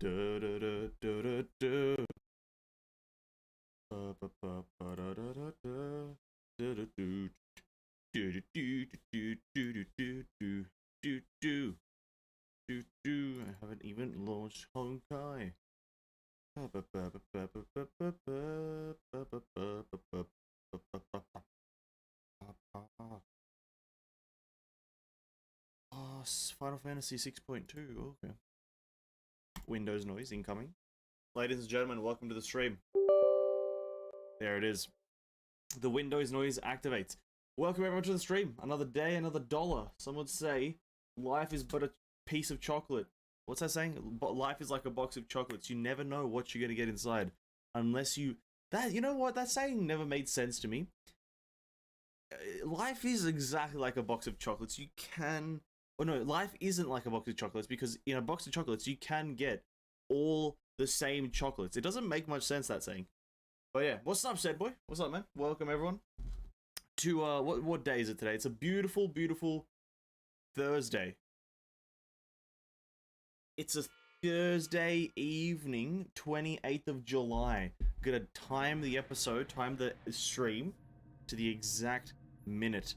Da da da da da da. Ba ba ba ba da da da da. Da da do. Do do do do do do do do do do do do. I haven't even launched Honkai. Ba ba ba ba ba ba ba ba ba ba ba ba ba ba ba ba. Oh, Final Fantasy 6.2. Okay. Windows noise incoming. Ladies and gentlemen, welcome to the stream. There it is. The Windows noise activates. Welcome everyone to the stream. Another day, another dollar. Some would say life is but a piece of chocolate. What's that saying? Life is like a box of chocolates. You never know what you're gonna get inside, unless you. You know what? That saying never made sense to me. Life is exactly like a box of chocolates. You can. Oh no, life isn't like a box of chocolates because in a box of chocolates you can get all the same chocolates. It doesn't make much sense, that saying. But yeah, what's up, Sad Boy? What's up, man? Welcome everyone to what day is it today? It's a beautiful, beautiful Thursday. It's a Thursday evening, 28th of July. Gonna time the episode, time the stream to the exact minute.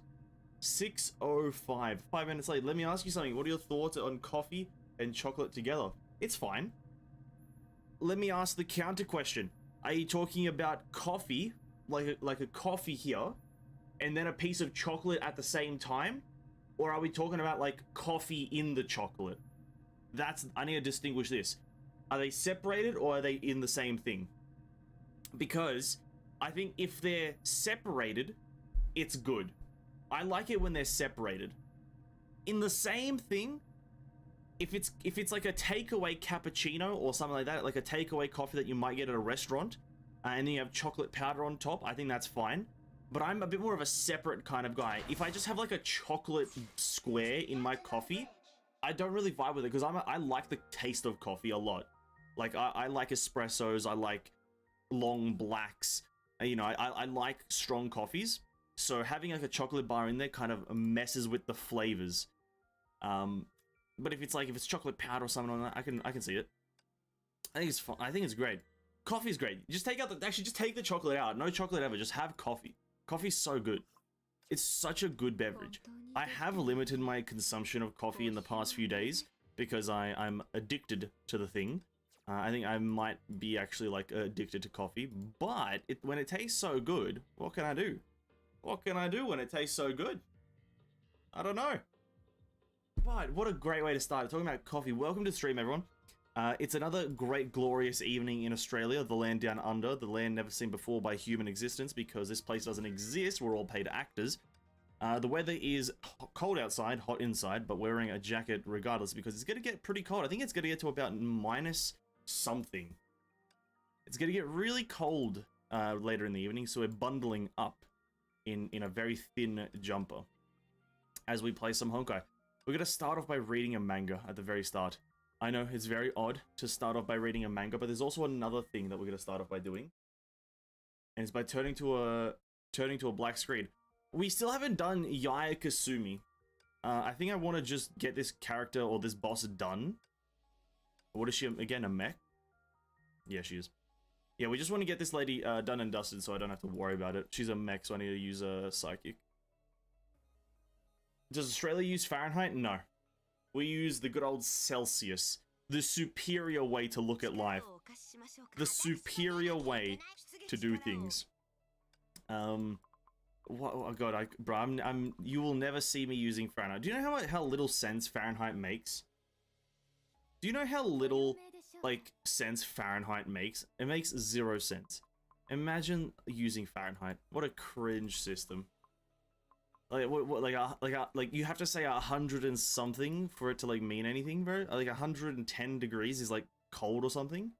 6:05, 5 minutes late. Let me ask you something. What are your thoughts on coffee and chocolate together? It's fine. Let me ask the counter question. Are you talking about coffee, like a coffee here, and then a piece of chocolate at the same time? Or are we talking about like coffee in the chocolate? I need to distinguish this. Are they separated or are they in the same thing? Because I think if they're separated, it's good. I like it when they're separated. In the same thing, if it's like a takeaway cappuccino or something like that, like a takeaway coffee that you might get at a restaurant, and then you have chocolate powder on top, I think that's fine. But I'm a bit more of a separate kind of guy. If I just have like a chocolate square in my coffee, I don't really vibe with it because I like the taste of coffee a lot. Like I like espressos, I like long blacks. You know, I like strong coffees. So having like a chocolate bar in there kind of messes with the flavors. But if it's chocolate powder or something on that, I can see it. I think it's fun. I think it's great. Coffee's great. Just take the chocolate out. No chocolate ever. Just have coffee. Coffee's so good. It's such a good beverage. I have limited my consumption of coffee in the past few days because I'm addicted to the thing. I think I might be actually like addicted to coffee, but when it tastes so good, what can I do? What can I do when it tastes so good? I don't know. But what a great way to start. Talking about coffee. Welcome to the stream, everyone. It's another great, glorious evening in Australia, the land down under, the land never seen before by human existence because this place doesn't exist. We're all paid actors. The weather is cold outside, hot inside, but wearing a jacket regardless because it's going to get pretty cold. I think it's going to get to about minus something. It's going to get really cold later in the evening, so we're bundling up in a very thin jumper as we play some Honkai. We're going to start off by reading a manga at the very start. I know it's very odd to start off by reading a manga, but there's also another thing that we're going to start off by doing. And it's by turning to a black screen. We still haven't done Yaya Kasumi. I think I want to just get this character or this boss done. What is she, again, a mech? Yeah, she is. Yeah, we just want to get this lady done and dusted so I don't have to worry about it. She's a mech, so I need to use a psychic. Does Australia use Fahrenheit? No. We use the good old Celsius. The superior way to look at life. The superior way to do things. What, oh god, bro, you will never see me using Fahrenheit. Do you know how little sense Fahrenheit makes? Do you know how little, like, sense Fahrenheit makes? It makes 0 sense. Imagine using Fahrenheit. What a cringe system. Like, like you have to say 100 and something for it to, like, mean anything, bro? Like, 110 degrees is, like, cold or something?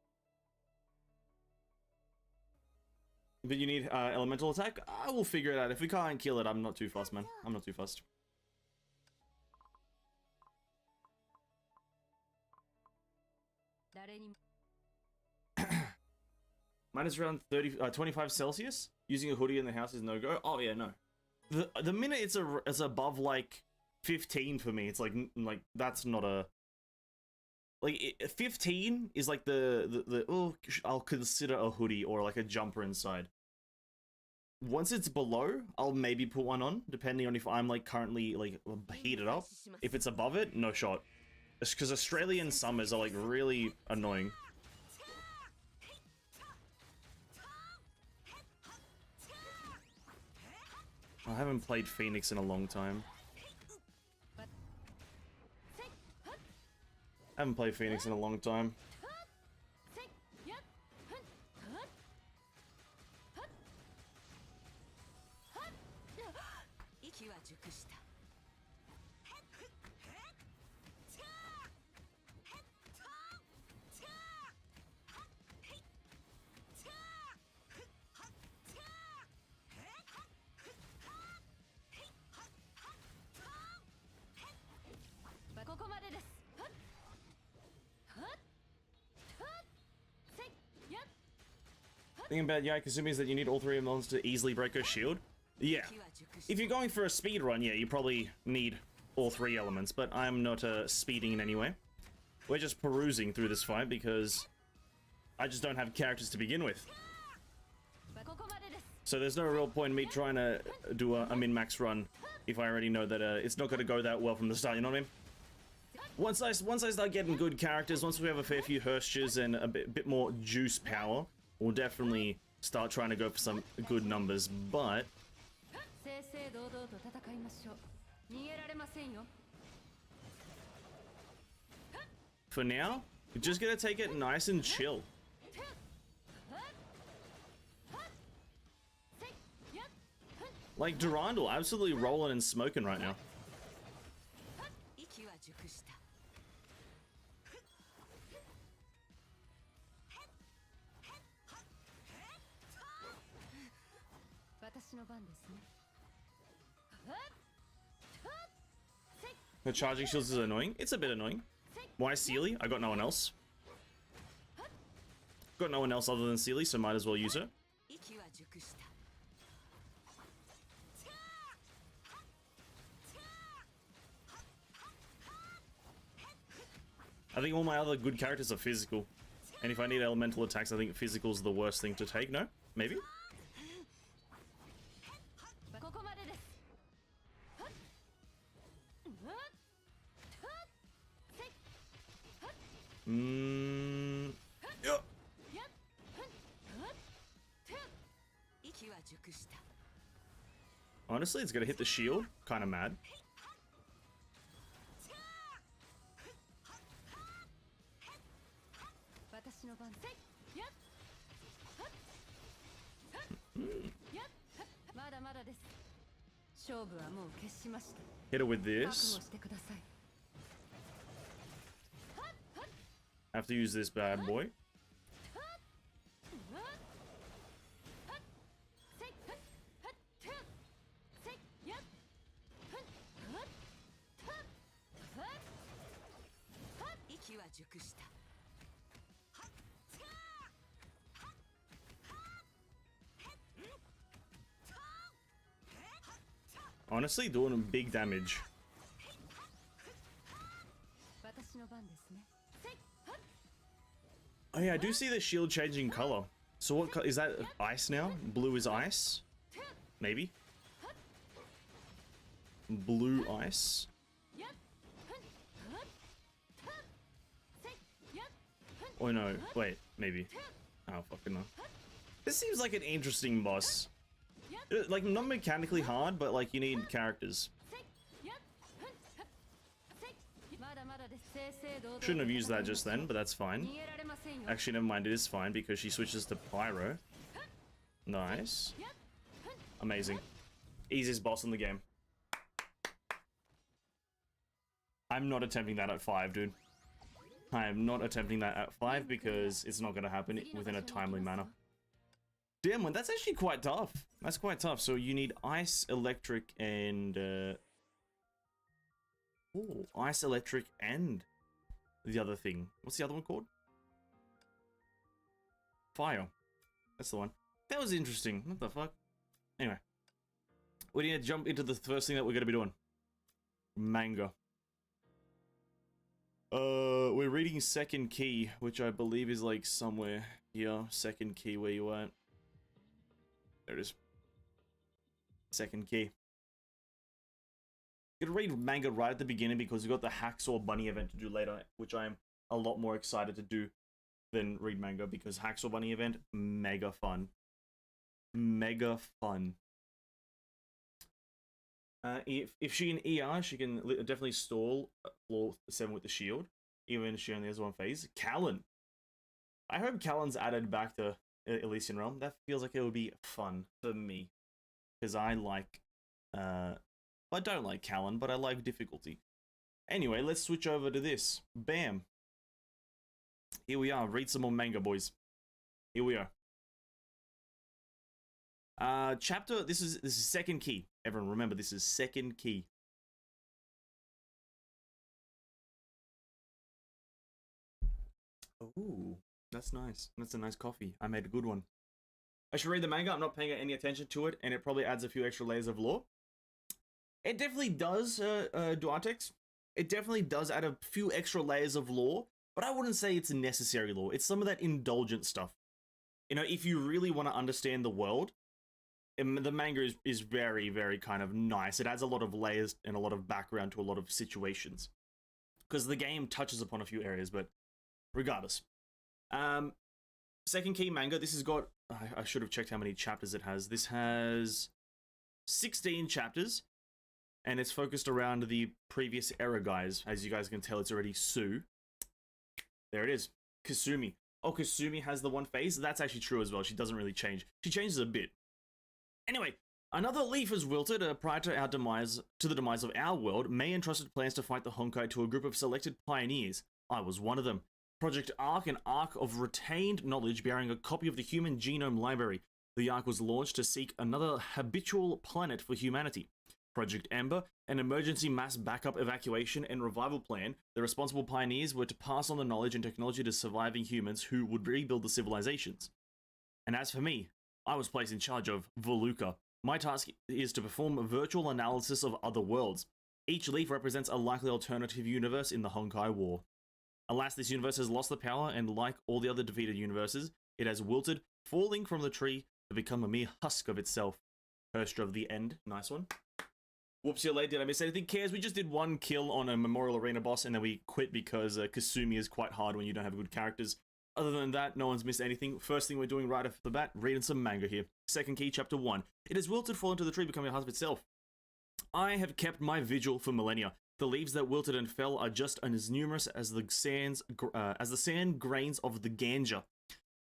But you need elemental attack? I will figure it out. If we can't kill it, I'm not too fussed, man. I'm not too fussed. Minus around 25 Celsius? Using a hoodie in the house is no-go? Oh, yeah, no. The minute it's above, like, 15 for me, it's like that's not a... like 15 is like the oh, I'll consider a hoodie or like a jumper inside. Once it's below, I'll maybe put one on, depending on if I'm like currently like heated up. If it's above it, no shot. It's because Australian summers are like really annoying. I haven't played Phoenix in a long time. I haven't played Phoenix in a long time. The thing about Yakusumi is that you need all three of them to easily break her shield. Yeah. If you're going for a speed run, yeah, you probably need all three elements, but I'm not speeding in any way. We're just perusing through this fight because I just don't have characters to begin with. So there's no real point in me trying to do a min-max run if I already know that it's not going to go that well from the start, you know what I mean? Once I start getting good characters, once we have a fair few Hirschs and a bit more juice power, we'll definitely start trying to go for some good numbers, but for now, we're just gonna take it nice and chill. Like Durandal, absolutely rolling and smoking right now. The charging shields is annoying. It's a bit annoying. Why Sealy? I got no one else. Got no one else other than Sealy, so might as well use her. I think all my other good characters are physical. And if I need elemental attacks, I think physical is the worst thing to take. No? Maybe? Yeah. Honestly, it's gonna hit the shield. Kind of mad. Hit her with this. Have to use this bad boy. Honestly, doing big damage. Oh yeah, I do see the shield changing color. So what is that? Ice now? Blue is ice? Maybe? Blue ice? Oh no, wait, maybe. Oh, fucking no. This seems like an interesting boss. Like, not mechanically hard, but like, you need characters. Shouldn't have used that just then, but that's fine. Actually, never mind, it is fine because she switches to Pyro. Nice. Amazing. Easiest boss in the game. I'm not attempting that at 5, dude. I am not attempting that at 5 because it's not going to happen within a timely manner. Damn, man, that's actually quite tough. That's quite tough. So you need ice, electric, and... Oh, ice, electric, and the other thing. What's the other one called? Fire. That's the one. That was interesting. What the fuck? Anyway. We need to jump into the first thing that we're going to be doing. Manga. We're reading Second Key, which I believe is like somewhere here. Second Key, where you at? There it is. Second Key. Gonna read manga right at the beginning because we've got the Hacksaw Bunny event to do later, which I'm a lot more excited to do than read manga, because Hacksaw Bunny event, mega fun. Mega fun. If she can ER, she can definitely stall floor 7 with the shield, even if she only has one phase. Callan. I hope Callan's added back to Elysian Realm. That feels like it would be fun for me, because I like... I don't like Callan, but I like difficulty. Anyway, let's switch over to this. Bam. Here we are. Read some more manga, boys. Here we are. Chapter. This is Second Key. Everyone, remember, this is Second Key. Ooh, that's nice. That's a nice coffee. I made a good one. I should read the manga. I'm not paying any attention to it, and it probably adds a few extra layers of lore. It definitely does, Duartex. It definitely does add a few extra layers of lore, but I wouldn't say it's necessary lore. It's some of that indulgent stuff. You know, if you really want to understand the world, the manga is very, very kind of nice. It adds a lot of layers and a lot of background to a lot of situations, because the game touches upon a few areas, but regardless. Second Key manga, this has got... I should have checked how many chapters it has. This has 16 chapters. And it's focused around the previous era guys. As you guys can tell, it's already Sue. There it is. Kasumi. Oh, Kasumi has the one phase? That's actually true as well. She doesn't really change. She changes a bit. Anyway, another leaf has wilted prior to our demise, to the demise of our world. May entrusted plans to fight the Honkai to a group of selected pioneers. I was one of them. Project Ark, an ark of retained knowledge bearing a copy of the Human Genome Library. The ark was launched to seek another habitual planet for humanity. Project Ember, an emergency mass backup evacuation and revival plan. The responsible pioneers were to pass on the knowledge and technology to surviving humans who would rebuild the civilizations. And as for me, I was placed in charge of Voluka. My task is to perform a virtual analysis of other worlds. Each leaf represents a likely alternative universe in the Honkai War. Alas, this universe has lost the power, and like all the other defeated universes, it has wilted, falling from the tree to become a mere husk of itself. Herstra of the End. Nice one. Whoopsie late, did I miss anything? Cares, we just did one kill on a Memorial Arena boss and then we quit because Kasumi is quite hard when you don't have good characters. Other than that, no one's missed anything. First thing we're doing right off the bat, reading some manga here. Second Key, Chapter 1. It has wilted, fallen to the tree, becoming a husk of itself. I have kept my vigil for millennia. The leaves that wilted and fell are just as numerous as the sand grains of the Ganja.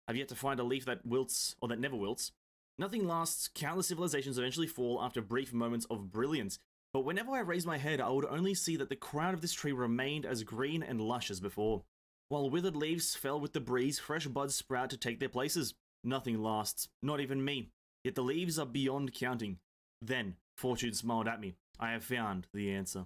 I've yet to find a leaf that wilts, or that never wilts. Nothing lasts. Countless civilizations eventually fall after brief moments of brilliance. But whenever I raised my head, I would only see that the crown of this tree remained as green and lush as before. While withered leaves fell with the breeze, fresh buds sprout to take their places. Nothing lasts, not even me. Yet the leaves are beyond counting. Then, fortune smiled at me. I have found the answer.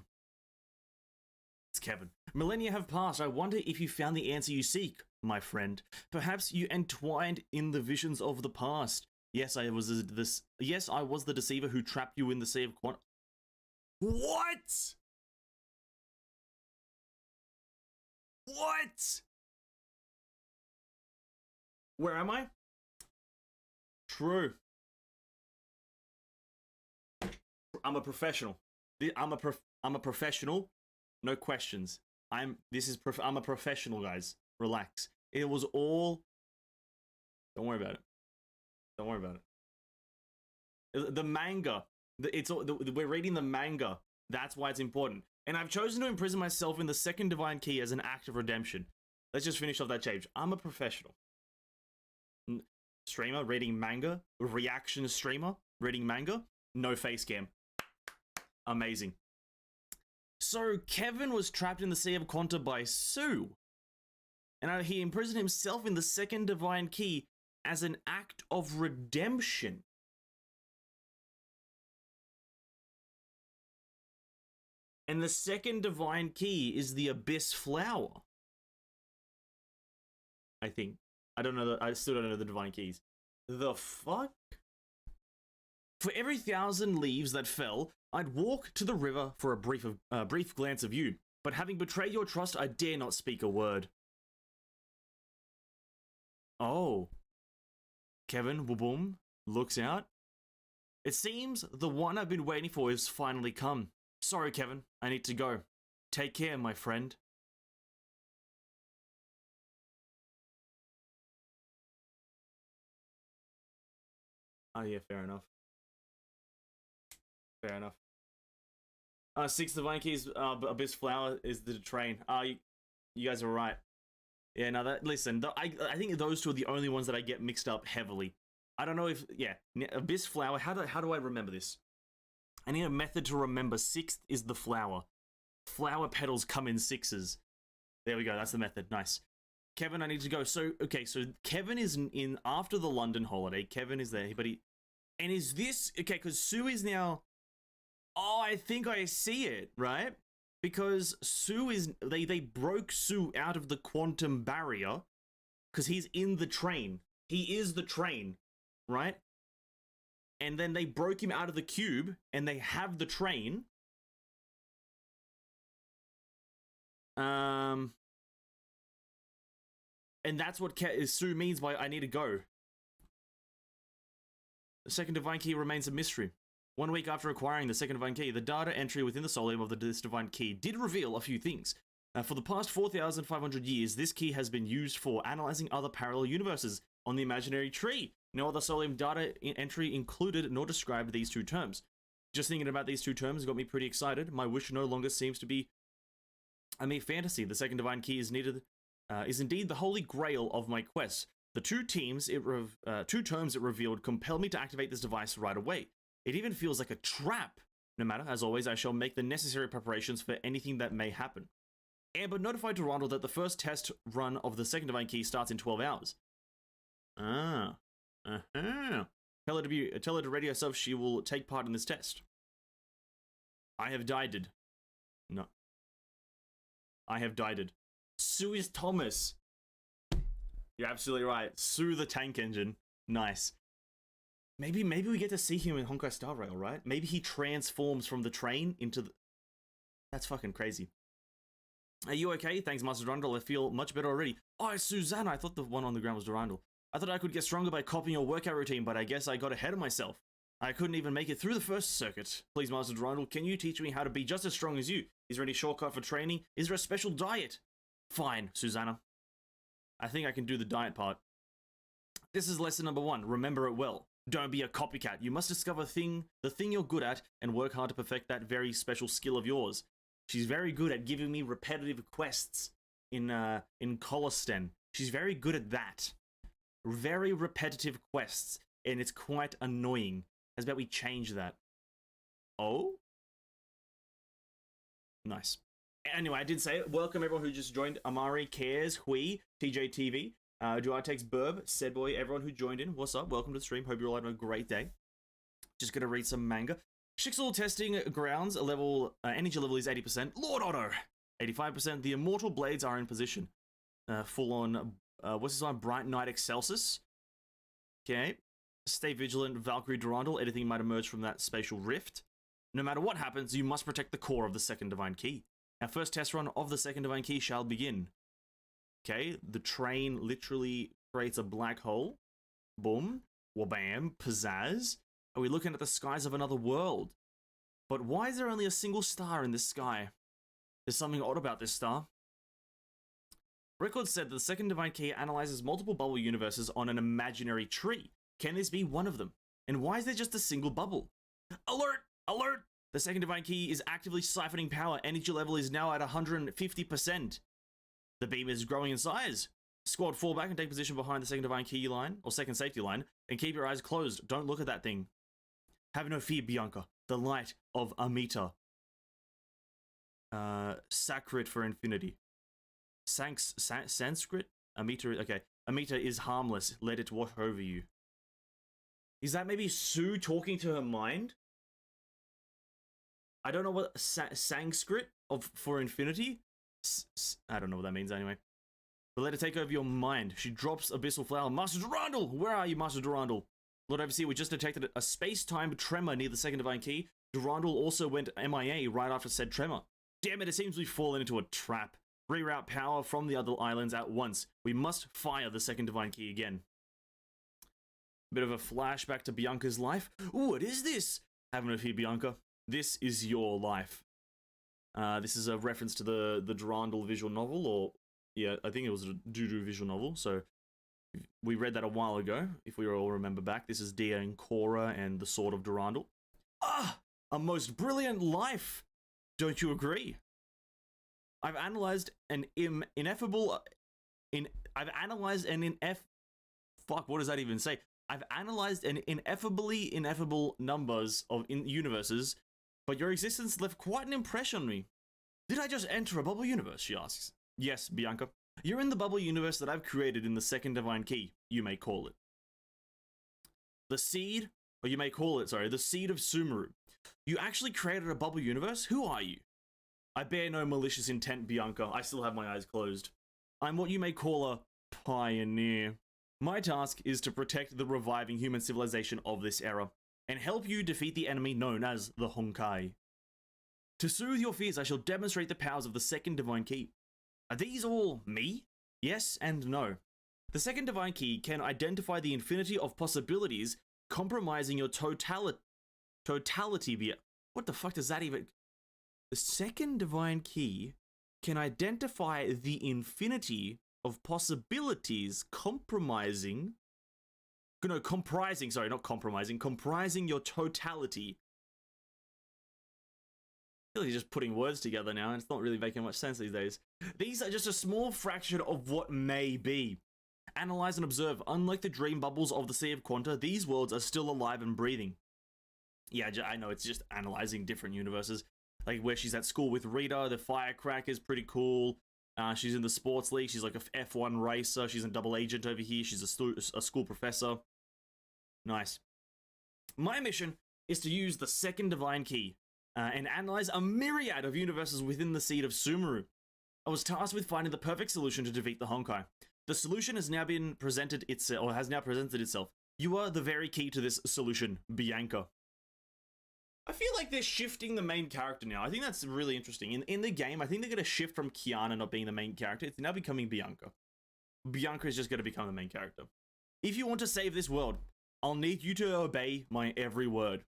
It's Kevin. Millennia have passed. I wonder if you found the answer you seek, my friend. Perhaps you entwined in the visions of the past. Yes, I was the deceiver who trapped you in the sea of quantum. What? What? Where am I? True. I'm a professional. I'm a professional. No questions. I'm a professional, guys. Relax. It was all... Don't worry about it. Don't worry about it. The manga. We're reading the manga. That's why it's important. And I've chosen to imprison myself in the second divine key as an act of redemption. Let's just finish off that change. I'm a professional. Streamer, reading manga. Reaction streamer, reading manga. No face cam. Amazing. So, Kevin was trapped in the Sea of Quanta by Sue. And he imprisoned himself in the second divine key as an act of redemption. And the second divine key is the Abyss Flower. I think. I don't know. I still don't know the divine keys. The fuck? For every 1,000 leaves that fell, I'd walk to the river for a brief glance of you. But having betrayed your trust, I dare not speak a word. Oh. Kevin Waboom looks out. It seems the one I've been waiting for has finally come. Sorry, Kevin. I need to go. Take care, my friend. Oh, yeah, fair enough. Fair enough. 6 Divine Keys, Abyss Flower is the train. You guys are right. Yeah, no, listen, I think those two are the only ones that I get mixed up heavily. I don't know if, yeah, Abyss Flower, how do I remember this? I need a method to remember. 6th is the flower. Flower petals come in 6s. There we go, that's the method, nice. Kevin, I need to go. So, okay, so Kevin is in after the London holiday. Kevin is there, but and is this, okay, because Sue is now, oh, I think I see it, right? Because Sue is, they broke Sue out of the quantum barrier because he's in the train. He is the train, right? And then they broke him out of the cube and they have the train. And that's what Sue means by I need to go. The second Divine Key remains a mystery. 1 week after acquiring the second Divine Key, the data entry within the solium of this Divine Key did reveal a few things. For the past 4,500 years, this key has been used for analyzing other parallel universes on the imaginary tree. No other solium data entry included nor described these two terms. Just thinking about these two terms got me pretty excited. My wish no longer seems to be a mere fantasy. The second Divine Key is indeed the holy grail of my quest. The two terms it revealed compel me to activate this device right away. It even feels like a trap. No matter, as always, I shall make the necessary preparations for anything that may happen. Amber notified Durandal that the first test run of the second Divine Key starts in 12 hours. Tell her to ready herself. She will take part in this test. I have died. No. I have died. Sue is Thomas. You're absolutely right. Sue the tank engine. Nice. Maybe we get to see him in Honkai Star Rail, right? Maybe he transforms from the train into the... That's fucking crazy. Are you okay? Thanks, Master Durandal. I feel much better already. Oh, it's Susanna. I thought the one on the ground was Durandal. I thought I could get stronger by copying your workout routine, but I guess I got ahead of myself. I couldn't even make it through the first circuit. Please, Master Durandal, can you teach me how to be just as strong as you? Is there any shortcut for training? Is there a special diet? Fine, Susanna. I think I can do the diet part. This is lesson number 1. Remember it well. Don't be a copycat. You must discover the thing you're good at and work hard to perfect that very special skill of yours. She's very good at giving me repetitive quests in Colostan. She's very good at that. Very repetitive quests, and it's quite annoying. How about we change that? Oh? Nice. Anyway, I did say it. Welcome everyone who just joined. Amari Cares, Hui, TJTV, Duartex Burb, Sedboy, everyone who joined in. What's up? Welcome to the stream. Hope you're all having a great day. Just gonna read some manga. Shixel testing grounds, energy level is 80%. Lord Otto, 85%. The immortal blades are in position. Full on, what's this one? Bright Knight Excelsis. Okay. Stay vigilant, Valkyrie Durandal. Anything might emerge from that spatial rift. No matter what happens, you must protect the core of the second Divine Key. Our first test run of the second Divine Key shall begin. Okay, the train literally creates a black hole. Boom. Wabam. Pizzazz. Are we looking at the skies of another world? But why is there only a single star in this sky? There's something odd about this star. Records said that the second Divine Key analyzes multiple bubble universes on an imaginary tree. Can this be one of them? And why is there just a single bubble? Alert! Alert! The second Divine Key is actively siphoning power. Energy level is now at 150%. The beam is growing in size. Squad, fall back and take position behind the second Divine Key line, or second safety line, and keep your eyes closed. Don't look at that thing. Have no fear, Bianca. The light of Amita. Sacred for infinity. Sanskrit? Amita, okay. Amita is harmless. Let it wash over you. Is that maybe Sue talking to her mind? I don't know what Sanskrit for infinity? I don't know what that means anyway. But let it take over your mind. She drops Abyssal Flower. Master Durandal! Where are you, Master Durandal? Lord Overseer, we just detected a space-time tremor near the second Divine Key. Durandal also went MIA right after said tremor. Damn it, it seems we've fallen into a trap. Reroute power from the other islands at once. We must fire the second divine key again. Bit of a flashback to Bianca's life. What is this? Have no fear, Bianca. This is your life. This is a reference to the Durandal visual novel, or yeah, I think it was a Dudu visual novel. So we read that a while ago. If we all remember back, this is Dia and Cora and the Sword of Durandal. Ah, a most brilliant life. Don't you agree? I've analyzed an ineffable. Fuck, what does that even say? I've analyzed an ineffable numbers of universes, but your existence left quite an impression on me. Did I just enter a bubble universe? She asks. Yes, Bianca. You're in the bubble universe that I've created in the second divine key, you may call it. The seed, or you may call it, sorry, the seed of Sumeru. You actually created a bubble universe? Who are you? I bear no malicious intent, Bianca. I still have my eyes closed. I'm what you may call a pioneer. My task is to protect the reviving human civilization of this era, and help you defeat the enemy known as the Honkai. To soothe your fears, I shall demonstrate the powers of the second divine key. Are these all me? Yes and no. The second divine key can identify the infinity of possibilities, compromising your totality. What the fuck does that even... The second divine key can identify the infinity of possibilities comprising your totality. I feel like he's just putting words together now, and it's not really making much sense these days. These are just a small fraction of what may be. Analyze and observe. Unlike the dream bubbles of the Sea of Quanta, these worlds are still alive and breathing. Yeah, I know, it's just analyzing different universes. Like where she's at school with Rita, the firecracker is pretty cool. She's in the sports league. She's like a F1 racer. She's a double agent over here. She's a school professor. Nice. My mission is to use the second divine key and analyze a myriad of universes within the seed of Sumeru. I was tasked with finding the perfect solution to defeat the Honkai. The solution has now been presented itself, or has now presented itself. You are the very key to this solution, Bianca. I feel like they're shifting the main character now. I think that's really interesting. In the game, I think they're going to shift from Kiana not being the main character. It's now becoming Bianca. Bianca is just going to become the main character. If you want to save this world, I'll need you to obey my every word.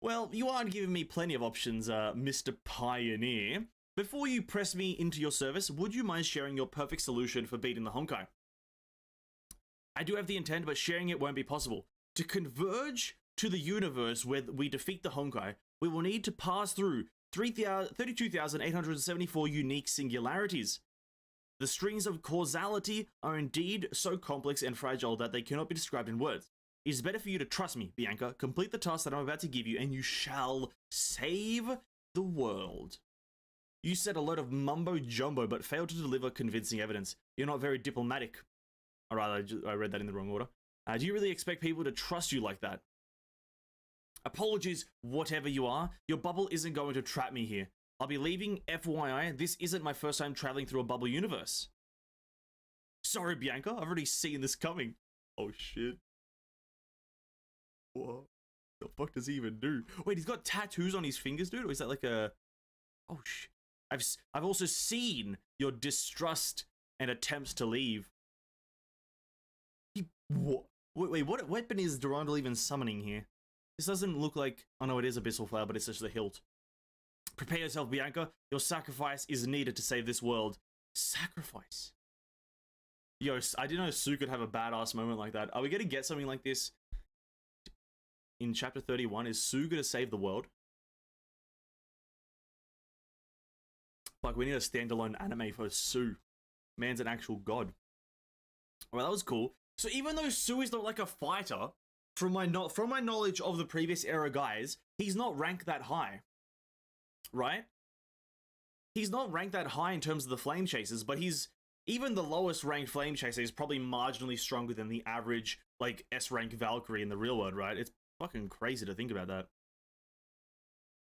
Well, you aren't giving me plenty of options, Mr. Pioneer. Before you press me into your service, would you mind sharing your perfect solution for beating the Honkai? I do have the intent, but sharing it won't be possible. To converge to the universe where we defeat the Honkai, we will need to pass through 32,874 unique singularities. The strings of causality are indeed so complex and fragile that they cannot be described in words. It is better for you to trust me, Bianca. Complete the task that I'm about to give you, and you shall save the world. You said a lot of mumbo-jumbo, but failed to deliver convincing evidence. You're not very diplomatic. Or rather, I read that in the wrong order. Do you really expect people to trust you like that? Apologies, whatever you are. Your bubble isn't going to trap me here. I'll be leaving, FYI. This isn't my first time traveling through a bubble universe. Sorry, Bianca. I've already seen this coming. Oh, shit. What the fuck does he even do? Wait, he's got tattoos on his fingers, dude? Or is that like a... Oh, shit. I've also seen your distrust and attempts to leave. What? Wait, what weapon is Durandal even summoning here? This doesn't look like... Oh no, it is Abyssal Flower, but it's just the hilt. Prepare yourself, Bianca. Your sacrifice is needed to save this world. Sacrifice? Yo, I didn't know Sue could have a badass moment like that. Are we gonna get something like this in chapter 31? Is Sue gonna save the world? Like, we need a standalone anime for Sue. Man's an actual god. Well, that was cool. So even though Sue is not like a fighter, from my knowledge of the previous era guys, he's not ranked that high. Right? He's not ranked that high in terms of the Flame Chasers, but he's... Even the lowest ranked Flame Chaser is probably marginally stronger than the average, like, S-rank Valkyrie in the real world, right? It's fucking crazy to think about that.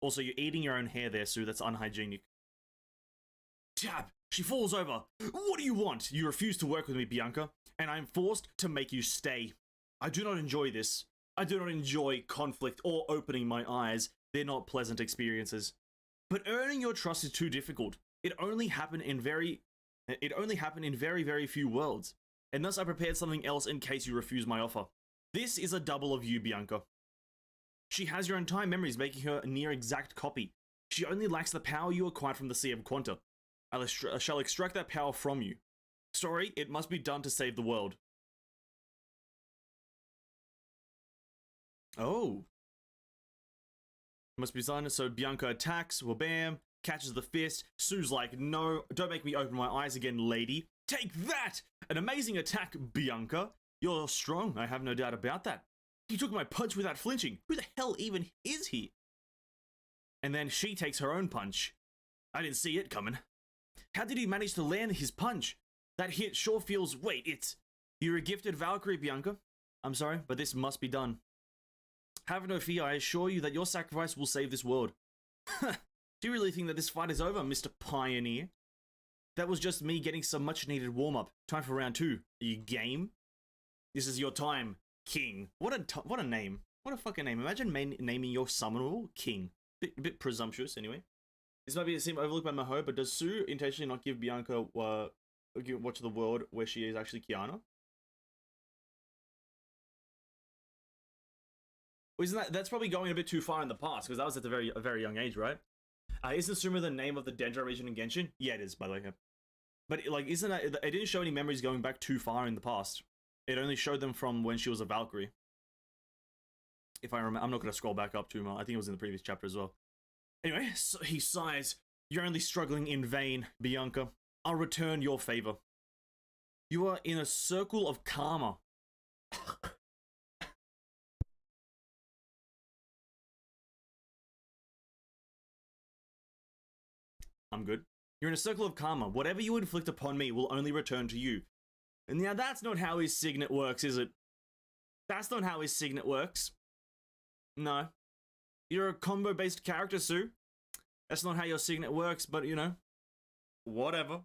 Also, you're eating your own hair there, Sue. That's unhygienic. Tap! She falls over. What do you want? You refuse to work with me, Bianca, and I'm forced to make you stay. I do not enjoy this. I do not enjoy conflict or opening my eyes. They're not pleasant experiences. But earning your trust is too difficult. It only happened in very very few worlds, and thus I prepared something else in case you refuse my offer. This is a double of you, Bianca. She has your entire memories, making her a near exact copy. She only lacks the power you acquired from the Sea of Quanta. I shall extract that power from you. Sorry, it must be done to save the world. Oh. Must be done, so Bianca attacks, well bam, catches the fist. Sue's like, no, don't make me open my eyes again, lady. Take that! An amazing attack, Bianca. You're strong, I have no doubt about that. He took my punch without flinching. Who the hell even is he? And then she takes her own punch. I didn't see it coming. How did he manage to land his punch? That hit sure feels... Wait, it's... You're a gifted Valkyrie, Bianca. I'm sorry, but this must be done. Have no fear, I assure you that your sacrifice will save this world. Do you really think that this fight is over, Mr. Pioneer? That was just me getting some much-needed warm-up. Time for round 2. Are you game? This is your time, King. What a name. What a fucking name. Imagine naming your summonable King. A bit presumptuous, anyway. This might be a seem overlooked by Maho, but does Sue intentionally not give Bianca watch the world where she is actually Kiana? Isn't that's probably going a bit too far in the past, because that was at a very young age, right? Isn't Suma the name of the Dendro region in Genshin? Yeah, it is, by the way. But like, isn't that, it didn't show any memories going back too far in the past. It only showed them from when she was a Valkyrie. If I remember, I'm not going to scroll back up too much. I think it was in the previous chapter as well. Anyway, so he sighs. You're only struggling in vain, Bianca. I'll return your favor. You are in a circle of karma. I'm good. You're in a circle of karma. Whatever you inflict upon me will only return to you. And now that's not how his signet works, is it? That's not how his signet works. No. You're a combo-based character, Sue. That's not how your signet works, but, you know, whatever.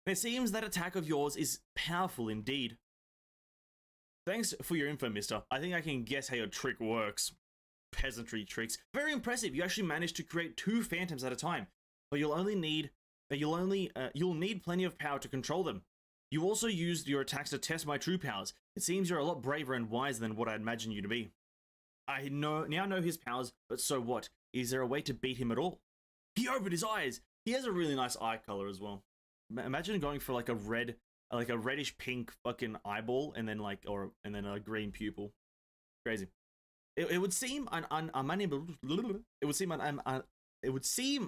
It seems that attack of yours is powerful indeed. Thanks for your info, mister. I think I can guess how your trick works. Peasantry tricks. Very impressive. You actually managed to create 2 phantoms at a time, but you'll need plenty of power to control them. You also used your attacks to test my true powers. It seems you're a lot braver and wiser than what I imagined you to be. I now know his powers, but so what? Is there a way to beat him at all? He opened his eyes. He has a really nice eye color as well. Imagine going for like a reddish pink fucking eyeball, and then and then a green pupil. Crazy. It would seem I'm unable. It would seem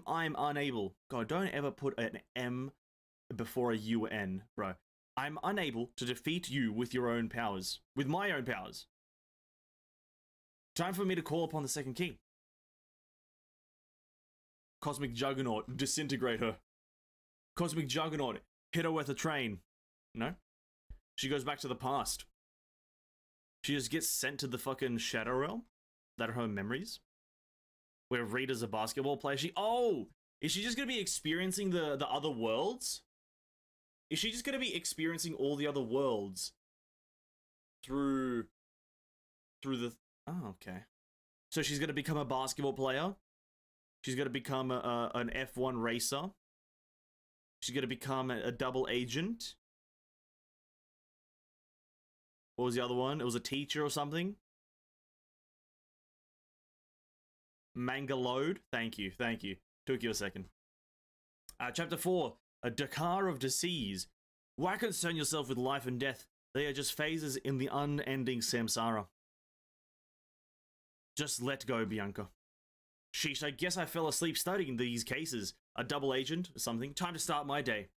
I'm unable. God, don't ever put an M before a UN, bro. I'm unable to defeat you with your own powers. With my own powers. Time for me to call upon the second key. Cosmic Juggernaut, disintegrate her. Cosmic Juggernaut, hit her with a train. No? She goes back to the past. She just gets sent to the fucking Shadow Realm. That are her memories. Where Rita's a basketball player. Is she just gonna be experiencing the other worlds? Is she just gonna be experiencing all the other worlds through the... Oh, okay. So she's gonna become a basketball player. She's gonna become an F1 racer. She's gonna become a double agent. What was the other one? It was a teacher or something. Manga load. Thank you. Took you a second. Chapter 4. A Dakar of Disease. Why concern yourself with life and death? They are just phases in the unending samsara. Just let go, Bianca. Sheesh, I guess I fell asleep studying these cases. A double agent or something. Time to start my day.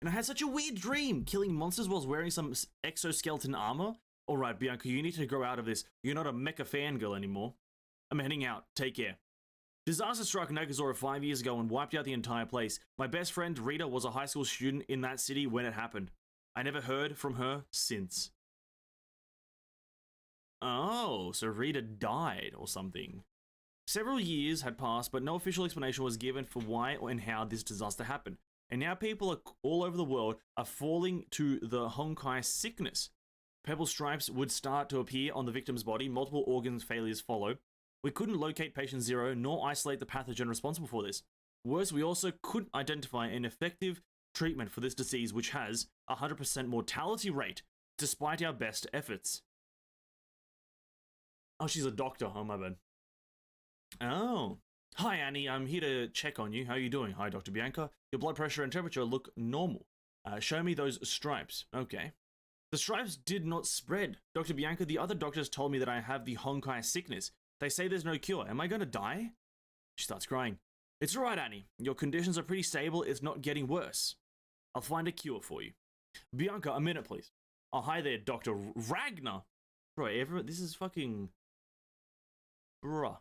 And I had such a weird dream, killing monsters whilst wearing some exoskeleton armor. Alright, Bianca, you need to grow out of this. You're not a mecha fangirl anymore. I'm heading out. Take care. Disaster struck Nagazora 5 years ago and wiped out the entire place. My best friend Rita was a high school student in that city when it happened. I never heard from her since. Oh, so Rita died or something. Several years had passed, but no official explanation was given for why and how this disaster happened. And now people all over the world are falling to the Honkai sickness. Purple stripes would start to appear on the victim's body, multiple organ failures follow. We couldn't locate patient 0 nor isolate the pathogen responsible for this. Worse, we also couldn't identify an effective treatment for this disease, which has a 100% mortality rate, despite our best efforts. Oh, she's a doctor. Oh, my bad. Oh. Hi, Annie. I'm here to check on you. How are you doing? Hi, Dr. Bianca. Your blood pressure and temperature look normal. Show me those stripes. Okay. The stripes did not spread. Dr. Bianca, the other doctors told me that I have the Honkai sickness. They say there's no cure. Am I going to die? She starts crying. It's all right, Annie. Your conditions are pretty stable. It's not getting worse. I'll find a cure for you. Bianca, a minute, please. Oh, hi there, Dr. Ragnar. Bro, this is fucking... Bruh.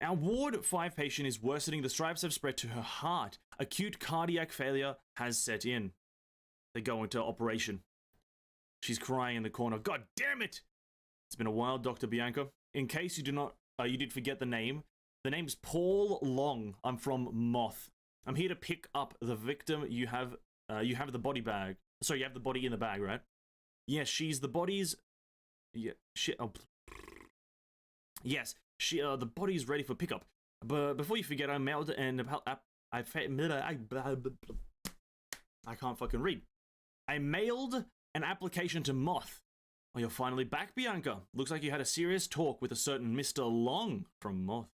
Our Ward 5 patient is worsening. The stripes have spread to her heart. Acute cardiac failure has set in. They go into operation. She's crying in the corner. God damn it! It's been a while, Dr. Bianca. In case you did forget the name. The name's Paul Long. I'm from Moth. I'm here to pick up the victim. You have the body bag. Sorry, you have the body in the bag, right? Yes, she's the body's... Yeah, shit. Oh. Yes, the body's ready for pickup. But before you forget, I mailed and I can't fucking read. I mailed an application to Moth. Oh, you're finally back, Bianca. Looks like you had a serious talk with a certain Mr. Long from Moth.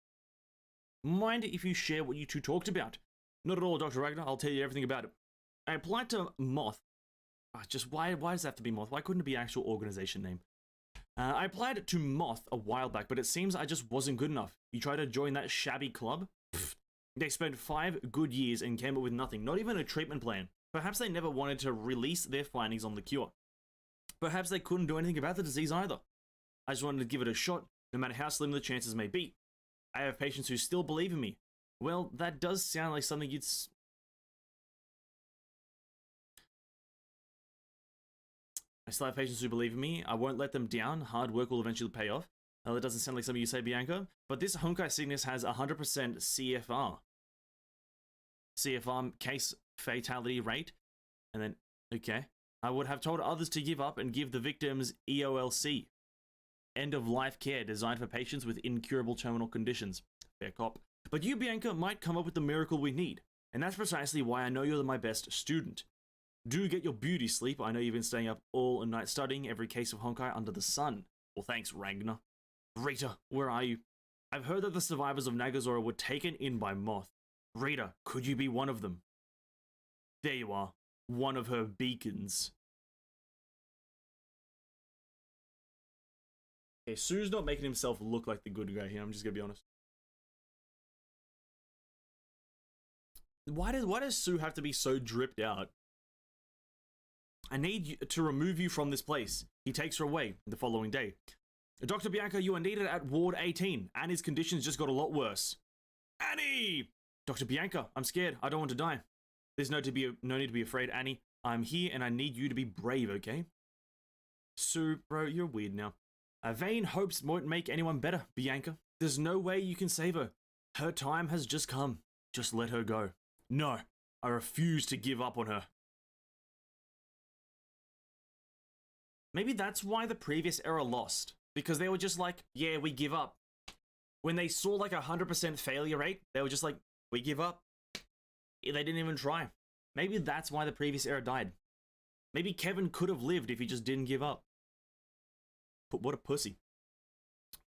Mind if you share what you two talked about? Not at all, Dr. Ragnar. I'll tell you everything about it. I applied to Moth. Why does that have to be Moth? Why couldn't it be an actual organization name? I applied to Moth a while back, but it seems I just wasn't good enough. You tried to join that shabby club? Pfft. They spent 5 good years and came up with nothing, not even a treatment plan. Perhaps they never wanted to release their findings on the cure. Perhaps they couldn't do anything about the disease either. I just wanted to give it a shot, no matter how slim the chances may be. I have patients who still believe in me. Well, that does sound like something you'd... I still have patients who believe in me. I won't let them down. Hard work will eventually pay off. That doesn't sound like something you say, Bianca. But this Honkai sickness has 100% CFR. CFR, case fatality rate. And then, okay. I would have told others to give up and give the victims EOLC. End of life care designed for patients with incurable terminal conditions. Fair cop. But you, Bianca, might come up with the miracle we need. And that's precisely why I know you're my best student. Do get your beauty sleep. I know you've been staying up all night studying every case of Honkai under the sun. Well, thanks, Ragnar. Rita, where are you? I've heard that the survivors of Nagazora were taken in by Moth. Rita, could you be one of them? There you are. One of her beacons. Okay, Sue's not making himself look like the good guy here. I'm just gonna be honest. Why does Sue have to be so dripped out? I need you to remove you from this place. He takes her away the following day. Dr. Bianca, you are needed at Ward 18. Annie's conditions just got a lot worse. Annie! Dr. Bianca, I'm scared. I don't want to die. There's no need to be afraid, Annie. I'm here and I need you to be brave, okay? Sue, bro, you're weird now. Vain hopes won't make anyone better, Bianca. There's no way you can save her. Her time has just come. Just let her go. No, I refuse to give up on her. Maybe that's why the previous era lost. Because they were just like, yeah, we give up. When they saw like 100% failure rate, they were just like, we give up. They didn't even try. Maybe that's why the previous era died. Maybe Kevin could have lived if he just didn't give up. But what a pussy.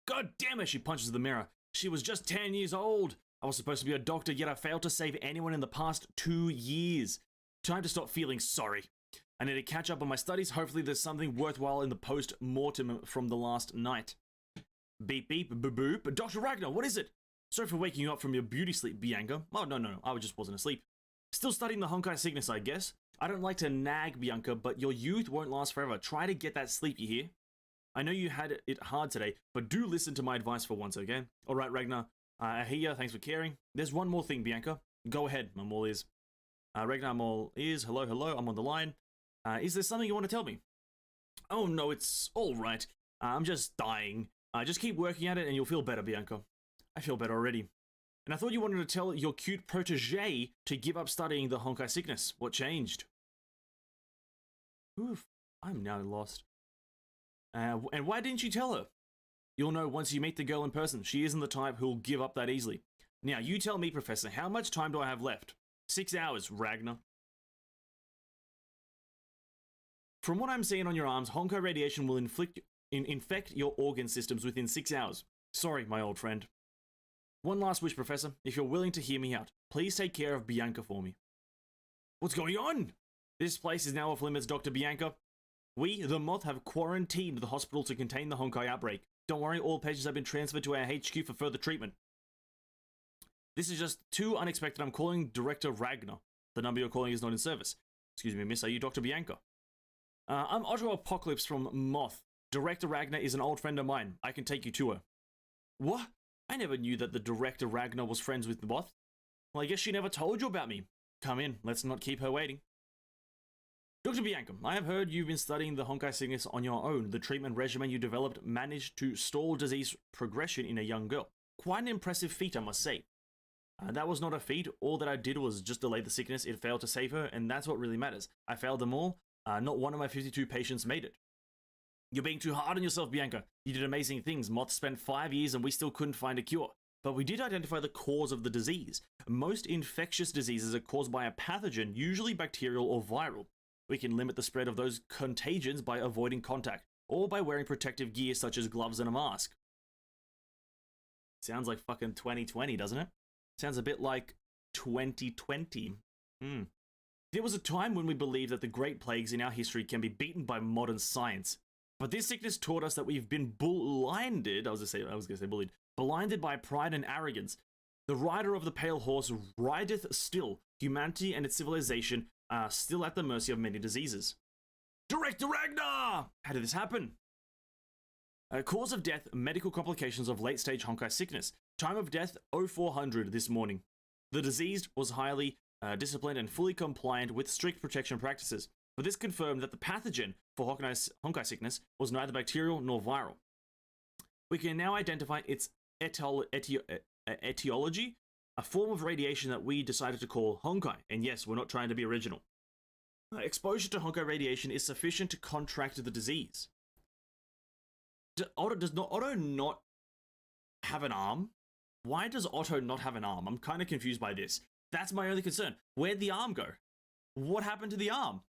God damn it, she punches the mirror. She was just 10 years old. I was supposed to be a doctor, yet I failed to save anyone in the past 2 years. Time to stop feeling sorry. I need to catch up on my studies. Hopefully there's something worthwhile in the post-mortem from the last night. Beep beep, boop boop. Dr. Ragnar, what is it? Sorry for waking you up from your beauty sleep, Bianca. Oh, no, I just wasn't asleep. Still studying the Honkai sickness, I guess. I don't like to nag, Bianca, but your youth won't last forever. Try to get that sleep, you hear? I know you had it hard today, but do listen to my advice for once, okay? Alright, Ragnar. I hear you. Thanks for caring. There's one more thing, Bianca. Go ahead, I'm all ears. Ragnar, I'm all ears. Hello, I'm on the line. Is there something you want to tell me? Oh, no, it's alright. I'm just dying. Just keep working at it and you'll feel better, Bianca. I feel better already. And I thought you wanted to tell your cute protege to give up studying the Honkai sickness. What changed? Oof, I'm now lost. And why didn't you tell her? You'll know once you meet the girl in person. She isn't the type who'll give up that easily. Now, you tell me, Professor, how much time do I have left? 6 hours, Ragnar. From what I'm seeing on your arms, Honkai radiation will infect your organ systems within 6 hours. Sorry, my old friend. One last wish, Professor. If you're willing to hear me out, please take care of Bianca for me. What's going on? This place is now off limits, Dr. Bianca. We, the Moth, have quarantined the hospital to contain the Honkai outbreak. Don't worry, all patients have been transferred to our HQ for further treatment. This is just too unexpected. I'm calling Director Ragnar. The number you're calling is not in service. Excuse me, miss, are you Dr. Bianca? I'm Otto Apocalypse from Moth. Director Ragnar is an old friend of mine. I can take you to her. What? I never knew that the Director Ragnar was friends with the Moth. Well, I guess she never told you about me. Come in, let's not keep her waiting. Dr. Bianca, I have heard you've been studying the Honkai sickness on your own. The treatment regimen you developed managed to stall disease progression in a young girl. Quite an impressive feat, I must say. That was not a feat. All that I did was just delay the sickness. It failed to save her, and that's what really matters. I failed them all. Not one of my 52 patients made it. You're being too hard on yourself, Bianca. You did amazing things. Moth spent 5 years and we still couldn't find a cure. But we did identify the cause of the disease. Most infectious diseases are caused by a pathogen, usually bacterial or viral. We can limit the spread of those contagions by avoiding contact, or by wearing protective gear such as gloves and a mask. Sounds like fucking 2020, doesn't it? Sounds a bit like 2020. There was a time when we believed that the great plagues in our history can be beaten by modern science. But this sickness taught us that we've been blinded, blinded by pride and arrogance. The rider of the pale horse rideth still. Humanity and its civilization are still at the mercy of many diseases. Director Ragnar! How did this happen? Cause of death, medical complications of late-stage Honkai sickness. Time of death, 0400 this morning. The deceased was highly disciplined and fully compliant with strict protection practices. But this confirmed that the pathogen for Honkai sickness was neither bacterial nor viral. We can now identify its etiology, a form of radiation that we decided to call Honkai. And yes, we're not trying to be original. Exposure to Honkai radiation is sufficient to contract the disease. Does Otto not have an arm? Why does Otto not have an arm? I'm kind of confused by this. That's my only concern. Where'd the arm go? What happened to the arm?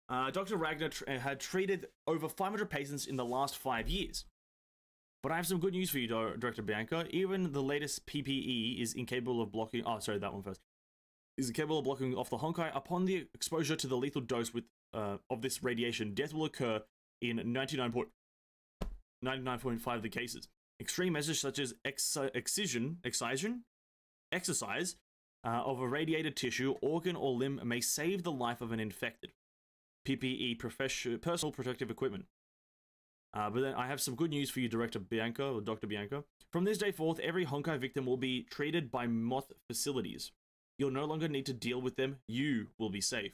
Dr. Ragnar had treated over 500 patients in the last 5 years. But I have some good news for you, Director Bianca. Even the latest PPE is incapable of blocking... Oh, sorry, that one first. Is incapable of blocking off the Honkai. Upon the exposure to the lethal dose of this radiation, death will occur in 99.5% of the cases. Extreme measures such as excision of irradiated tissue, organ, or limb may save the life of an infected. PPE, personal protective equipment. But then I have some good news for you, Director Bianca, or Dr. Bianca. From this day forth, every Honkai victim will be treated by Moth facilities. You'll no longer need to deal with them. You will be safe.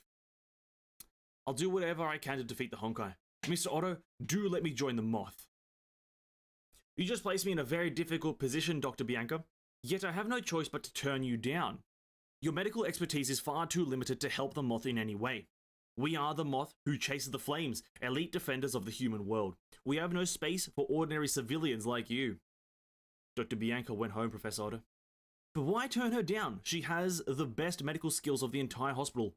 I'll do whatever I can to defeat the Honkai. Mr. Otto, do let me join the Moth. You just placed me in a very difficult position, Dr. Bianca. Yet I have no choice but to turn you down. Your medical expertise is far too limited to help the Moth in any way. We are the Moth who chases the flames, elite defenders of the human world. We have no space for ordinary civilians like you. Dr. Bianca went home, Professor Otto. But why turn her down? She has the best medical skills of the entire hospital.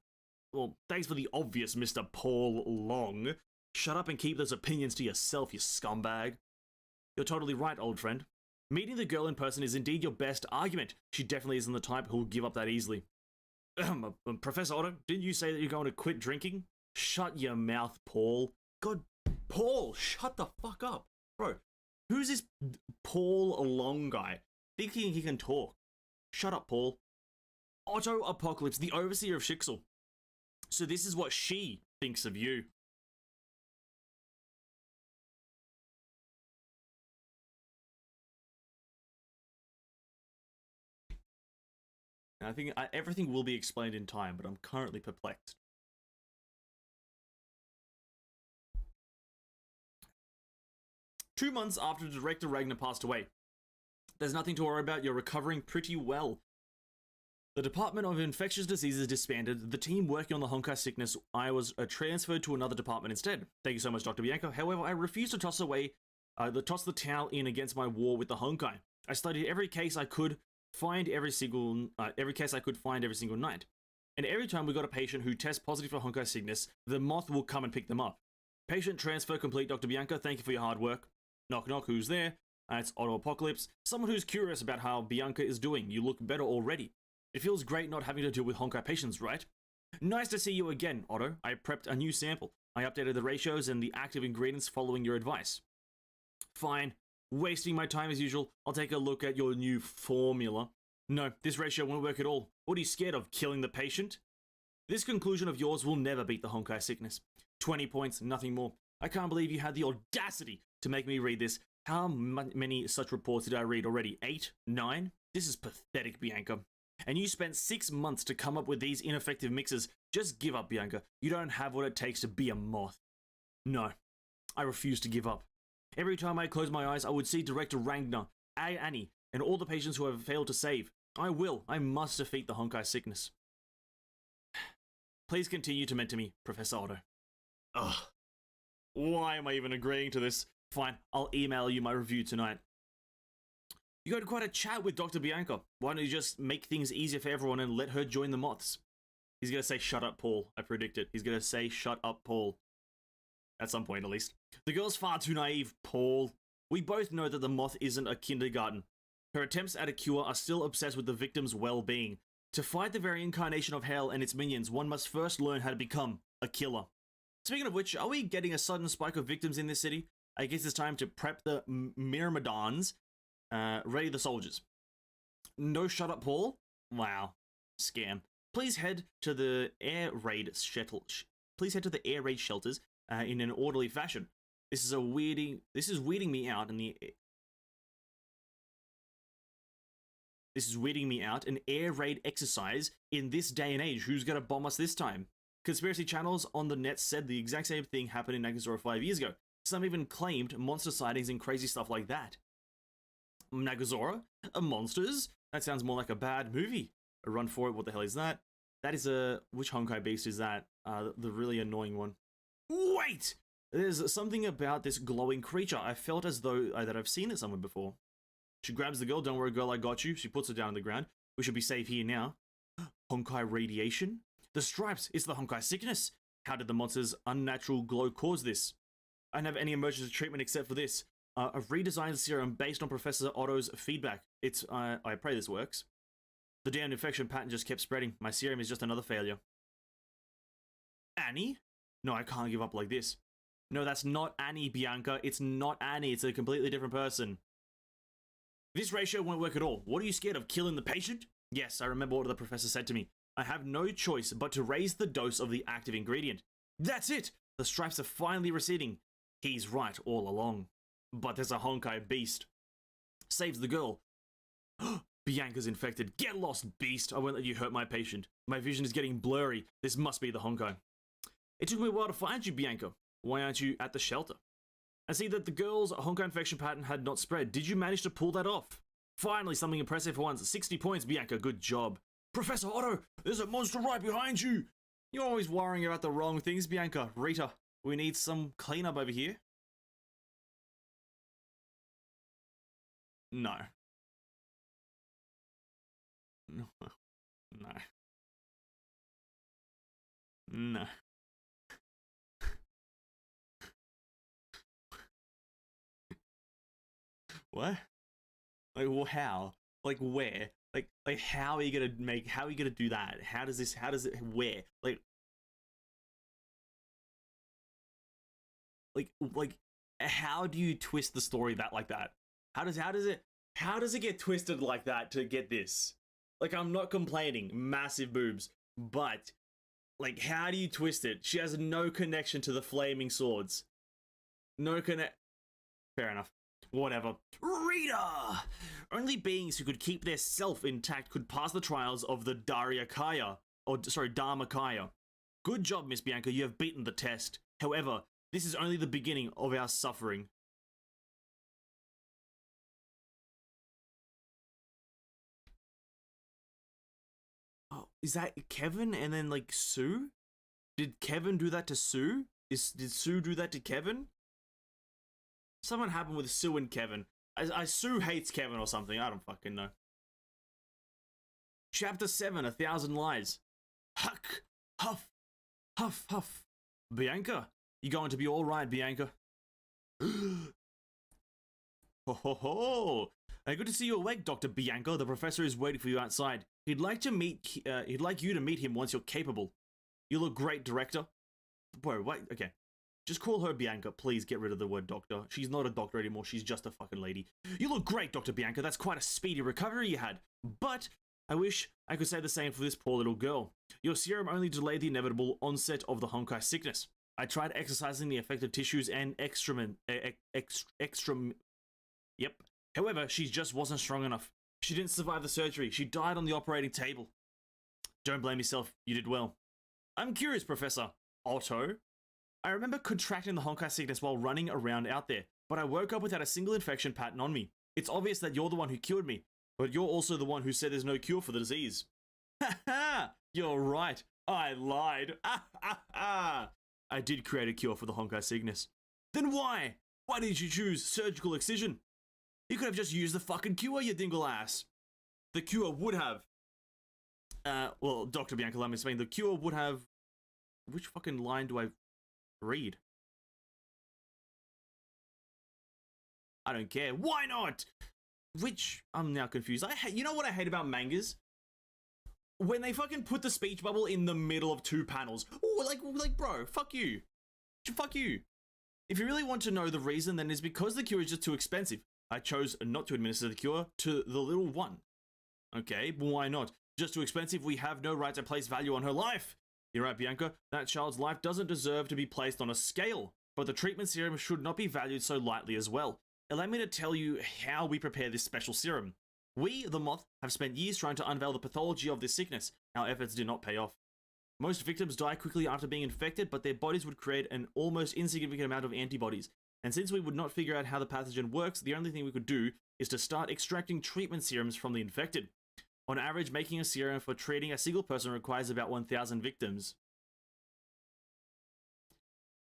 Well, thanks for the obvious, Mr. Paul Long. Shut up and keep those opinions to yourself, you scumbag. You're totally right, old friend. Meeting the girl in person is indeed your best argument. She definitely isn't the type who'll give up that easily. Professor Otto, didn't you say that you're going to quit drinking? Shut your mouth, Paul. God, Paul, shut the fuck up. Bro, who's this Paul Long guy? Thinking he can talk. Shut up, Paul. Otto Apocalypse, the overseer of Shixel. So this is what she thinks of you. I think everything will be explained in time, but I'm currently perplexed. Two months after Director Ragnar passed away. There's nothing to worry about, you're recovering pretty well. The Department of Infectious Diseases disbanded. The team working on the Honkai sickness, I was transferred to another department instead. Thank you so much, Dr. Bianca. However, I refuse to toss away Tossed the towel in against my war with the Honkai. I studied every case I could find every case I could find every single night. And every time we got a patient who tests positive for Honkai sickness, the moth will come and pick them up. Patient transfer complete, Dr. Bianca. Thank you for your hard work. Knock knock, who's there? It's Otto Apocalypse. Someone who's curious about how Bianca is doing. You look better already. It feels great not having to deal with Honkai patients, right? Nice to see you again, Otto. I prepped a new sample. I updated the ratios and the active ingredients following your advice. Fine. Wasting my time as usual. I'll take a look at your new formula. No, this ratio won't work at all. What are you scared of, killing the patient? This conclusion of yours will never beat the Honkai sickness. 20 points, nothing more. I can't believe you had the audacity to make me read this. How many such reports did I read already? 8? 9? This is pathetic, Bianca. And you spent 6 months to come up with these ineffective mixes. Just give up, Bianca. You don't have what it takes to be a moth. No, I refuse to give up. Every time I close my eyes, I would see Director Ragnar, Annie, and all the patients who have failed to save. I must defeat the Honkai sickness. Please continue to mentor me, Professor Otto. Ugh. Why am I even agreeing to this? Fine, I'll email you my review tonight. You got quite a chat with Dr. Bianca. Why don't you just make things easier for everyone and let her join the moths? He's gonna say, shut up, Paul. I predict it. He's gonna say, shut up, Paul. At some point, at least. The girl's far too naive, Paul. We both know that the moth isn't a kindergarten. Her attempts at a cure are still obsessed with the victim's well-being. To fight the very incarnation of hell and its minions, one must first learn how to become a killer. Speaking of which, are we getting a sudden spike of victims in this city? I guess it's time to prep the Myrmidons. Ready the soldiers. No shut up, Paul? Wow. Scam. Please head to the air raid shelters in an orderly fashion. This is weeding me out an air raid exercise in this day and age. Who's gonna bomb us this time? Conspiracy channels on the net said the exact same thing happened in Nagazora 5 years ago. Some even claimed monster sightings and crazy stuff like that. Nagazora? Monsters? That sounds more like a bad movie. A run for it, what the hell is that? That is which Honkai beast is that? The really annoying one. Wait! There's something about this glowing creature. I felt as though that I've seen it somewhere before. She grabs the girl. Don't worry, girl, I got you. She puts her down on the ground. We should be safe here now. Honkai radiation? The stripes. It's the Honkai sickness. How did the monster's unnatural glow cause this? I don't have any emergency treatment except for this. A redesigned serum based on Professor Otto's feedback. I pray this works. The damn infection pattern just kept spreading. My serum is just another failure. Annie? No, I can't give up like this. No, that's not Annie, Bianca. It's not Annie. It's a completely different person. This ratio won't work at all. What are you scared of, killing the patient? Yes, I remember what the professor said to me. I have no choice but to raise the dose of the active ingredient. That's it! The stripes are finally receding. He's right all along. But there's a Honkai beast. Saves the girl. Bianca's infected. Get lost, beast. I won't let you hurt my patient. My vision is getting blurry. This must be the Honkai. It took me a while to find you, Bianca. Why aren't you at the shelter? I see that the girl's Honkai infection pattern had not spread. Did you manage to pull that off? Finally, something impressive for once. 60 points, Bianca. Good job. Professor Otto, there's a monster right behind you. You're always worrying about the wrong things, Bianca. Rita, we need some cleanup over here. No. No. No. No. What? Like, well, how? Like, where? Like, how are you gonna do that? How does where? Like, how do you twist the story like that? How does it get twisted like that to get this? Like, I'm not complaining, massive boobs, but, like, how do you twist it? She has no connection to the flaming swords. No connect. Fair enough. Whatever. Rita! Only beings who could keep their self intact could pass the trials of the Dharmakaya. Good job, Miss Bianca, you have beaten the test. However, this is only the beginning of our suffering. Oh, is that Kevin and then, like, Sue? Did Kevin do that to Sue? Did Sue do that to Kevin? Something happened with Sue and Kevin. Sue hates Kevin or something. I don't fucking know. Chapter 7, 1,000 Lies. Huck, huff, huff, huff. Bianca, you going to be all right, Bianca? Ho ho ho! Good to see you awake, Dr. Bianca. The professor is waiting for you outside. He'd like you to meet him once you're capable. You look great, director. Bro, wait, okay. Just call her Bianca. Please get rid of the word doctor. She's not a doctor anymore. She's just a fucking lady. You look great, Dr. Bianca. That's quite a speedy recovery you had. But I wish I could say the same for this poor little girl. Your serum only delayed the inevitable onset of the Honkai sickness. I tried exercising the affected tissues and Yep. However, she just wasn't strong enough. She didn't survive the surgery. She died on the operating table. Don't blame yourself. You did well. I'm curious, Professor Otto. I remember contracting the Honkai sickness while running around out there, but I woke up without a single infection pattern on me. It's obvious that you're the one who cured me, but you're also the one who said there's no cure for the disease. Ha ha! You're right. I lied. Ah ha ha! I did create a cure for the Honkai sickness. Then why? Why did you choose surgical excision? You could have just used the fucking cure, you dingle ass. The cure would have. Well, Dr. Bianca, let me explain. The cure would have. Which fucking line do I read? I don't care. Why not? Which I'm now confused. You know what I hate about mangas? When they fucking put the speech bubble in the middle of two panels. Ooh, like, bro, fuck you. Fuck you. If you really want to know the reason, then it's because the cure is just too expensive. I chose not to administer the cure to the little one. Okay, but why not? Just too expensive, we have no right to place value on her life. You're right, Bianca. That child's life doesn't deserve to be placed on a scale, but the treatment serum should not be valued so lightly as well. Allow me to tell you how we prepare this special serum. We, the Moth, have spent years trying to unveil the pathology of this sickness. Our efforts did not pay off. Most victims die quickly after being infected, but their bodies would create an almost insignificant amount of antibodies. And since we would not figure out how the pathogen works, the only thing we could do is to start extracting treatment serums from the infected. On average, making a serum for treating a single person requires about 1,000 victims.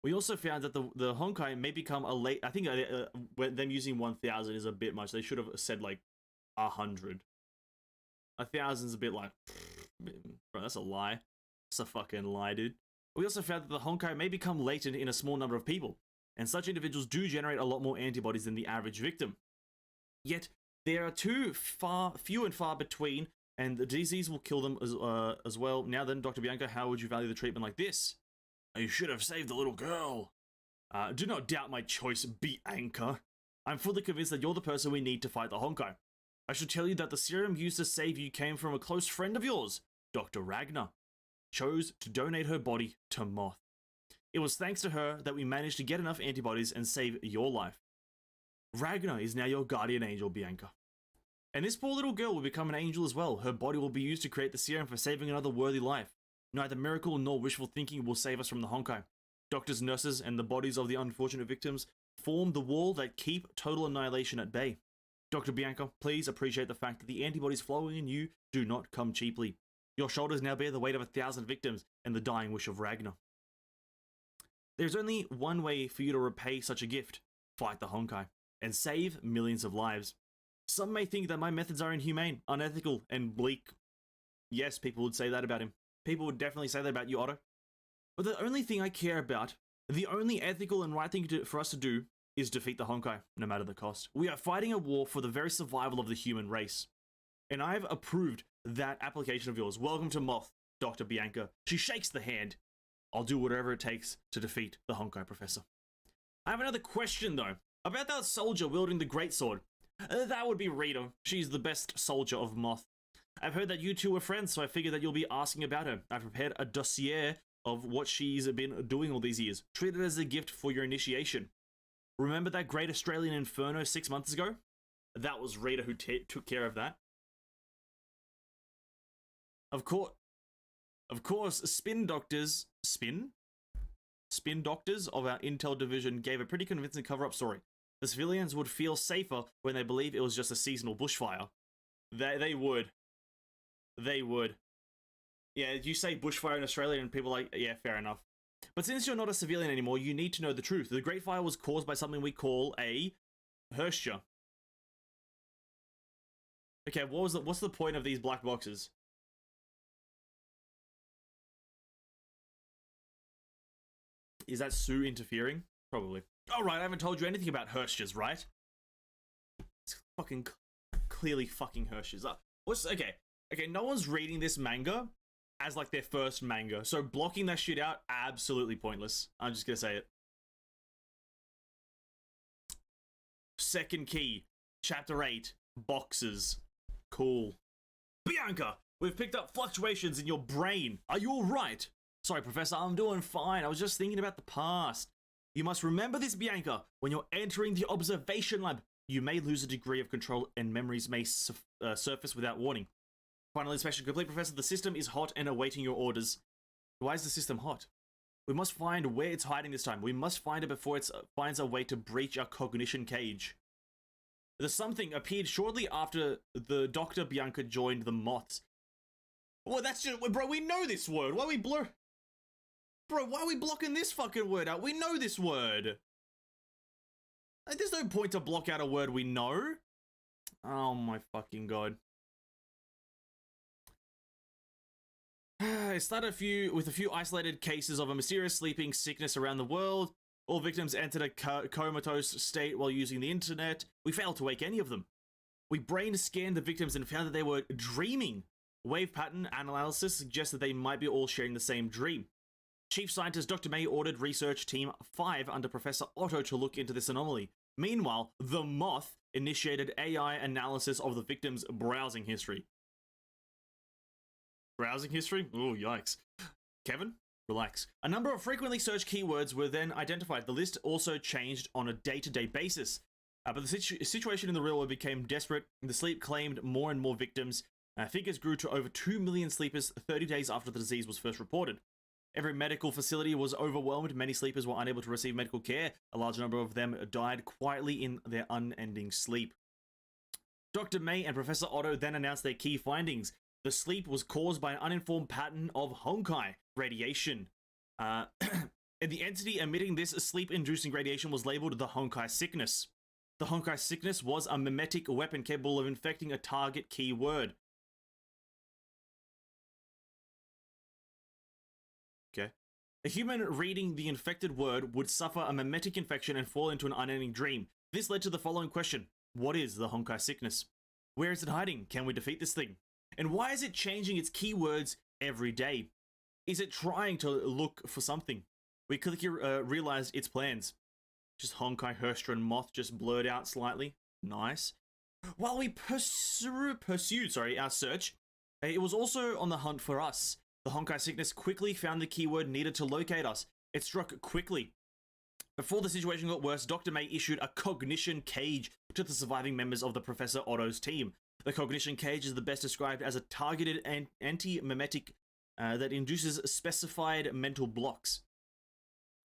We also found that the Honkai may become a late... I think them using 1,000 is a bit much. They should have said like 100. 1,000's a bit like... Bro, that's a lie. That's a fucking lie, dude. We also found that the Honkai may become latent in a small number of people, and such individuals do generate a lot more antibodies than the average victim. Yet, there are few and far between, and the disease will kill them as well. Now then, Dr. Bianca, how would you value the treatment like this? You should have saved the little girl. Do not doubt my choice, Bianca. I'm fully convinced that you're the person we need to fight the Honkai. I should tell you that the serum used to save you came from a close friend of yours, Dr. Ragnar. Chose to donate her body to Moth. It was thanks to her that we managed to get enough antibodies and save your life. Ragnar is now your guardian angel, Bianca. And this poor little girl will become an angel as well. Her body will be used to create the serum for saving another worthy life. Neither miracle nor wishful thinking will save us from the Honkai. Doctors, nurses, and the bodies of the unfortunate victims form the wall that keep total annihilation at bay. Dr. Bianca, please appreciate the fact that the antibodies flowing in you do not come cheaply. Your shoulders now bear the weight of 1,000 victims and the dying wish of Ragnar. There's only one way for you to repay such a gift. Fight the Honkai and save millions of lives. Some may think that my methods are inhumane, unethical, and bleak. Yes, people would say that about him. People would definitely say that about you, Otto. But the only thing I care about, the only ethical and right thing for us to do, is defeat the Honkai, no matter the cost. We are fighting a war for the very survival of the human race. And I've approved that application of yours. Welcome to Moth, Dr. Bianca. She shakes the hand. I'll do whatever it takes to defeat the Honkai, Professor. I have another question, though, about that soldier wielding the greatsword. That would be Rita. She's the best soldier of Moth. I've heard that you two were friends, so I figured that you'll be asking about her. I've prepared a dossier of what she's been doing all these years. Treat it as a gift for your initiation. Remember that great Australian inferno 6 months ago? That was Rita who took care of that. Of course, spin doctors of our intel division gave a pretty convincing cover-up story. The civilians would feel safer when they believe it was just a seasonal bushfire. They would. They would. Yeah, you say bushfire in Australia and people are like, yeah, fair enough. But since you're not a civilian anymore, you need to know the truth. The Great Fire was caused by something we call a Herscher. Okay, what's the point of these black boxes? Is that Sue interfering? Probably. All right, I haven't told you anything about Herschers, right? It's fucking clearly fucking Herschers. Okay, no one's reading this manga as like their first manga, so blocking that shit out, absolutely pointless. I'm just gonna say it. Second key, chapter 8, boxes. Cool. Bianca, we've picked up fluctuations in your brain. Are you alright? Sorry, Professor, I'm doing fine. I was just thinking about the past. You must remember this, Bianca. When you're entering the observation lab, you may lose a degree of control and memories may surface without warning. Final inspection complete, Professor. The system is hot and awaiting your orders. Why is the system hot? We must find where it's hiding this time. We must find it before it finds a way to breach our cognition cage. The something appeared shortly after the Dr. Bianca joined the Moths. Well, that's just... Bro, we know this word. Why are we blur... Bro, why are we blocking this fucking word out? We know this word. There's no point to block out a word we know. Oh my fucking god. It started with a few isolated cases of a mysterious sleeping sickness around the world. All victims entered a comatose state while using the internet. We failed to wake any of them. We brain scanned the victims and found that they were dreaming. Wave pattern analysis suggests that they might be all sharing the same dream. Chief Scientist Dr. May ordered Research Team 5 under Professor Otto to look into this anomaly. Meanwhile, the Moth initiated AI analysis of the victim's browsing history. Browsing history? Oh, yikes. Kevin, relax. A number of frequently searched keywords were then identified. The list also changed on a day-to-day basis. But the situation in the real world became desperate. The sleep claimed more and more victims. Figures grew to over 2 million sleepers 30 days after the disease was first reported. Every medical facility was overwhelmed. Many sleepers were unable to receive medical care. A large number of them died quietly in their unending sleep. Dr. May and Professor Otto then announced their key findings. The sleep was caused by an uninformed pattern of Honkai radiation. And the entity emitting this sleep-inducing radiation was labeled the Honkai Sickness. The Honkai Sickness was a mimetic weapon capable of infecting a target keyword. Okay. A human reading the infected word would suffer a mimetic infection and fall into an unending dream. This led to the following question. What is the Honkai Sickness? Where is it hiding? Can we defeat this thing? And why is it changing its keywords every day? Is it trying to look for something? We quickly realized its plans. Just Honkai, Herscher, and Moth just blurred out slightly. Nice. While we pursued our search, it was also on the hunt for us. The Honkai Sickness quickly found the keyword needed to locate us. It struck quickly. Before the situation got worse, Dr. May issued a cognition cage to the surviving members of the Professor Otto's team. The cognition cage is the best described as a targeted anti-mimetic that induces specified mental blocks.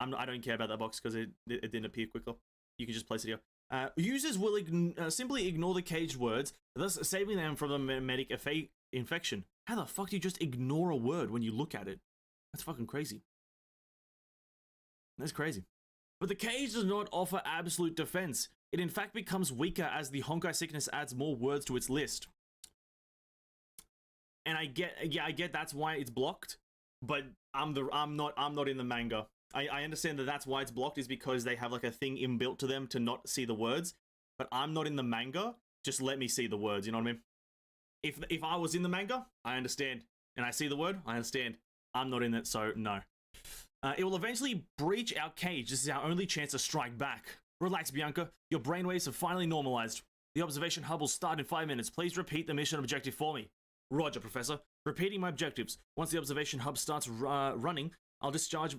I don't care about that box because it didn't appear quicker. You can just place it here. Users will simply ignore the caged words, thus saving them from the mimetic infection. How the fuck do you just ignore a word when you look at it? That's fucking crazy. That's crazy. But the cage does not offer absolute defense. It in fact becomes weaker as the Honkai Sickness adds more words to its list. And I get that's why it's blocked, but I'm not in the manga. I understand that that's why it's blocked is because they have like a thing inbuilt to them to not see the words, but I'm not in the manga. Just let me see the words, you know what I mean? If I was in the manga, I understand. And I see the word, I understand. I'm not in it, so no. It will eventually breach our cage. This is our only chance to strike back. Relax, Bianca. Your brainwaves have finally normalized. The observation hub will start in 5 minutes. Please repeat the mission objective for me. Roger, Professor. Repeating my objectives. Once the observation hub starts running, I'll disengage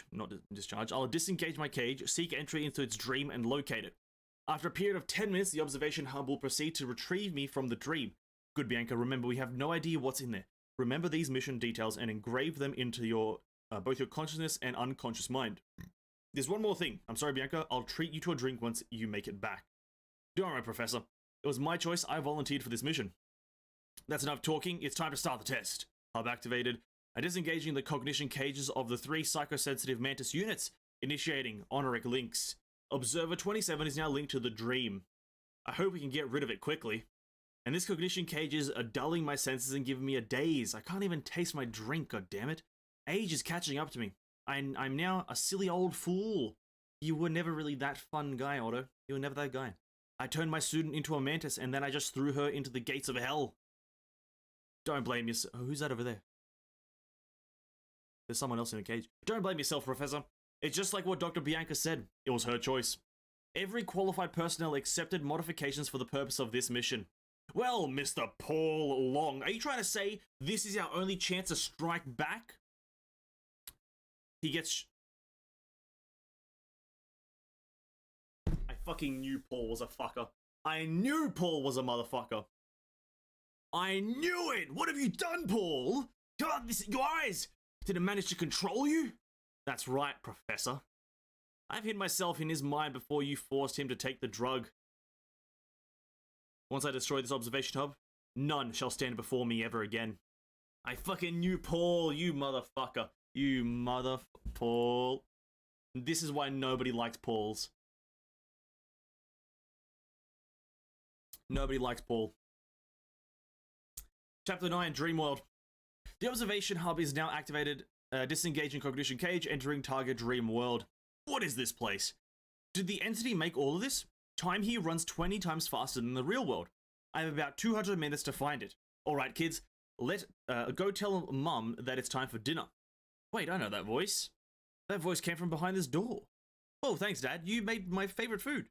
my cage, seek entry into its dream, and locate it. After a period of 10 minutes, the observation hub will proceed to retrieve me from the dream. Good, Bianca. Remember, we have no idea what's in there. Remember these mission details and engrave them into your both your consciousness and unconscious mind. There's one more thing. I'm sorry, Bianca. I'll treat you to a drink once you make it back. Don't worry, Professor. It was my choice. I volunteered for this mission. That's enough talking. It's time to start the test. Hub activated. Disengaging the cognition cages of the 3 psychosensitive mantis units. Initiating honoric links. Observer 27 is now linked to the dream. I hope we can get rid of it quickly. And this cognition cages are dulling my senses and giving me a daze. I can't even taste my drink, goddammit. Age is catching up to me. I'm now a silly old fool. You were never really that fun guy, Otto. You were never that guy. I turned my student into a mantis and then I just threw her into the gates of hell. Don't blame yourself. Oh, who's that over there? There's someone else in the cage. Don't blame yourself, Professor. It's just like what Dr. Bianca said. It was her choice. Every qualified personnel accepted modifications for the purpose of this mission. Well, Mr. Paul Long, are you trying to say this is our only chance to strike back? He gets... I fucking knew Paul was a fucker. I knew Paul was a motherfucker. I knew it! What have you done, Paul? God, your eyes! Did it manage to control you? That's right, Professor. I've hid myself in his mind before you forced him to take the drug. Once I destroy this observation hub, none shall stand before me ever again. I fucking knew Paul, you motherfucker. You Paul. This is why nobody likes Pauls. Nobody likes Paul. Chapter 9, Dream World. The observation hub is now activated. Disengaging cognition cage, entering target dream world. What is this place? Did the entity make all of this? Time here runs 20 times faster than the real world. I have about 200 minutes to find it. Alright kids, go tell Mum that it's time for dinner. Wait, I know that voice. That voice came from behind this door. Oh, thanks Dad, you made my favorite food.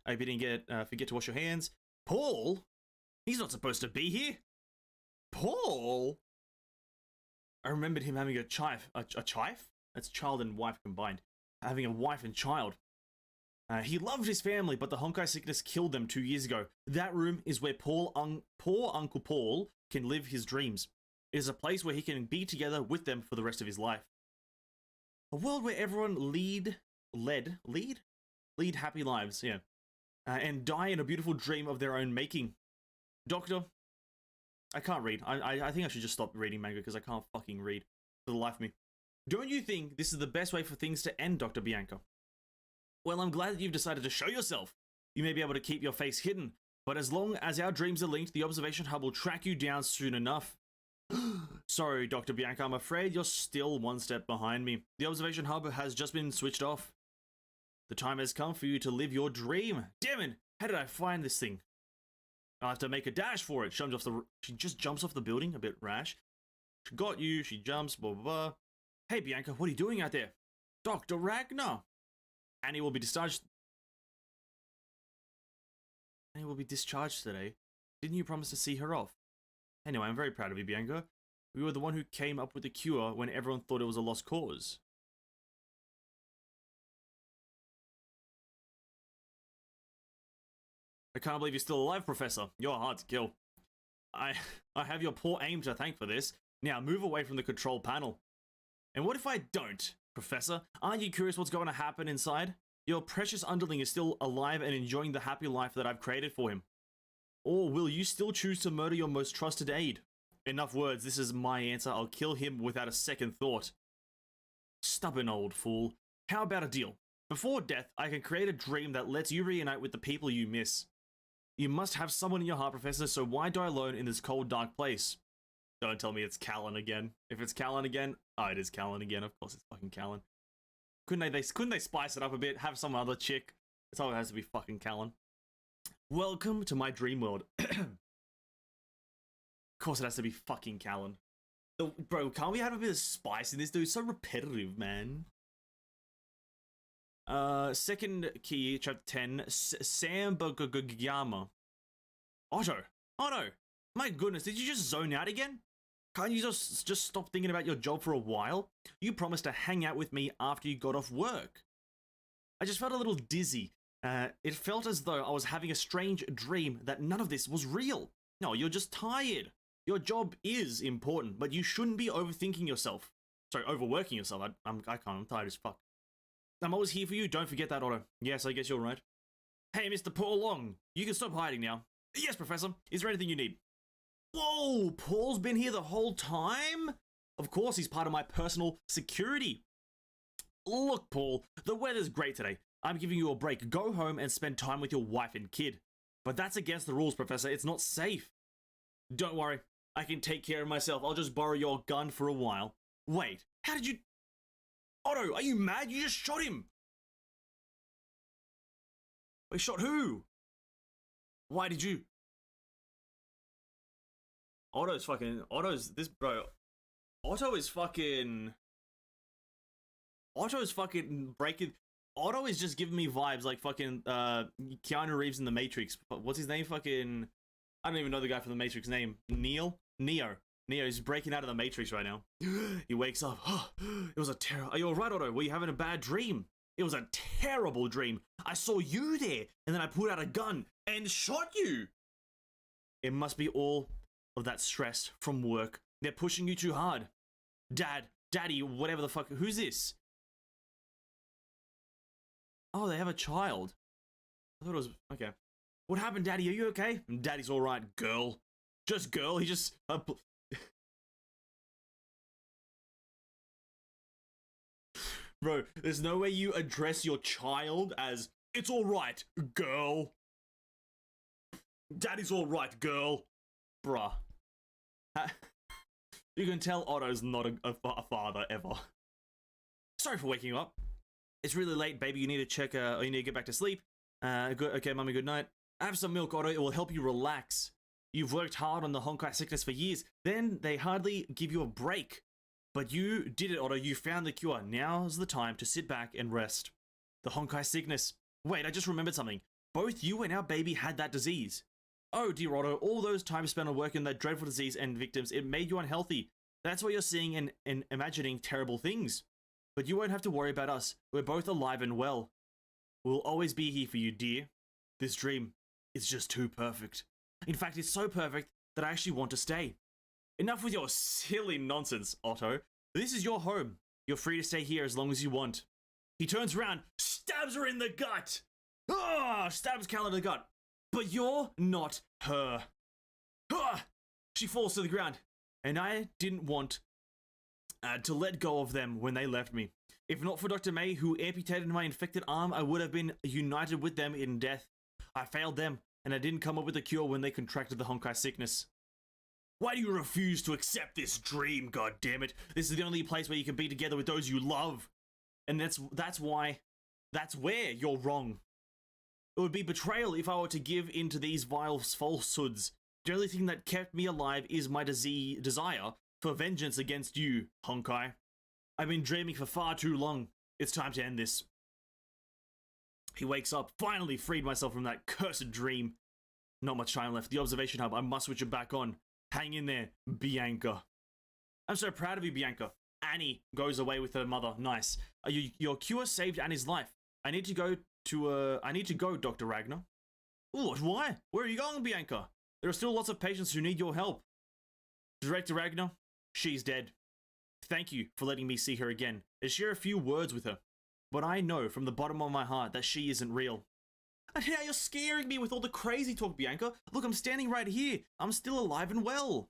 I didn't forget to wash your hands. Paul? He's not supposed to be here. Paul? I remembered him having a chife. A chife? That's child and wife combined. Having a wife and child. He loved his family, but the Honkai sickness killed them 2 years ago. That room is where poor Uncle Paul can live his dreams. It is a place where he can be together with them for the rest of his life. A world where everyone lead happy lives, yeah. And die in a beautiful dream of their own making. Doctor, I can't read. I think I should just stop reading manga because I can't fucking read for the life of me. Don't you think this is the best way for things to end, Dr. Bianca? Well, I'm glad that you've decided to show yourself. You may be able to keep your face hidden, but as long as our dreams are linked, the observation hub will track you down soon enough. Sorry, Dr. Bianca, I'm afraid you're still one step behind me. The observation hub has just been switched off. The time has come for you to live your dream. Damn it, how did I find this thing? I'll have to make a dash for it. She just jumps off the building, a bit rash. She got you, she jumps, blah, blah, blah. Hey, Bianca, what are you doing out there? Dr. Ragnar. Annie will be discharged. Annie will be discharged today. Didn't you promise to see her off? Anyway, I'm very proud of you, Bianca. We were the one who came up with the cure when everyone thought it was a lost cause. I can't believe you're still alive, Professor. You're hard to kill. I have your poor aim to thank for this. Now move away from the control panel. And what if I don't, Professor? Aren't you curious what's going to happen inside? Your precious underling is still alive and enjoying the happy life that I've created for him. Or will you still choose to murder your most trusted aide? Enough words, this is my answer. I'll kill him without a second thought. Stubborn old fool. How about a deal? Before death, I can create a dream that lets you reunite with the people you miss. You must have someone in your heart, Professor, so why die alone in this cold, dark place? Don't tell me it's Callan again. If it's Callan again, oh, it is Callan again. Of course it's fucking Callan. Couldn't they spice it up a bit? Have some other chick? It's all it has to be fucking Callan. Welcome to my dream world. Of course it has to be fucking Callan. Bro, can't we have a bit of spice in this, dude? It's so repetitive, man. Second key, chapter 10, Sambagagama. Otto, my goodness, did you just zone out again? Can't you just stop thinking about your job for a while? You promised to hang out with me after you got off work. I just felt a little dizzy. It felt as though I was having a strange dream that none of this was real. No, you're just tired. Your job is important, but you shouldn't be overthinking yourself. Sorry, overworking yourself. I'm tired as fuck. I'm always here for you, don't forget that, Otto. Yes, I guess you're right. Hey, Mr. Paul Long, you can stop hiding now. Yes, Professor. Is there anything you need? Whoa, Paul's been here the whole time? Of course, he's part of my personal security. Look, Paul, the weather's great today. I'm giving you a break. Go home and spend time with your wife and kid. But that's against the rules, Professor. It's not safe. Don't worry. I can take care of myself. I'll just borrow your gun for a while. Wait, how did you... Otto, are you mad? You just shot him. Wait, shot who? Why did you? Otto's fucking breaking. Otto is just giving me vibes like fucking Keanu Reeves in The Matrix. What's his name? Fucking, I don't even know the guy from The Matrix name. Neo. He's breaking out of the Matrix right now. He wakes up. It was a terrible. Are you alright, Otto? Were you having a bad dream? It was a terrible dream. I saw you there, and then I pulled out a gun and shot you. It must be all of that stress from work. They're pushing you too hard. Daddy, whatever the fuck. Who's this? Oh, they have a child. I thought it was... Okay. What happened, Daddy? Are you okay? Daddy's alright, girl. Just girl. He just... Bro, there's no way you address your child as, it's alright, girl. Daddy's alright, girl. Bruh. You can tell Otto's not a father ever. Sorry for waking you up. It's really late, baby. You need to check, or you need to get back to sleep. Good. Okay, mommy, good night. Have some milk, Otto. It will help you relax. You've worked hard on the Honkai sickness for years. Then they hardly give you a break. But you did it, Otto. You found the cure. Now's the time to sit back and rest. The Honkai sickness. Wait, I just remembered something. Both you and our baby had that disease. Oh, dear Otto, all those times spent on working that dreadful disease and victims, it made you unhealthy. That's why you're seeing and imagining terrible things. But you won't have to worry about us. We're both alive and well. We'll always be here for you, dear. This dream is just too perfect. In fact, it's so perfect that I actually want to stay. Enough with your silly nonsense, Otto. This is your home. You're free to stay here as long as you want. He turns around, stabs her in the gut. Stabs Cal in the gut. But you're not her. She falls to the ground. And I didn't want to let go of them when they left me. If not for Dr. May, who amputated my infected arm, I would have been united with them in death. I failed them, and I didn't come up with a cure when they contracted the Honkai sickness. Why do you refuse to accept this dream, goddammit? This is the only place where you can be together with those you love. And that's where you're wrong. It would be betrayal if I were to give in to these vile falsehoods. The only thing that kept me alive is my desire for vengeance against you, Honkai. I've been dreaming for far too long. It's time to end this. He wakes up, finally freed myself from that cursed dream. Not much time left. The observation hub, I must switch it back on. Hang in there, Bianca. I'm so proud of you, Bianca. Annie goes away with her mother. Nice. Your cure saved Annie's life. I need to go, Dr. Ragnar. What? Why? Where are you going, Bianca? There are still lots of patients who need your help. Director Ragnar, she's dead. Thank you for letting me see her again and share a few words with her. But I know from the bottom of my heart that she isn't real. And now you're scaring me with all the crazy talk, Bianca. Look, I'm standing right here. I'm still alive and well.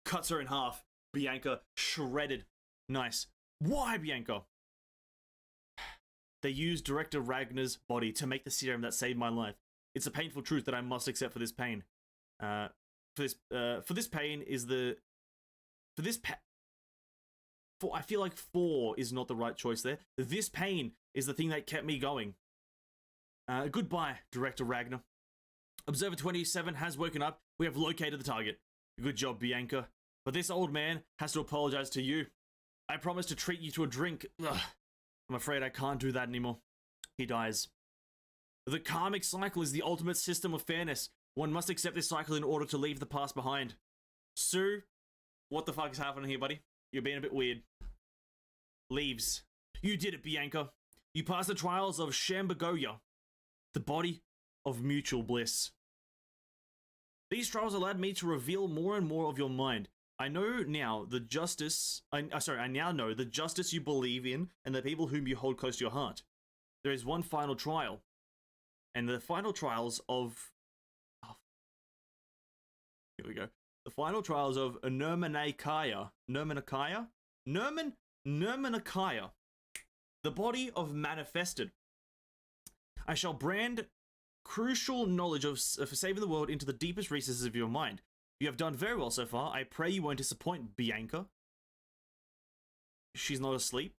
Cuts her in half. Bianca shredded. Nice. Why, Bianca? They used Director Ragnar's body to make the serum that saved my life. It's a painful truth that I must accept for this pain. I feel like for is not the right choice there. This pain is the thing that kept me going. Goodbye, Director Ragnar. Observer 27 has woken up. We have located the target. Good job, Bianca. But this old man has to apologize to you. I promised to treat you to a drink. Ugh. I'm afraid I can't do that anymore. He dies. The karmic cycle is the ultimate system of fairness. One must accept this cycle in order to leave the past behind. Sue, what the fuck is happening here, buddy? You're being a bit weird. Leaves. You did it, Bianca. You passed the trials of Shambagoya, the body of mutual bliss. These trials allowed me to reveal more and more of your mind. I know now the justice. I now know the justice you believe in and the people whom you hold close to your heart. There is one final trial, and the final trials of. Oh, here we go. The final trials of Nirmanakaya. Nirmanakaya. The body of manifested. I shall brand crucial knowledge for saving the world into the deepest recesses of your mind. You have done very well so far. I pray you won't disappoint, Bianca. She's not asleep.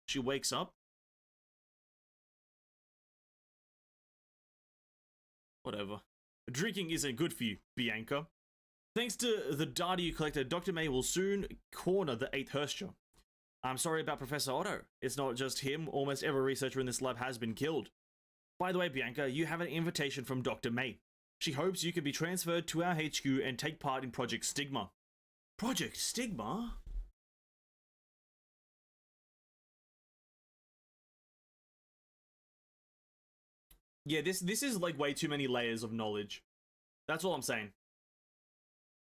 She wakes up. Whatever. Drinking isn't good for you, Bianca. Thanks to the data you collected, Dr. May will soon corner the 8th Herscher. I'm sorry about Professor Otto. It's not just him. Almost every researcher in this lab has been killed. By the way, Bianca, you have an invitation from Dr. May. She hopes you can be transferred to our HQ and take part in Project Stigma. Project Stigma? Yeah, this is like way too many layers of knowledge. That's all I'm saying.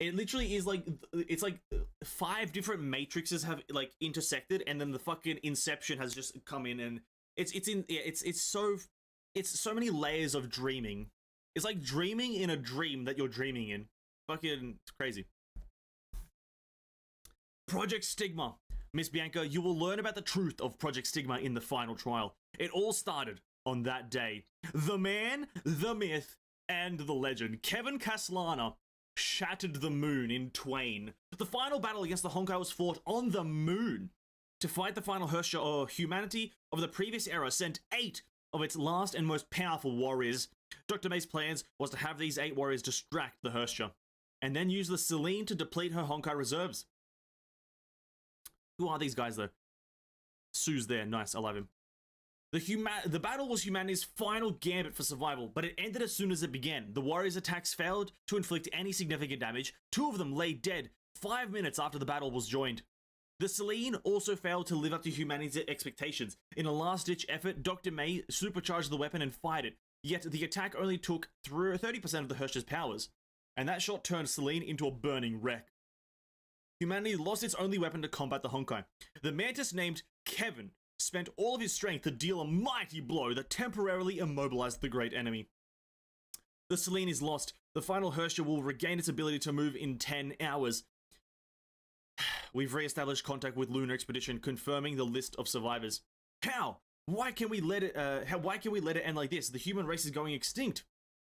It literally is like, it's like 5 different matrices have like intersected, and then the fucking Inception has just come in, and it's so many layers of dreaming. It's like dreaming in a dream that you're dreaming in. Fucking, it's crazy. Project Stigma. Miss Bianca, you will learn about the truth of Project Stigma in the final trial. It all started on that day. The man, the myth, and the legend, Kevin Castellana, shattered the moon in twain. The final battle against the Honkai was fought on the moon. To fight the final Herscher, or humanity of the previous era sent 8 of its last and most powerful warriors. Dr. May's plans was to have these 8 warriors distract the Herscher, and then use the Selene to deplete her Honkai reserves. Who are these guys though? Sue's there, nice, I love him. The battle was humanity's final gambit for survival, but it ended as soon as it began. The warriors' attacks failed to inflict any significant damage. 2 of them lay dead 5 minutes after the battle was joined. The Selene also failed to live up to humanity's expectations. In a last-ditch effort, Dr. May supercharged the weapon and fired it, yet the attack only took through 30% of the Herscher's powers, and that shot turned Selene into a burning wreck. Humanity lost its only weapon to combat the Honkai. The mantis named Kevin spent all of his strength to deal a mighty blow that temporarily immobilized the great enemy. The Selene is lost. The final Herscher will regain its ability to move in 10 hours. We've re-established contact with Lunar Expedition, confirming the list of survivors. How? Why can we let it end like this? The human race is going extinct.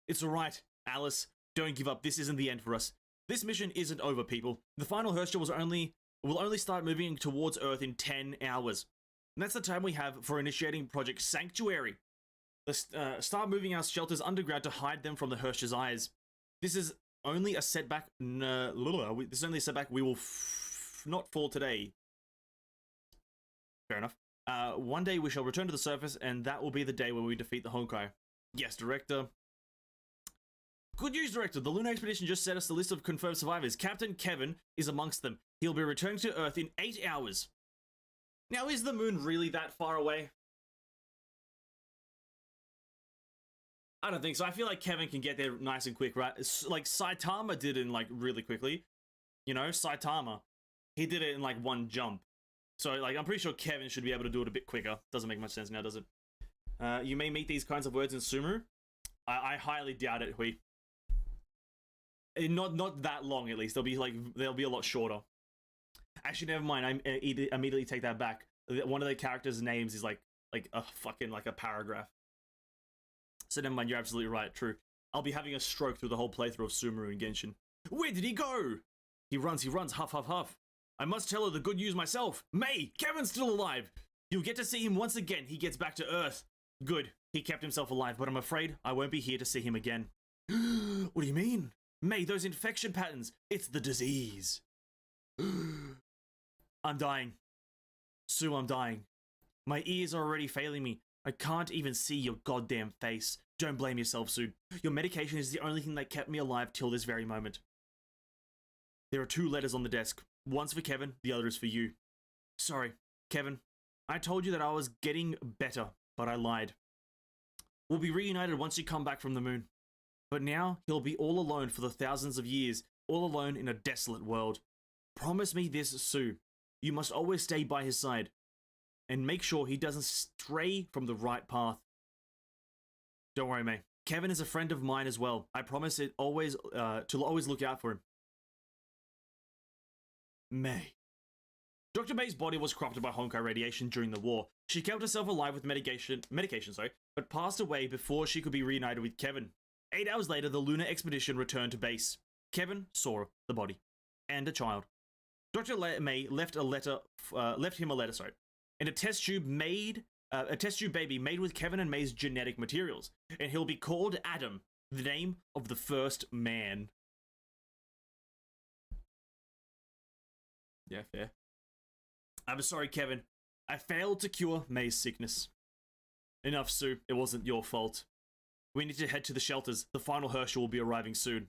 It's alright, Alice. Don't give up. This isn't the end for us. This mission isn't over, people. The final Herscher will only start moving towards Earth in 10 hours. And that's the time we have for initiating Project Sanctuary. Let's start moving our shelters underground to hide them from the Herscher's eyes. This is only a setback. This is only a setback. We will not fall today. Fair enough. One day we shall return to the surface, and that will be the day when we defeat the Honkai. Yes, Director. Good news, Director. The Lunar Expedition just sent us the list of confirmed survivors. Captain Kevin is amongst them. He'll be returning to Earth in 8 hours. Now, is the moon really that far away? I don't think so. I feel like Kevin can get there nice and quick, right? It's like Saitama did it in like really quickly. You know, Saitama. He did it in like one jump. So like, I'm pretty sure Kevin should be able to do it a bit quicker. Doesn't make much sense now, does it? You may meet these kinds of words in Sumeru. I highly doubt it, Hui. Not that long, at least. They'll be a lot shorter. Actually, never mind. I immediately take that back. One of the characters' names is like a fucking like a paragraph. So never mind. You're absolutely right. True. I'll be having a stroke through the whole playthrough of Sumeru and Genshin. Where did he go? He runs. Huff, huff, huff. I must tell her the good news myself. May, Kevin's still alive. You'll get to see him once again. He gets back to Earth. Good. He kept himself alive, but I'm afraid I won't be here to see him again. What do you mean? May, those infection patterns. It's the disease. I'm dying. Sue, I'm dying. My ears are already failing me. I can't even see your goddamn face. Don't blame yourself, Sue. Your medication is the only thing that kept me alive till this very moment. There are 2 letters on the desk. One's for Kevin, the other is for you. Sorry, Kevin. I told you that I was getting better, but I lied. We'll be reunited once you come back from the moon. But now, he'll be all alone for the thousands of years, all alone in a desolate world. Promise me this, Sue. You must always stay by his side. And make sure he doesn't stray from the right path. Don't worry, May. Kevin is a friend of mine as well. I promise to always look out for him. May. Dr. May's body was corrupted by Honkai radiation during the war. She kept herself alive with medication, but passed away before she could be reunited with Kevin. 8 hours later, the lunar expedition returned to base. Kevin saw the body and a child. Dr. May left him a letter, and a test tube baby made with Kevin and May's genetic materials, and he'll be called Adam, the name of the first man. Yeah, fair. I'm sorry, Kevin. I failed to cure May's sickness. Enough, Sue. It wasn't your fault. We need to head to the shelters. The final Herschel will be arriving soon.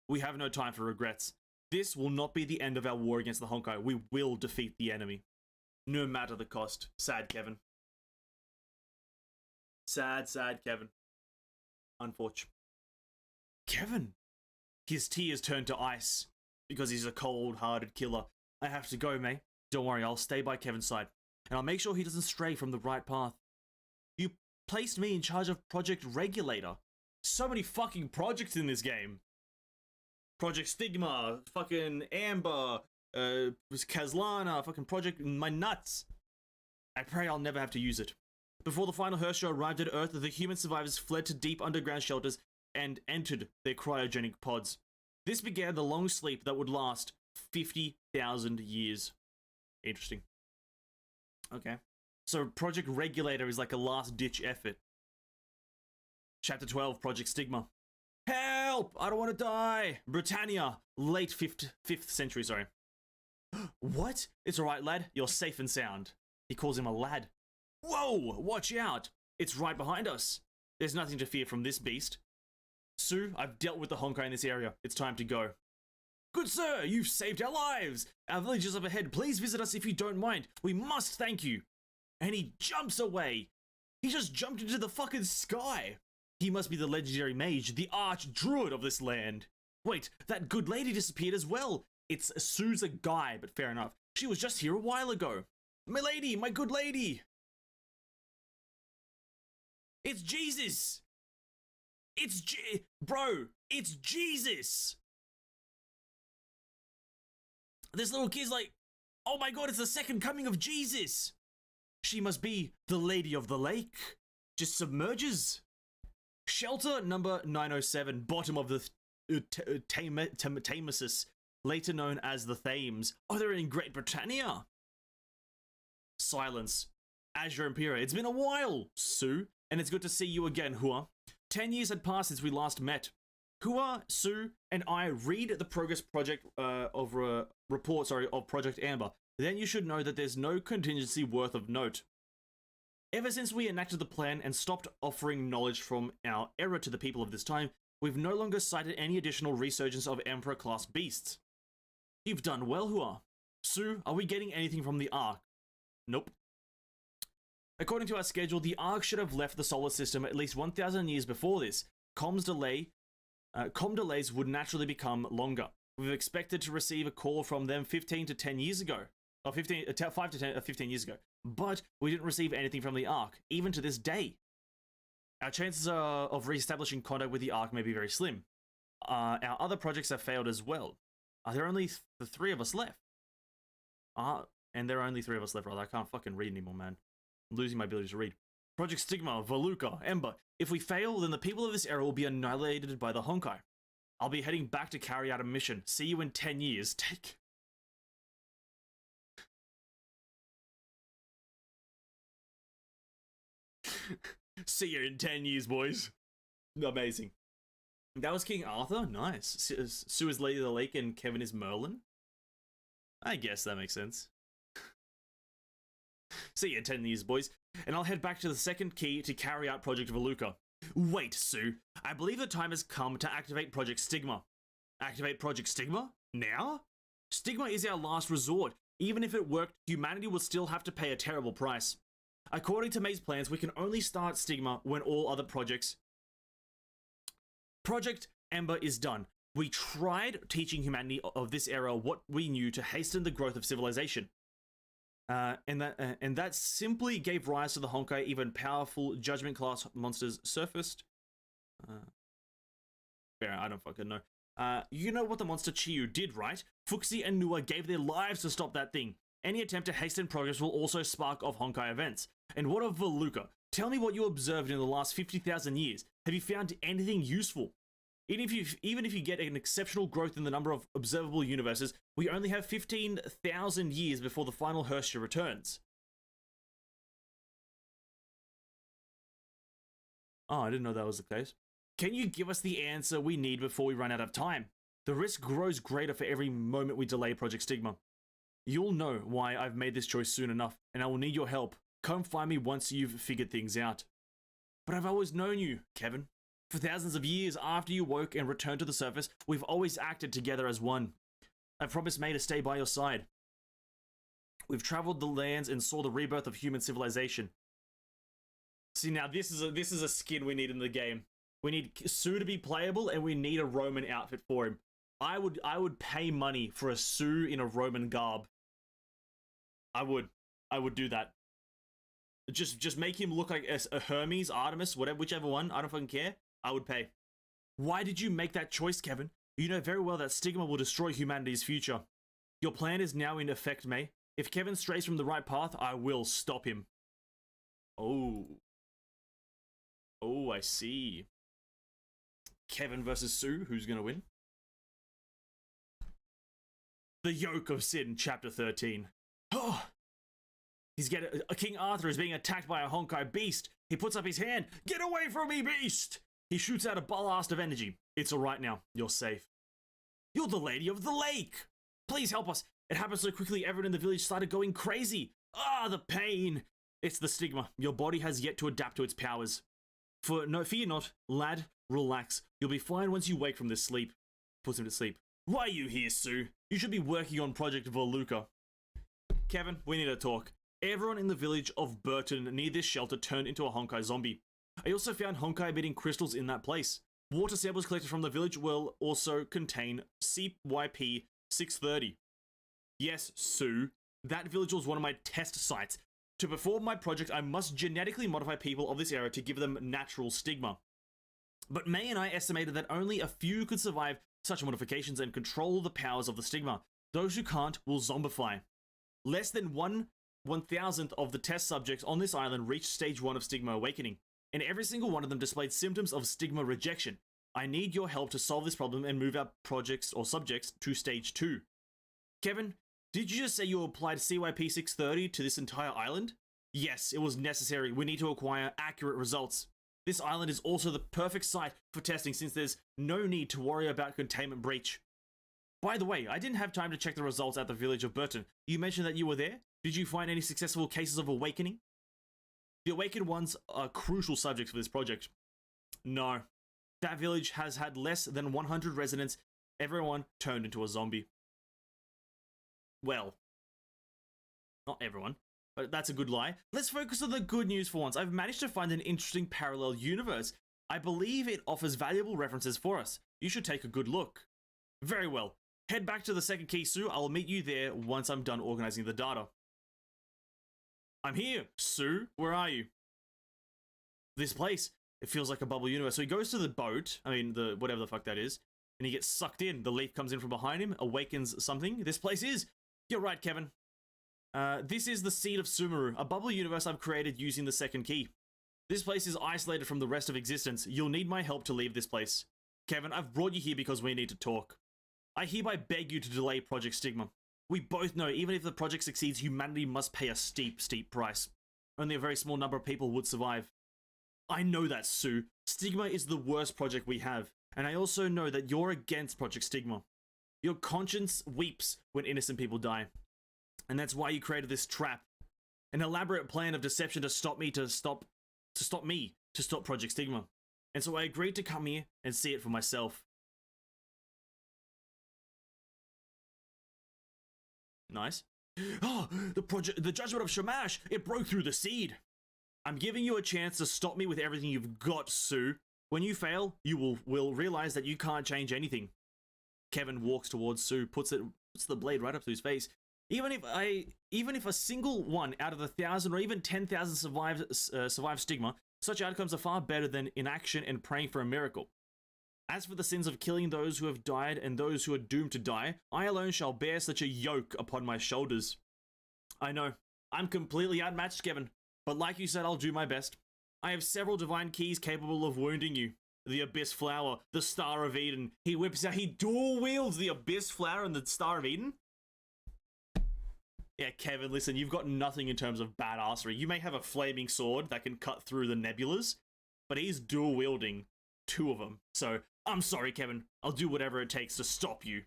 We have no time for regrets. This will not be the end of our war against the Honkai. We will defeat the enemy. No matter the cost. Sad Kevin. Sad Kevin. Unfortunate. Kevin! His tears turned to ice because he's a cold-hearted killer. I have to go, May. Don't worry, I'll stay by Kevin's side, and I'll make sure he doesn't stray from the right path. You placed me in charge of Project Regulator. So many fucking projects in this game. Project Stigma, fucking Amber, Kazlana, fucking Project... My nuts. I pray I'll never have to use it. Before the final Herschel arrived at Earth, the human survivors fled to deep underground shelters and entered their cryogenic pods. This began the long sleep that would last 50,000 years. Interesting. Okay. So Project Regulator is like a last-ditch effort. Chapter 12, Project Stigma. Help! I don't want to die! Britannia. Late 5th century, sorry. What? It's alright, lad. You're safe and sound. He calls him a lad. Whoa! Watch out! It's right behind us. There's nothing to fear from this beast. Sue, I've dealt with the Honkai in this area. It's time to go. Good sir, you've saved our lives. Our village is up ahead. Please visit us if you don't mind. We must thank you. And he jumps away. He just jumped into the fucking sky. He must be the legendary mage, the arch druid of this land. Wait, that good lady disappeared as well. It's Sue's a guy, but fair enough. She was just here a while ago. My lady, my good lady. It's Jesus. Bro, it's Jesus. This little kid's like, oh my god, it's the second coming of Jesus. She must be the Lady of the Lake. Just submerges. Shelter number 907, bottom of the Thamesis, later known as the Thames. Oh, they're in Great Britannia. Silence. Azure Imperial. It's been a while, Sue, and it's good to see you again, Hua. 10 years had passed since we last met. Hua, Sue, and I read the progress project of Project Amber. Then you should know that there's no contingency worth of note. Ever since we enacted the plan and stopped offering knowledge from our era to the people of this time, we've no longer cited any additional resurgence of Emperor-class beasts. You've done well, Hua. Sue, are we getting anything from the Ark? Nope. According to our schedule, the Ark should have left the solar system at least 1,000 years before this. Com delays would naturally become longer. We've expected to receive a call from them 15 to 10 years ago. Or 5 to 15 years ago. But we didn't receive anything from the Ark, even to this day. Our chances of re-establishing contact with the Ark may be very slim. Our other projects have failed as well. There are only the 3 of us left. And there are only 3 of us left, rather. I can't fucking read anymore, man. I'm losing my ability to read. Project Stigma, Voluka, Ember. If we fail, then the people of this era will be annihilated by the Honkai. I'll be heading back to carry out a mission. See you in 10 years. Take... See you in 10 years, boys. Amazing. That was King Arthur? Nice. Sue is Lady of the Lake and Kevin is Merlin? I guess that makes sense. See you in 10 years, boys. And I'll head back to the second key to carry out Project Voluka. Wait, Sue. I believe the time has come to activate Project Stigma. Activate Project Stigma? Now? Stigma is our last resort. Even if it worked, humanity will still have to pay a terrible price. According to May's plans, we can only start Stigma when all other projects... Project Ember is done. We tried teaching humanity of this era what we knew to hasten the growth of civilization. And that simply gave rise to the Honkai. Even powerful judgment class monsters surfaced. Fair, I don't fucking know. You know what the monster Chiyu did, right? Fuxi and Nua gave their lives to stop that thing. Any attempt to hasten progress will also spark off Honkai events. And what of Veluca? Tell me what you observed in the last 50,000 years. Have you found anything useful? Even if you get an exceptional growth in the number of observable universes, we only have 15,000 years before the final Hershey returns. Oh, I didn't know that was the case. Can you give us the answer we need before we run out of time? The risk grows greater for every moment we delay Project Stigma. You'll know why I've made this choice soon enough, and I will need your help. Come find me once you've figured things out. But I've always known you, Kevin. For thousands of years after you woke and returned to the surface, we've always acted together as one. I promised May to stay by your side. We've traveled the lands and saw the rebirth of human civilization. See, now this is a skin we need in the game. We need Sue to be playable, and we need a Roman outfit for him. I would pay money for a Sue in a Roman garb. I would do that. Just make him look like a Hermes, Artemis, whatever, whichever one. I don't fucking care. I would pay. Why did you make that choice, Kevin? You know very well that stigma will destroy humanity's future. Your plan is now in effect, May. If Kevin strays from the right path, I will stop him. Oh. Oh, I see. Kevin versus Sue, who's gonna win? The Yoke of Sin, Chapter 13. Oh! King Arthur is being attacked by a Honkai beast. He puts up his hand. Get away from me, beast! He shoots out a blast of energy. It's alright now. You're safe. You're the Lady of the Lake! Please help us. It happened so quickly everyone in the village started going crazy. Ah, the pain! It's the stigma. Your body has yet to adapt to its powers. Fear not, lad. Relax. You'll be fine once you wake from this sleep. Puts him to sleep. Why are you here, Sue? You should be working on Project Veluca. Kevin, we need to talk. Everyone in the village of Burton near this shelter turned into a Honkai zombie. I also found Honkai emitting crystals in that place. Water samples collected from the village will also contain CYP 630. Yes, Sue. That village was one of my test sites. To perform my project, I must genetically modify people of this era to give them natural stigma. But May and I estimated that only a few could survive such modifications and control the powers of the stigma. Those who can't will zombify. Less than 1/1000th of the test subjects on this island reached stage 1 of stigma awakening, and every single one of them displayed symptoms of stigma rejection. I need your help to solve this problem and move our projects or subjects to stage 2. Kevin, did you just say you applied CYP 630 to this entire island? Yes, it was necessary. We need to acquire accurate results. This island is also the perfect site for testing since there's no need to worry about containment breach. By the way, I didn't have time to check the results at the village of Burton. You mentioned that you were there? Did you find any successful cases of awakening? The awakened ones are crucial subjects for this project. No. That village has had less than 100 residents. Everyone turned into a zombie. Well, not everyone, but that's a good lie. Let's focus on the good news for once. I've managed to find an interesting parallel universe. I believe it offers valuable references for us. You should take a good look. Very well. Head back to the second key, Sue. I'll meet you there once I'm done organizing the data. I'm here, Sue. Where are you? This place. It feels like a bubble universe. So he goes to the boat. I mean, the whatever the fuck that is. And he gets sucked in. The leaf comes in from behind him, awakens something. This place is... You're right, Kevin. This is the Seed of Sumeru, a bubble universe I've created using the second key. This place is isolated from the rest of existence. You'll need my help to leave this place. Kevin, I've brought you here because we need to talk. I hereby beg you to delay Project Stigma. We both know even if the project succeeds, humanity must pay a steep, steep price. Only a very small number of people would survive. I know that, Sue. Stigma is the worst project we have, and I also know that you're against Project Stigma. Your conscience weeps when innocent people die. And that's why you created this trap. An elaborate plan of deception to stop Project Stigma. And so I agreed to come here and see it for myself. Nice. Oh, the judgment of Shamash! It broke through the seed! I'm giving you a chance to stop me with everything you've got, Sue. When you fail, you will realize that you can't change anything. Kevin walks towards Sue, puts the blade right up to his face. Even if a single one out of 1,000 or even 10,000 survive stigma, such outcomes are far better than inaction and praying for a miracle. As for the sins of killing those who have died and those who are doomed to die, I alone shall bear such a yoke upon my shoulders. I know, I'm completely outmatched, Kevin, but like you said, I'll do my best. I have several divine keys capable of wounding you. The Abyss Flower, the Star of Eden. He whips out, he dual wields the Abyss Flower and the Star of Eden? Yeah, Kevin, listen, you've got nothing in terms of badassery. You may have a flaming sword that can cut through the nebulas, but he's dual wielding 2 of them. So, I'm sorry, Kevin. I'll do whatever it takes to stop you.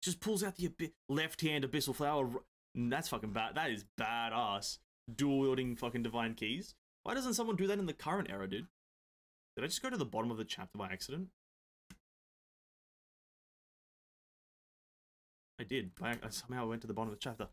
Just pulls out the left-hand Abyssal Flower. That's fucking bad. That is badass. Dual wielding fucking divine keys. Why doesn't someone do that in the current era, dude? Did I just go to the bottom of the chapter by accident? I did. I somehow went to the bottom of the chapter.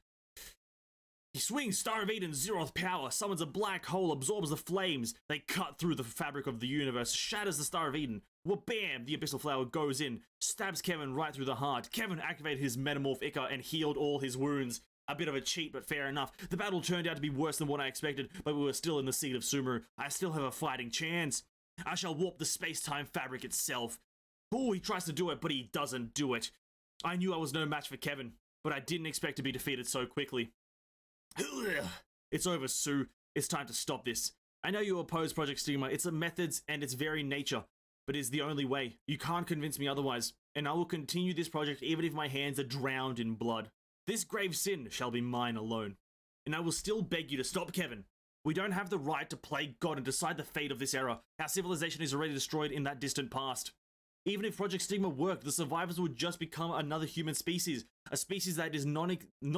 He swings Star of Eden's zeroth power, summons a black hole, absorbs the flames. They cut through the fabric of the universe, shatters the Star of Eden. Well, bam! The Abyssal Flower goes in, stabs Kevin right through the heart. Kevin activated his Metamorph Ichor and healed all his wounds. A bit of a cheat, but fair enough. The battle turned out to be worse than what I expected, but we were still in the Seed of Sumeru. I still have a fighting chance. I shall warp the space-time fabric itself. Oh, he tries to do it, but he doesn't do it. I knew I was no match for Kevin, but I didn't expect to be defeated so quickly. It's over, Sue. It's time to stop this. I know you oppose Project Stigma. It's the methods and its very nature, but it's the only way. You can't convince me otherwise, and I will continue this project even if my hands are drowned in blood. This grave sin shall be mine alone, and I will still beg you to stop Kevin. We don't have the right to play God and decide the fate of this era. Our civilization is already destroyed in that distant past. Even if Project Stigma worked, the survivors would just become another human species. A species that is not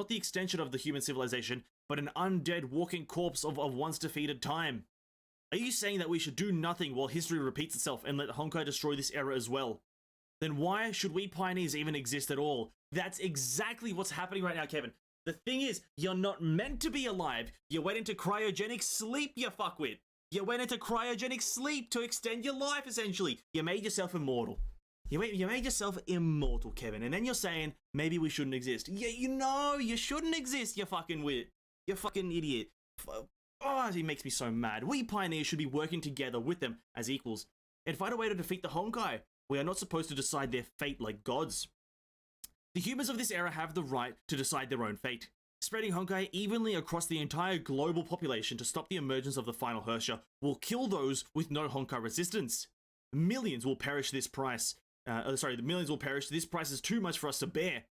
the extension of the human civilization, but an undead walking corpse of once defeated time. Are you saying that we should do nothing while history repeats itself and let Honkai destroy this era as well? Then why should we pioneers even exist at all? That's exactly what's happening right now, Kevin. The thing is, you're not meant to be alive. You went into cryogenic sleep, you fuckwit. You went into cryogenic sleep to extend your life, essentially. You made yourself immortal. You made yourself immortal, Kevin. And then you're saying, maybe we shouldn't exist. Yeah, you know, you shouldn't exist, you fucking wit. You fucking idiot. Oh, he makes me so mad. We pioneers should be working together with them as equals and find a way to defeat the Honkai. We are not supposed to decide their fate like gods. The humans of this era have the right to decide their own fate. Spreading Honkai evenly across the entire global population to stop the emergence of the final Hersha will kill those with no Honkai resistance. Millions will perish this price. The millions will perish. This price is too much for us to bear.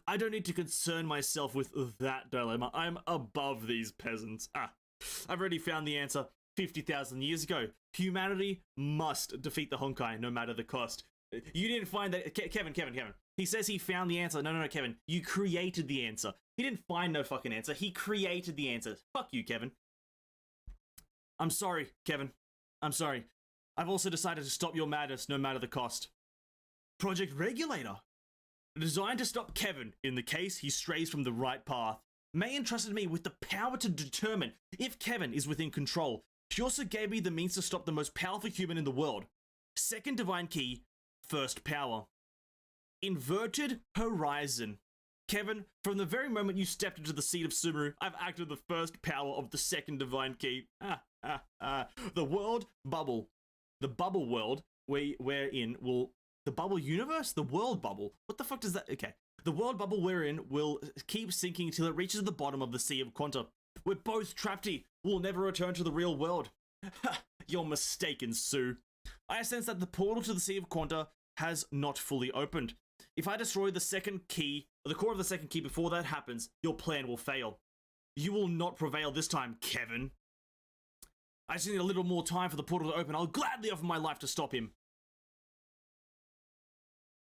I don't need to concern myself with that dilemma. I'm above these peasants. I've already found the answer 50,000 years ago. Humanity must defeat the Honkai no matter the cost. You didn't find that. Kevin. He says he found the answer. No, Kevin. You created the answer. He didn't find no fucking answer. He created the answer. Fuck you, Kevin. I'm sorry, Kevin. I'm sorry. I've also decided to stop your madness no matter the cost. Project Regulator. Designed to stop Kevin in the case he strays from the right path. May entrusted me with the power to determine if Kevin is within control. She also gave me the means to stop the most powerful human in the world. Second divine key, first power. Inverted horizon. Kevin, from the very moment you stepped into the Seed of Sumeru, I've acted the first power of the second divine key. The world bubble. The bubble world we're in will... The bubble universe? The world bubble? What the fuck does that... Okay. The world bubble we're in will keep sinking till it reaches the bottom of the Sea of Quanta. We're both trapped here. We'll never return to the real world. You're mistaken, Sue. I sense that the portal to the Sea of Quanta has not fully opened. If I destroy the second key, or the core of the second key before that happens, your plan will fail. You will not prevail this time, Kevin. I just need a little more time for the portal to open. I'll gladly offer my life to stop him.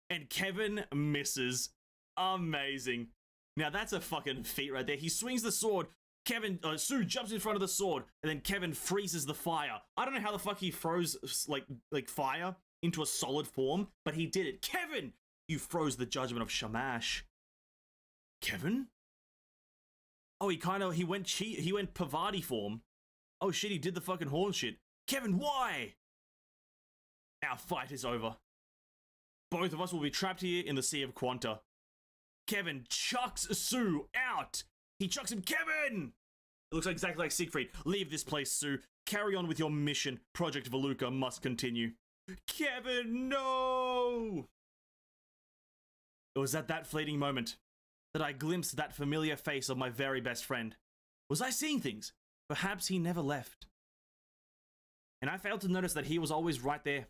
And Kevin misses. Amazing. Now that's a fucking feat right there. He swings the sword. Sue jumps in front of the sword, and then Kevin freezes the fire. I don't know how the fuck he froze like fire into a solid form, but he did it. Kevin, you froze the judgment of Shamash. Kevin? Oh, he went Pavati form. Oh shit, he did the fucking horn shit. Kevin, why? Our fight is over. Both of us will be trapped here in the Sea of Quanta. Kevin chucks Sue out. He chucks him. Kevin! It looks exactly like Siegfried. Leave this place, Sue. Carry on with your mission. Project Veluca must continue. Kevin, no! It was at that fleeting moment that I glimpsed that familiar face of my very best friend. Was I seeing things? Perhaps he never left. And I failed to notice that he was always right there.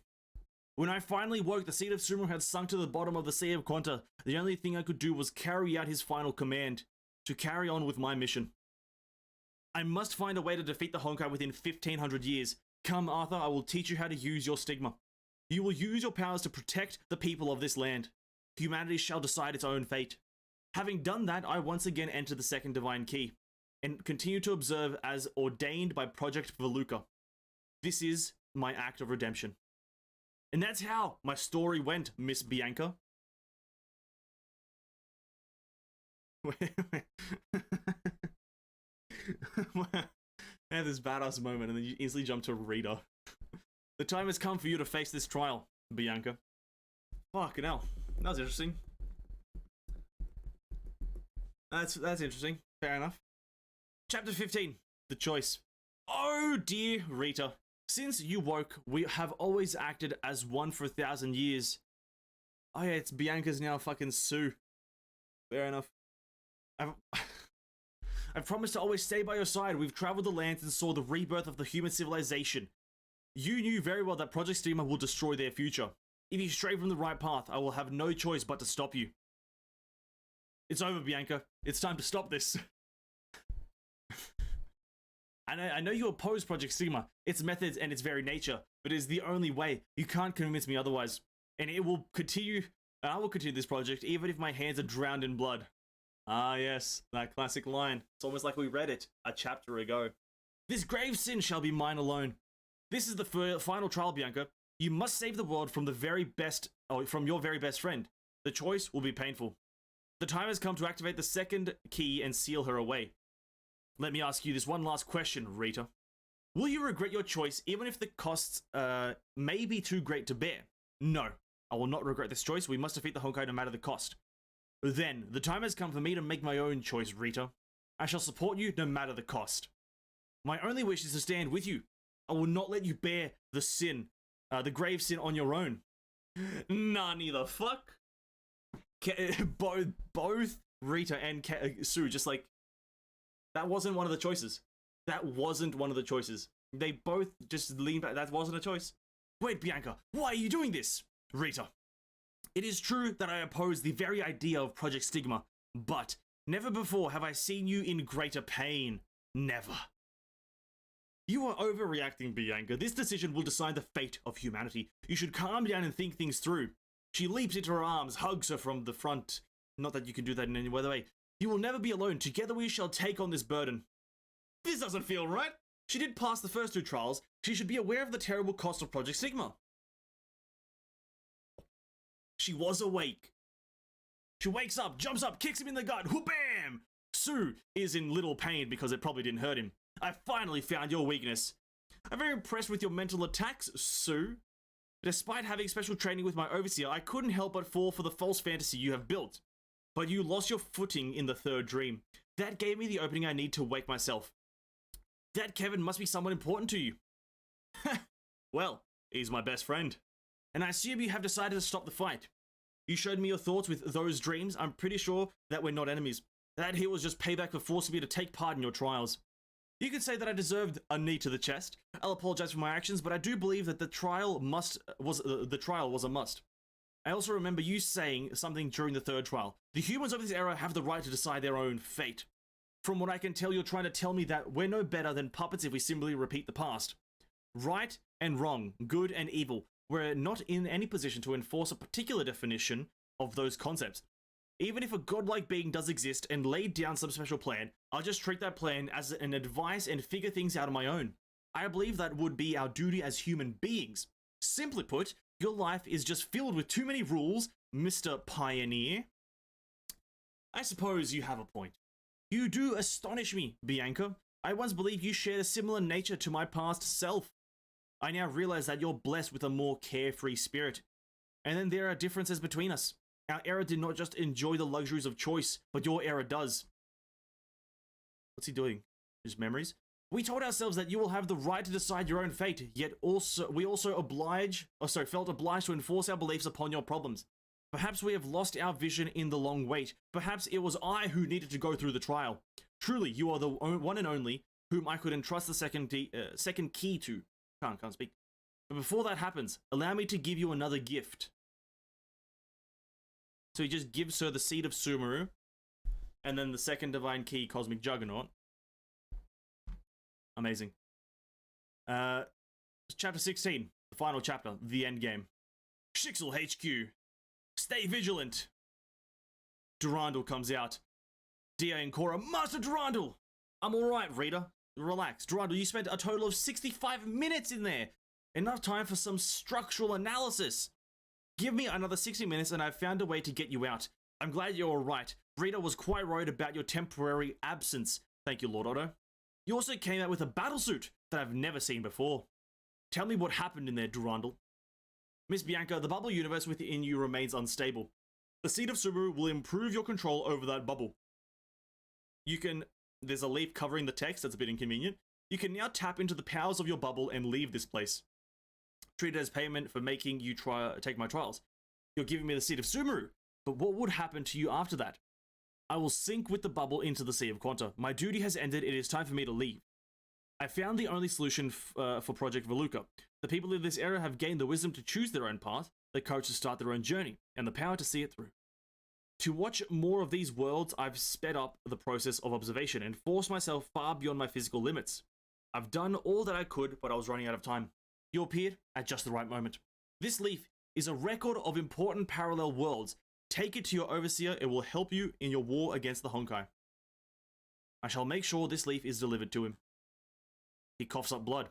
When I finally woke, the seed of Sumeru had sunk to the bottom of the Sea of Quanta. The only thing I could do was carry out his final command, to carry on with my mission. I must find a way to defeat the Honkai within 1500 years. Come, Arthur, I will teach you how to use your stigma. You will use your powers to protect the people of this land. Humanity shall decide its own fate. Having done that, I once again enter the second divine key, and continue to observe as ordained by Project Veluca. This is my act of redemption. And that's how my story went, Miss Bianca. I had this badass moment and then you instantly jump to Rita. The time has come for you to face this trial, Bianca. Fucking hell. That was interesting. That's interesting. Fair enough. Chapter 15. The choice. Oh dear, Rita. Since you woke, we have always acted as one for 1,000 years. Oh yeah, it's Bianca's now fucking Sue. Fair enough. I've promised to always stay by your side. We've traveled the lands and saw the rebirth of the human civilization. You knew very well that Project Stigma will destroy their future. If you stray from the right path, I will have no choice but to stop you. It's over, Bianca. It's time to stop this. And I know you oppose Project Stigma, its methods and its very nature, but it is the only way. You can't convince me otherwise. And it will continue, and I will continue this project even if my hands are drowned in blood. Ah yes, that classic line. It's almost like we read it a chapter ago. This grave sin shall be mine alone. This is the final trial, Bianca. You must save the world from from your very best friend. The choice will be painful. The time has come to activate the second key and seal her away. Let me ask you this one last question, Rita. Will you regret your choice even if the costs may be too great to bear? No, I will not regret this choice. We must defeat the Honkai no matter the cost. Then, the time has come for me to make my own choice, Rita. I shall support you no matter the cost. My only wish is to stand with you. I will not let you bear the sin, the grave sin on your own. Nani the fuck? Both Rita and Sue just like, that wasn't one of the choices. That wasn't one of the choices. They both just leaned back. That wasn't a choice. Wait, Bianca, why are you doing this? Rita. It is true that I oppose the very idea of Project Stigma, but never before have I seen you in greater pain. Never. You are overreacting, Bianca. This decision will decide the fate of humanity. You should calm down and think things through. She leaps into her arms, hugs her from the front. Not that you can do that in any other way. You will never be alone. Together we shall take on this burden. This doesn't feel right. She did pass the first two trials. She should be aware of the terrible cost of Project Sigma. She was awake. She wakes up, jumps up, kicks him in the gut. Whoop-bam! Sue is in little pain because it probably didn't hurt him. I finally found your weakness. I'm very impressed with your mental attacks, Sue. Despite having special training with my overseer, I couldn't help but fall for the false fantasy you have built. But you lost your footing in the third dream. That gave me the opening I need to wake myself. That Kevin must be someone important to you. Well, he's my best friend. And I assume you have decided to stop the fight. You showed me your thoughts with those dreams. I'm pretty sure that we're not enemies. That here was just payback for forcing me to take part in your trials. You could say that I deserved a knee to the chest. I'll apologize for my actions, but I do believe that the trial was a must. I also remember you saying something during the third trial. The humans of this era have the right to decide their own fate. From what I can tell, you're trying to tell me that we're no better than puppets if we simply repeat the past. Right and wrong, good and evil. We're not in any position to enforce a particular definition of those concepts. Even if a godlike being does exist and laid down some special plan, I'll just treat that plan as an advice and figure things out on my own. I believe that would be our duty as human beings. Simply put, your life is just filled with too many rules, Mr. Pioneer. I suppose you have a point. You do astonish me, Bianca. I once believed you shared a similar nature to my past self. I now realize that you're blessed with a more carefree spirit. And then there are differences between us. Our era did not just enjoy the luxuries of choice, but your era does. What's he doing? Just memories? We told ourselves that you will have the right to decide your own fate, yet we also felt obliged to enforce our beliefs upon your problems. Perhaps we have lost our vision in the long wait. Perhaps it was I who needed to go through the trial. Truly, you are the one and only whom I could entrust the second key to. Can't speak. But before that happens, allow me to give you another gift. So he just gives her the Seed of Sumeru, and then the second divine key, Cosmic Juggernaut. Amazing. Chapter 16, the final chapter, the endgame. Shixel HQ. Stay vigilant. Durandal comes out. Dia and Cora, Master Durandal! I'm alright, Rita. Relax. Durandal, you spent a total of 65 minutes in there. Enough time for some structural analysis. Give me another 60 minutes and I've found a way to get you out. I'm glad you're alright. Rita was quite worried about your temporary absence. Thank you, Lord Otto. You also came out with a battlesuit that I've never seen before. Tell me what happened in there, Durandal. Miss Bianca, the bubble universe within you remains unstable. The Seed of Sumeru will improve your control over that bubble. There's a leaf covering the text, that's a bit inconvenient. You can now tap into the powers of your bubble and leave this place. Treat it as payment for making you take my trials. You're giving me the Seed of Sumeru, but what would happen to you after that? I will sink with the bubble into the Sea of Quanta. My duty has ended, it is time for me to leave. I found the only solution for Project Veluca. The people in this era have gained the wisdom to choose their own path, the courage to start their own journey, and the power to see it through. To watch more of these worlds, I've sped up the process of observation and forced myself far beyond my physical limits. I've done all that I could, but I was running out of time. You appeared at just the right moment. This leaf is a record of important parallel worlds. Take it to your overseer, it will help you in your war against the Honkai. I shall make sure this leaf is delivered to him. He coughs up blood.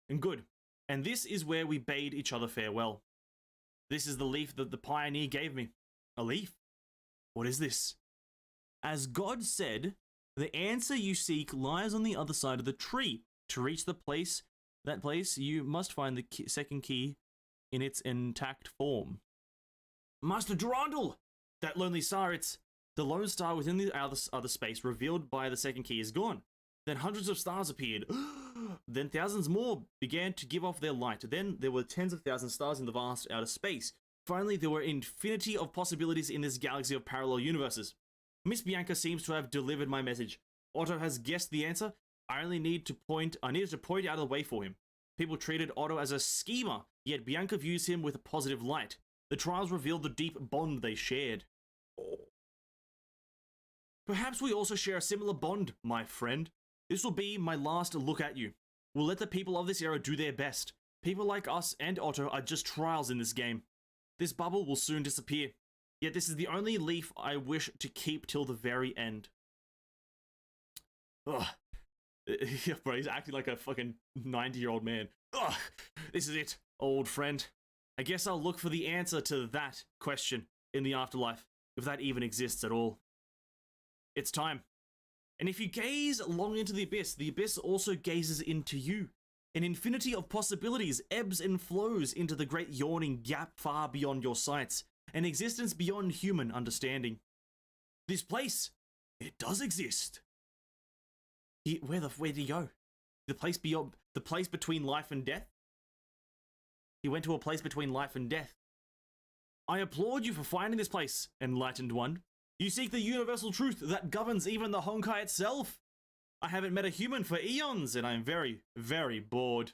And good. And this is where we bade each other farewell. This is the leaf that the pioneer gave me. A leaf? What is this? As God said, the answer you seek lies on the other side of the tree. To reach that place, you must find the second key in its intact form. Master Durandal! That lonely star, it's the lone star within the other space revealed by the second key is gone. Then hundreds of stars appeared. Then thousands more began to give off their light. Then there were tens of thousands of stars in the vast outer space. Finally, there were infinity of possibilities in this galaxy of parallel universes. Miss Bianca seems to have delivered my message. Otto has guessed the answer. I needed to point out of the way for him. People treated Otto as a schemer, yet Bianca views him with a positive light. The trials revealed the deep bond they shared. Perhaps we also share a similar bond, my friend. This will be my last look at you. We'll let the people of this era do their best. People like us and Otto are just trials in this game. This bubble will soon disappear. Yet this is the only leaf I wish to keep till the very end. Ugh. Yeah, bro, he's acting like a fucking 90-year-old man. Ugh. This is it, old friend. I guess I'll look for the answer to that question in the afterlife, if that even exists at all. It's time. And if you gaze long into the abyss also gazes into you. An infinity of possibilities ebbs and flows into the great yawning gap far beyond your sights, an existence beyond human understanding. This place, it does exist. Where did he go? The place between life and death? He went to a place between life and death. I applaud you for finding this place, enlightened one. You seek the universal truth that governs even the Honkai itself. I haven't met a human for eons, and I'm very, very bored.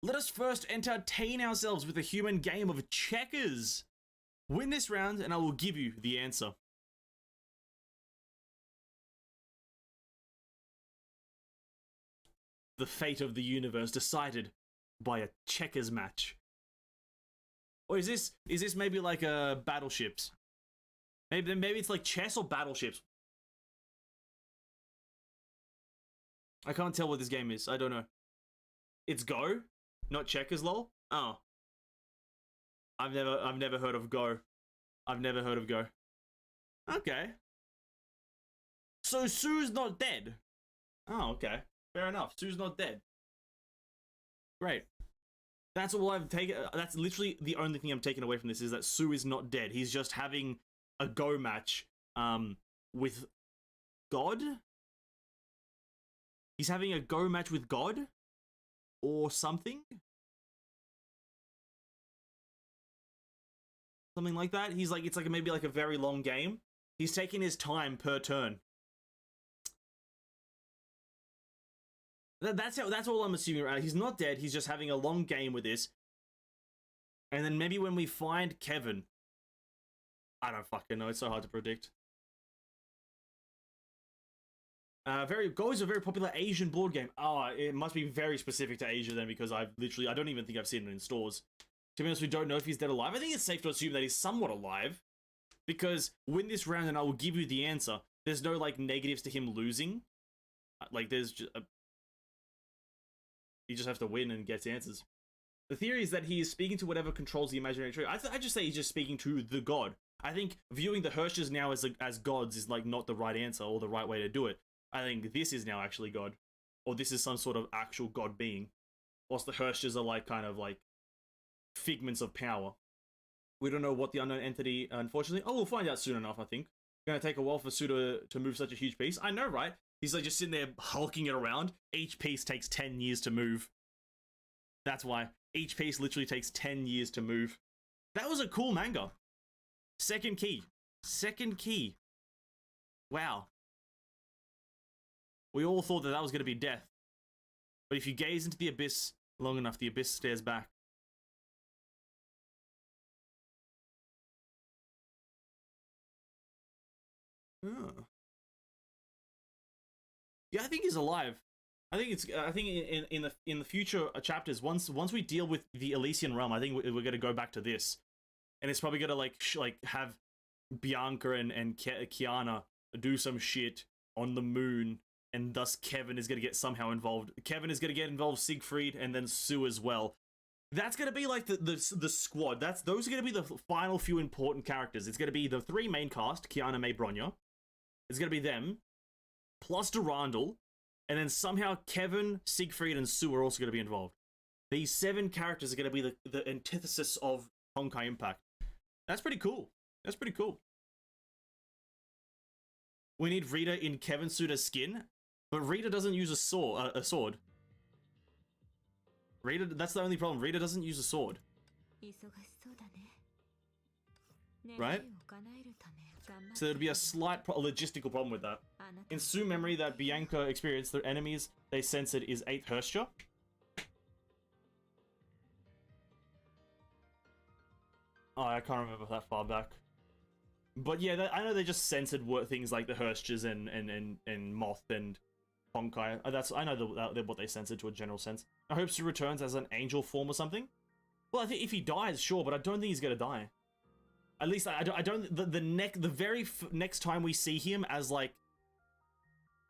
Let us first entertain ourselves with a human game of checkers. Win this round, and I will give you the answer. The fate of the universe decided by a checkers match. Or is this maybe like battleships? Maybe it's like chess or battleships. I can't tell what this game is. I don't know. It's Go, not checkers, lol. Oh. I've never heard of Go. I've never heard of Go. Okay. So Sue's not dead. Oh, okay. Fair enough. Sue's not dead. Great. That's all I've taken. That's literally the only thing I'm taking away from this is that Sue is not dead. He's just having a Go match with God? He's having a go match with God? Or something? Something like that. He's like, it's like maybe like a very long game. He's taking his time per turn. That's all I'm assuming, right? He's not dead. He's just having a long game with this. And then maybe when we find Kevin, I don't fucking know. It's so hard to predict. Go is a very popular Asian board game. Oh, it must be very specific to Asia then, because I don't even think I've seen it in stores. To be honest, we don't know if he's dead or alive. I think it's safe to assume that he's somewhat alive, because win this round and I will give you the answer. There's no like negatives to him losing. Like there's just you just have to win and get answers. The theory is that he is speaking to whatever controls the imaginary tree. I just say he's just speaking to the god. I think viewing the Hirschers now as gods is like not the right answer or the right way to do it. I think this is now actually God, or this is some sort of actual God being, whilst the Hirschers are like kind of like figments of power. We don't know what the unknown entity, unfortunately. Oh, we'll find out soon enough, I think. Gonna take a while for Suda to move such a huge piece. I know, right? He's like just sitting there hulking it around. Each piece takes 10 years to move. That's why. Each piece literally takes 10 years to move. That was a cool manga. Second key. Second key. Wow. We all thought that that was going to be death. But if you gaze into the abyss long enough, the abyss stares back. Oh. Yeah, I think he's alive. I think in the future chapters, once we deal with the Elysian realm, I think we're going to go back to this, and it's probably going to like have Bianca and Kiana do some shit on the moon, and thus Kevin is going to get somehow involved. Kevin is going to get involved, Siegfried, and then Sue as well. That's going to be like the squad. Those are going to be the final few important characters. It's going to be the three main cast, Kiana, May, Bronya. It's going to be them, plus Durandal, and then somehow Kevin, Siegfried, and Sue are also going to be involved. These 7 characters are going to be the antithesis of Honkai Impact. That's pretty cool. That's pretty cool. We need Rita in Kevin Suda's skin, but Rita doesn't use a sword. Rita, that's the only problem. Rita doesn't use a sword. Right? So there'd be a slight logistical problem with that. In Sue memory that Bianca experienced, the enemies they censored is 8th Hirscher. Oh, I can't remember that far back. But yeah, I know they just censored things like the Hirschers and Moth and Honkai. I know what they censored to a general sense. I hope Sue returns as an angel form or something. Well, I think if he dies, sure, but I don't think he's gonna die. At least I don't. The very next time we see him as like,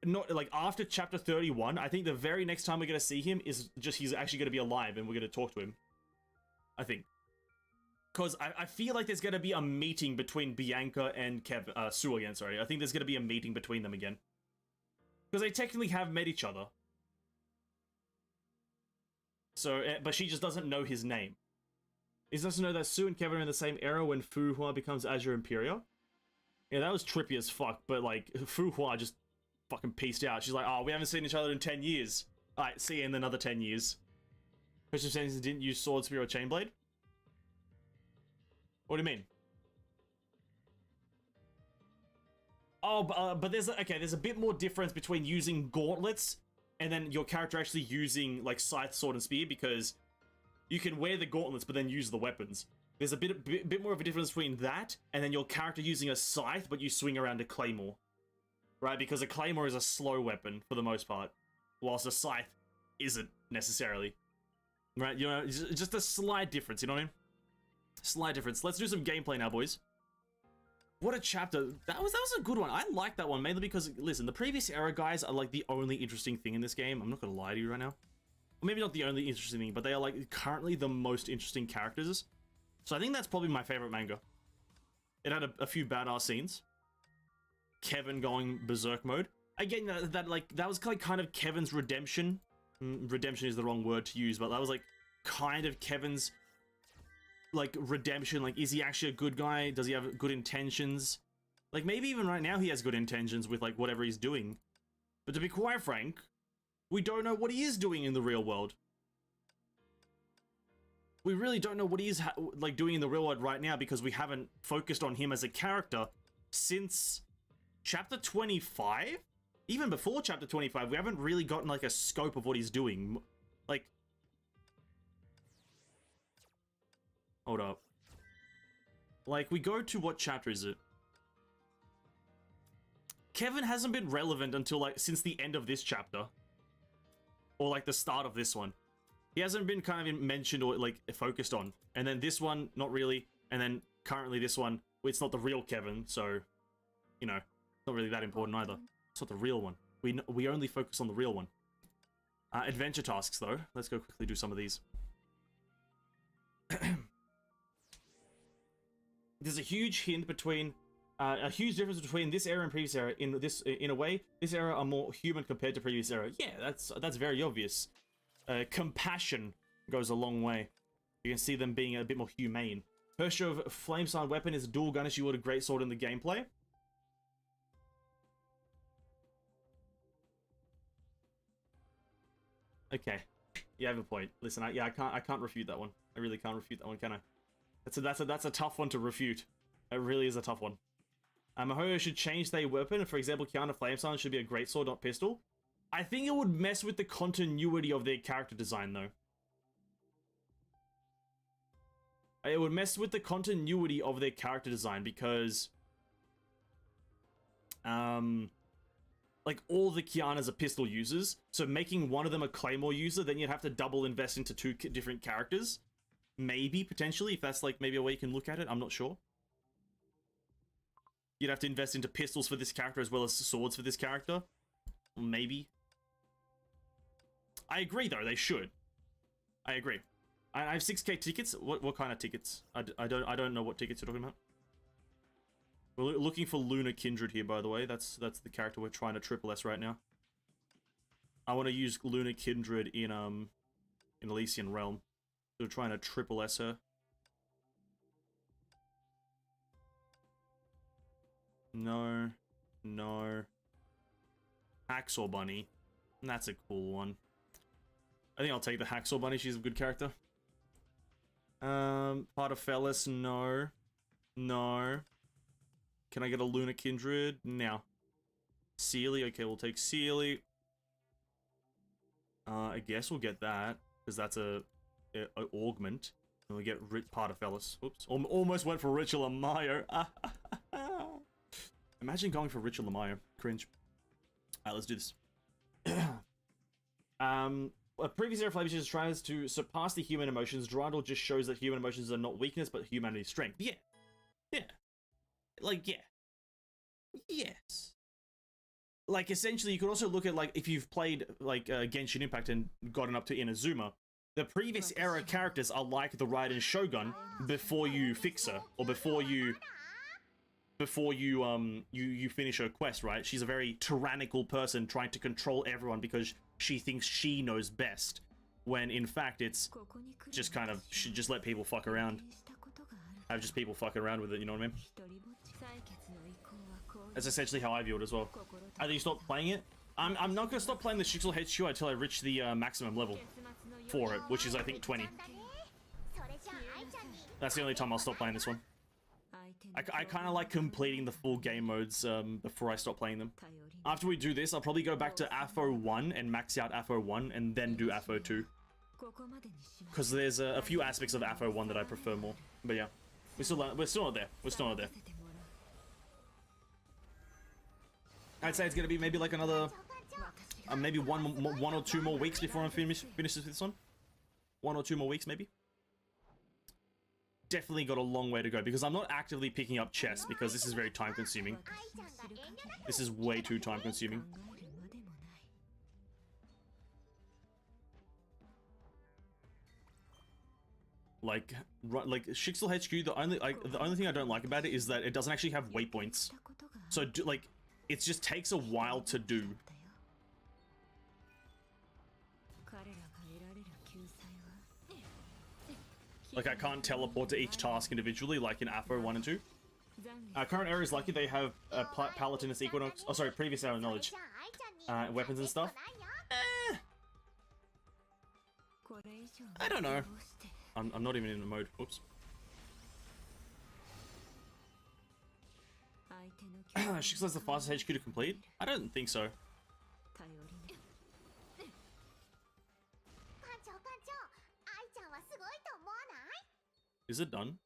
not like after chapter 31, I think the very next time we're gonna see him is just he's actually gonna be alive and we're gonna talk to him. I think. Because I feel like there's going to be a meeting between Bianca and Sue again, sorry. I think there's going to be a meeting between them again. Because they technically have met each other. So, but she just doesn't know his name. He doesn't know that Sue and Kevin are in the same era when Fu Hua becomes Azure Imperia. Yeah, that was trippy as fuck, but like, Fu Hua just fucking peaced out. She's like, oh, we haven't seen each other in 10 years. Alright, see you in another 10 years. Christian Sanderson didn't use Sword, Spear, or Chainblade? What do you mean? Oh, but there's a bit more difference between using gauntlets and then your character actually using like scythe, sword, and spear, because you can wear the gauntlets but then use the weapons. There's a bit more of a difference between that and then your character using a scythe but you swing around a claymore, right? Because a claymore is a slow weapon for the most part, whilst a scythe isn't necessarily, right? You know, just a slight difference. You know what I mean? Slight difference. Let's do some gameplay now, boys. What a chapter. That was a good one. I like that one, mainly because, listen, the previous era guys are like the only interesting thing in this game. I'm not gonna lie to you right now. Or maybe not the only interesting thing, but they are like currently the most interesting characters. So I think that's probably my favorite manga. It had a few badass scenes. Kevin going berserk mode. Again, that was like kind of Kevin's redemption. Redemption is the wrong word to use, but that was like kind of Kevin's like redemption. Like, is he actually a good guy? Does he have good intentions? Like, maybe even right now he has good intentions with, like, whatever he's doing. But to be quite frank, we don't know what he is doing in the real world. We really don't know what he is, like, doing in the real world right now because we haven't focused on him as a character since Chapter 25? Even before Chapter 25, we haven't really gotten, like, a scope of what he's doing. Like... Hold up. Like, we go to what chapter is it? Kevin hasn't been relevant until, like, since the end of this chapter. Or, like, the start of this one. He hasn't been kind of mentioned or, like, focused on. And then this one, not really. And then currently this one, it's not the real Kevin, so, you know, not really that important either. It's not the real one. We only focus on the real one. Adventure tasks, though. Let's go quickly do some of these. There's a huge hint between... a huge difference between this era and previous era. In a way, this era are more human compared to previous era. Yeah, that's very obvious. Compassion goes a long way. You can see them being a bit more humane. Hershey of Flameside weapon is a dual gun as you would a greatsword in the gameplay. Okay, you have a point. Listen, I can't refute that one. I really can't refute that one, can I? That's a tough one to refute. It really is a tough one. Hoyo should change their weapon. For example, Kiana Flameside should be a greatsword, not pistol. I think it would mess with the continuity of their character design, though. It would mess with the continuity of their character design because... like, all the Kianas are pistol users, so making one of them a Claymore user, then you'd have to double invest into two different characters. Maybe, potentially, if that's, like, maybe a way you can look at it. I'm not sure. You'd have to invest into pistols for this character as well as swords for this character. Maybe. I agree, though. They should. I agree. I have 6k tickets. What kind of tickets? I don't know what tickets you're talking about. We're looking for Lunar Kindred here, by the way. That's the character we're trying to triple S right now. I want to use Lunar Kindred in Elysian Realm. We're trying to triple S her. No. No. Hacksaw Bunny. That's a cool one. I think I'll take the Hacksaw Bunny. She's a good character. Paterfellis, no. No. Can I get a Lunar Kindred? No. Sealy, okay, we'll take Sealy. I guess we'll get that, because that's a augment. And we get Paterfellis. Oops. Almost went for Richard Lamayo. Imagine going for Richard Lamayo. Cringe. Alright, let's do this. A previous era Flavor just tries to surpass the human emotions. Durandal just shows that human emotions are not weakness, but humanity's strength. Yeah. Yeah. Like, yeah. Yes. Like, essentially, you could also look at, like, if you've played, like, Genshin Impact and gotten up to Inazuma, the previous era characters are like the Raiden Shogun before you fix her, or before you finish her quest, right? She's a very tyrannical person trying to control everyone because she thinks she knows best, when in fact it's just kind of, she just let people fuck around. Have just people fucking around with it, you know what I mean? That's essentially how I view it as well. Either you stop playing it. I'm not gonna stop playing the Shixel HQ until I reach the maximum level for it, which is I think 20. That's the only time I'll stop playing this one. I kind of like completing the full game modes before I stop playing them. After we do this, I'll probably go back to AFO 1 and max out AFO 1 and then do AFO 2. Because there's a few aspects of AFO 1 that I prefer more. But yeah, we're still not there. We're still not there. I'd say it's gonna be maybe like another, maybe one or two more weeks before I finish this one. 1 or 2 more weeks, maybe. Definitely got a long way to go because I'm not actively picking up chess because this is very time consuming. This is way too time consuming. Like Shixel HQ, the only thing I don't like about it is that it doesn't actually have waypoints. So like, it just takes a while to do. Like, I can't teleport to each task individually like in AFO 1 and 2. Current era is lucky they have Palatinus Equinox. Oh, sorry, previous era knowledge. Weapons and stuff. I don't know. I'm not even in the mode. Oops. Shixla's the fastest HQ to complete? I don't think so. Is it done?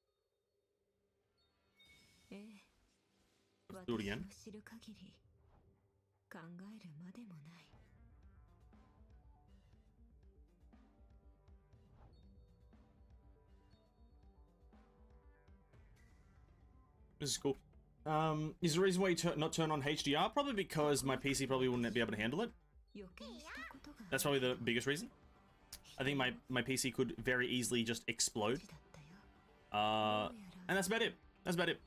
Let's do it again. This is cool. Is the reason why you not turn on HDR? Probably because my PC probably wouldn't be able to handle it. That's probably the biggest reason. I think my PC could very easily just explode. And that's about it. That's about it.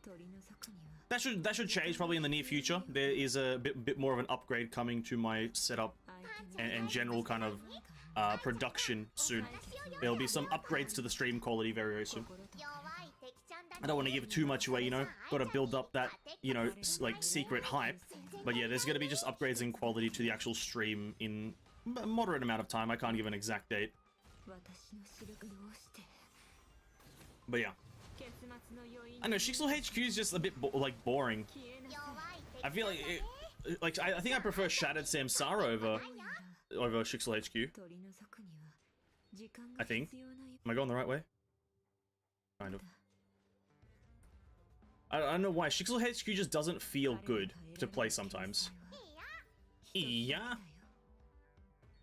That should change probably in the near future. There is a bit more of an upgrade coming to my setup and general kind of production soon. There'll be some upgrades to the stream quality very, very soon. I don't want to give too much away, you know. Got to build up that, you know, like secret hype. But yeah, there's going to be just upgrades in quality to the actual stream in a moderate amount of time. I can't give an exact date. But yeah. I know, Shixel HQ is just a bit boring. I feel like I think I prefer Shattered Samsara over Shixel HQ. I think. Am I going the right way? Kind of. I don't know why. Shixel HQ just doesn't feel good to play sometimes. Yeah.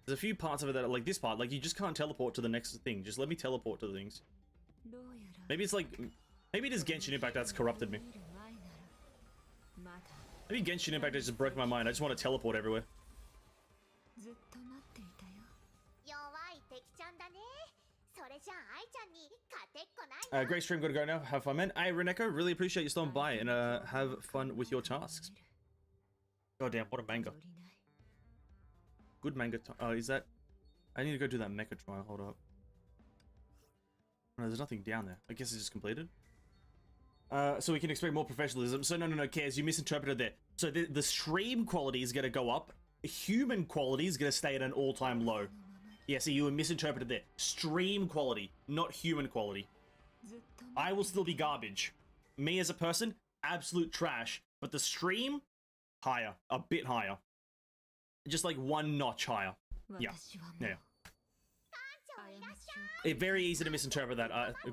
There's a few parts of it that are like this part, like you just can't teleport to the next thing. Just let me teleport to the things. Maybe it's like, maybe it is Genshin Impact that's corrupted me. Maybe Genshin Impact just broke my mind. I just want to teleport everywhere. Great stream, gotta go now. Have fun, man. Hey, Reneko, really appreciate you stopping by and have fun with your tasks. Goddamn, what a manga. Good manga. Oh, is that? I need to go do that mecha trial. Hold up. No, there's nothing down there. I guess it's just completed. So we can expect more professionalism. So no, Cares, you misinterpreted there. So the stream quality is gonna go up. Human quality is gonna stay at an all-time low. Yeah, see, you were misinterpreted there. Stream quality, not human quality. I will still be garbage. Me as a person, absolute trash. But the stream, higher. A bit higher. Just like one notch higher. Yeah. Yeah. It's very easy to misinterpret that.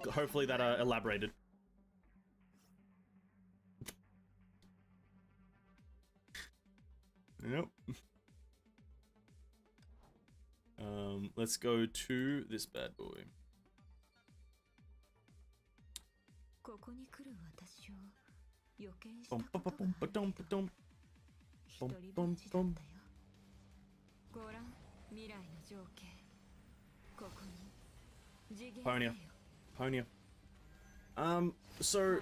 Hopefully that elaborated. Nope. Let's go to this bad boy. Ponia. So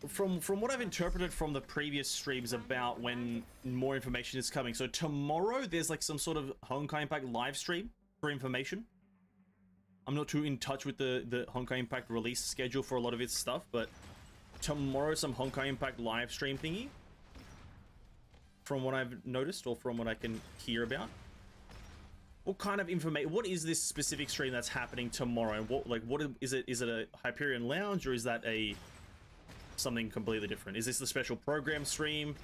from what I've interpreted from the previous streams about when more information is coming. So tomorrow there's like some sort of Honkai Impact live stream for information. I'm not too in touch with the Honkai Impact release schedule for a lot of its stuff, but tomorrow some Honkai Impact live stream thingy. From what I've noticed or from what I can hear about. What kind of information? What is this specific stream that's happening tomorrow? And what is it? Is it a Hyperion Lounge or is that something completely different? Is this the special program stream?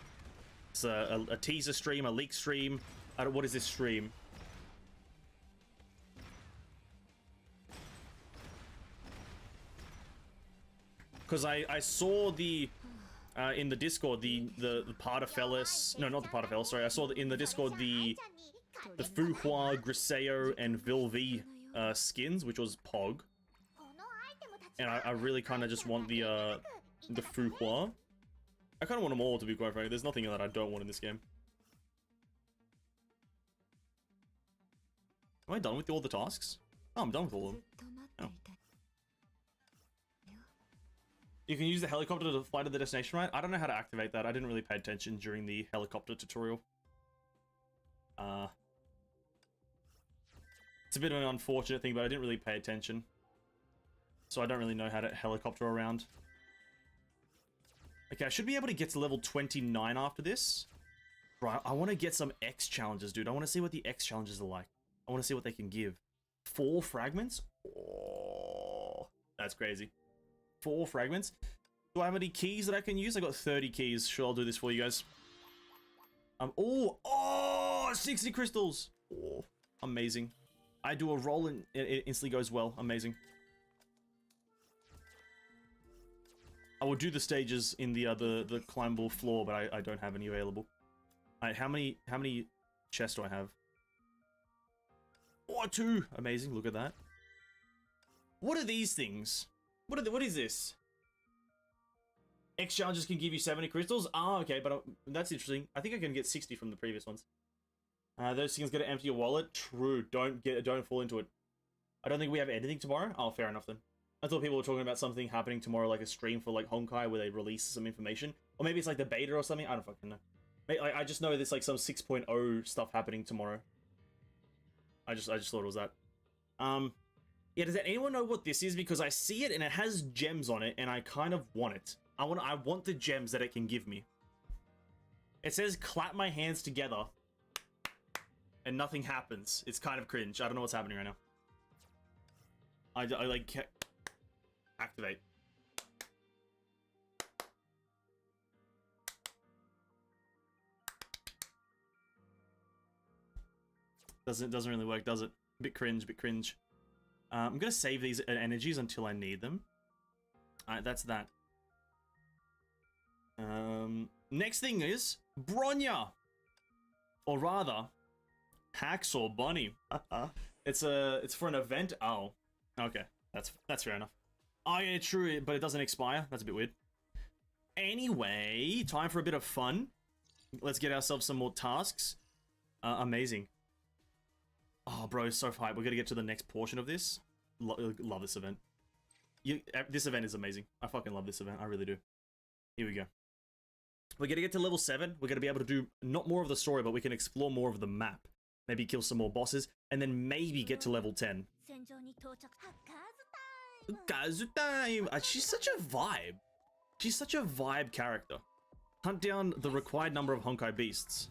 It's a teaser stream, a leak stream. What is this stream? Because I saw the in the Discord the Pardafellis. No, not the Pardafellis. Sorry, I saw in the Discord the Fuhua, Griseo, and Vilvi skins, which was Pog. And I really kind of just want the Fuhua. I kind of want them all, to be quite frank. There's nothing that I don't want in this game. Am I done with all the tasks? Oh, I'm done with all of them. Oh. You can use the helicopter to fly to the destination, right? I don't know how to activate that. I didn't really pay attention during the helicopter tutorial. It's a bit of an unfortunate thing, but I didn't really pay attention. So I don't really know how to helicopter around. Okay, I should be able to get to level 29 after this. Right, I want to get some X challenges, dude. I want to see what the X challenges are like. I want to see what they can give. 4 fragments? Oh, that's crazy. 4 fragments? Do I have any keys that I can use? I got 30 keys. Sure, I'll do this for you guys. Oh, 60 crystals. Oh, amazing. I do a roll and it instantly goes well. Amazing. I will do the stages in the climbable floor, but I don't have any available. Alright, how many chests do I have? Oh, 2. Amazing. Look at that. What are these things? What is this? X challenges can give you 70 crystals. Ah, okay, but that's interesting. I think I can get 60 from the previous ones. Those things gotta empty your wallet. True. Don't fall into it. I don't think we have anything tomorrow. Oh, fair enough then. I thought people were talking about something happening tomorrow, like a stream for like Honkai where they release some information, or maybe it's like the beta or something. I don't fucking know. I just know there's like some 6.0 stuff happening tomorrow. I just thought it was that. Yeah, does anyone know what this is? Because I see it and it has gems on it, and I kind of want it. I want the gems that it can give me. It says clap my hands together, and nothing happens. It's kind of cringe. I don't know what's happening right now. I like activate. Doesn't really work, does it? Bit cringe, bit cringe. I'm gonna save these energies until I need them. Alright, that's that. Next thing is Bronya, or rather, Hacksaw Bunny. It's for an event. Oh, okay, that's fair enough. Oh yeah, true, but it doesn't expire. That's a bit weird. Anyway, time for a bit of fun. Let's get ourselves some more tasks. Amazing. Oh, bro, so hyped. We're gonna get to the next portion of this. Love this event. This event is amazing. I fucking love this event. I really do. Here we go. We're gonna get to level 7. We're gonna be able to do not more of the story, but we can explore more of the map. Maybe kill some more bosses, and then maybe get to level 10. Kazu time! She's such a vibe. She's such a vibe character. Hunt down the required number of Honkai beasts.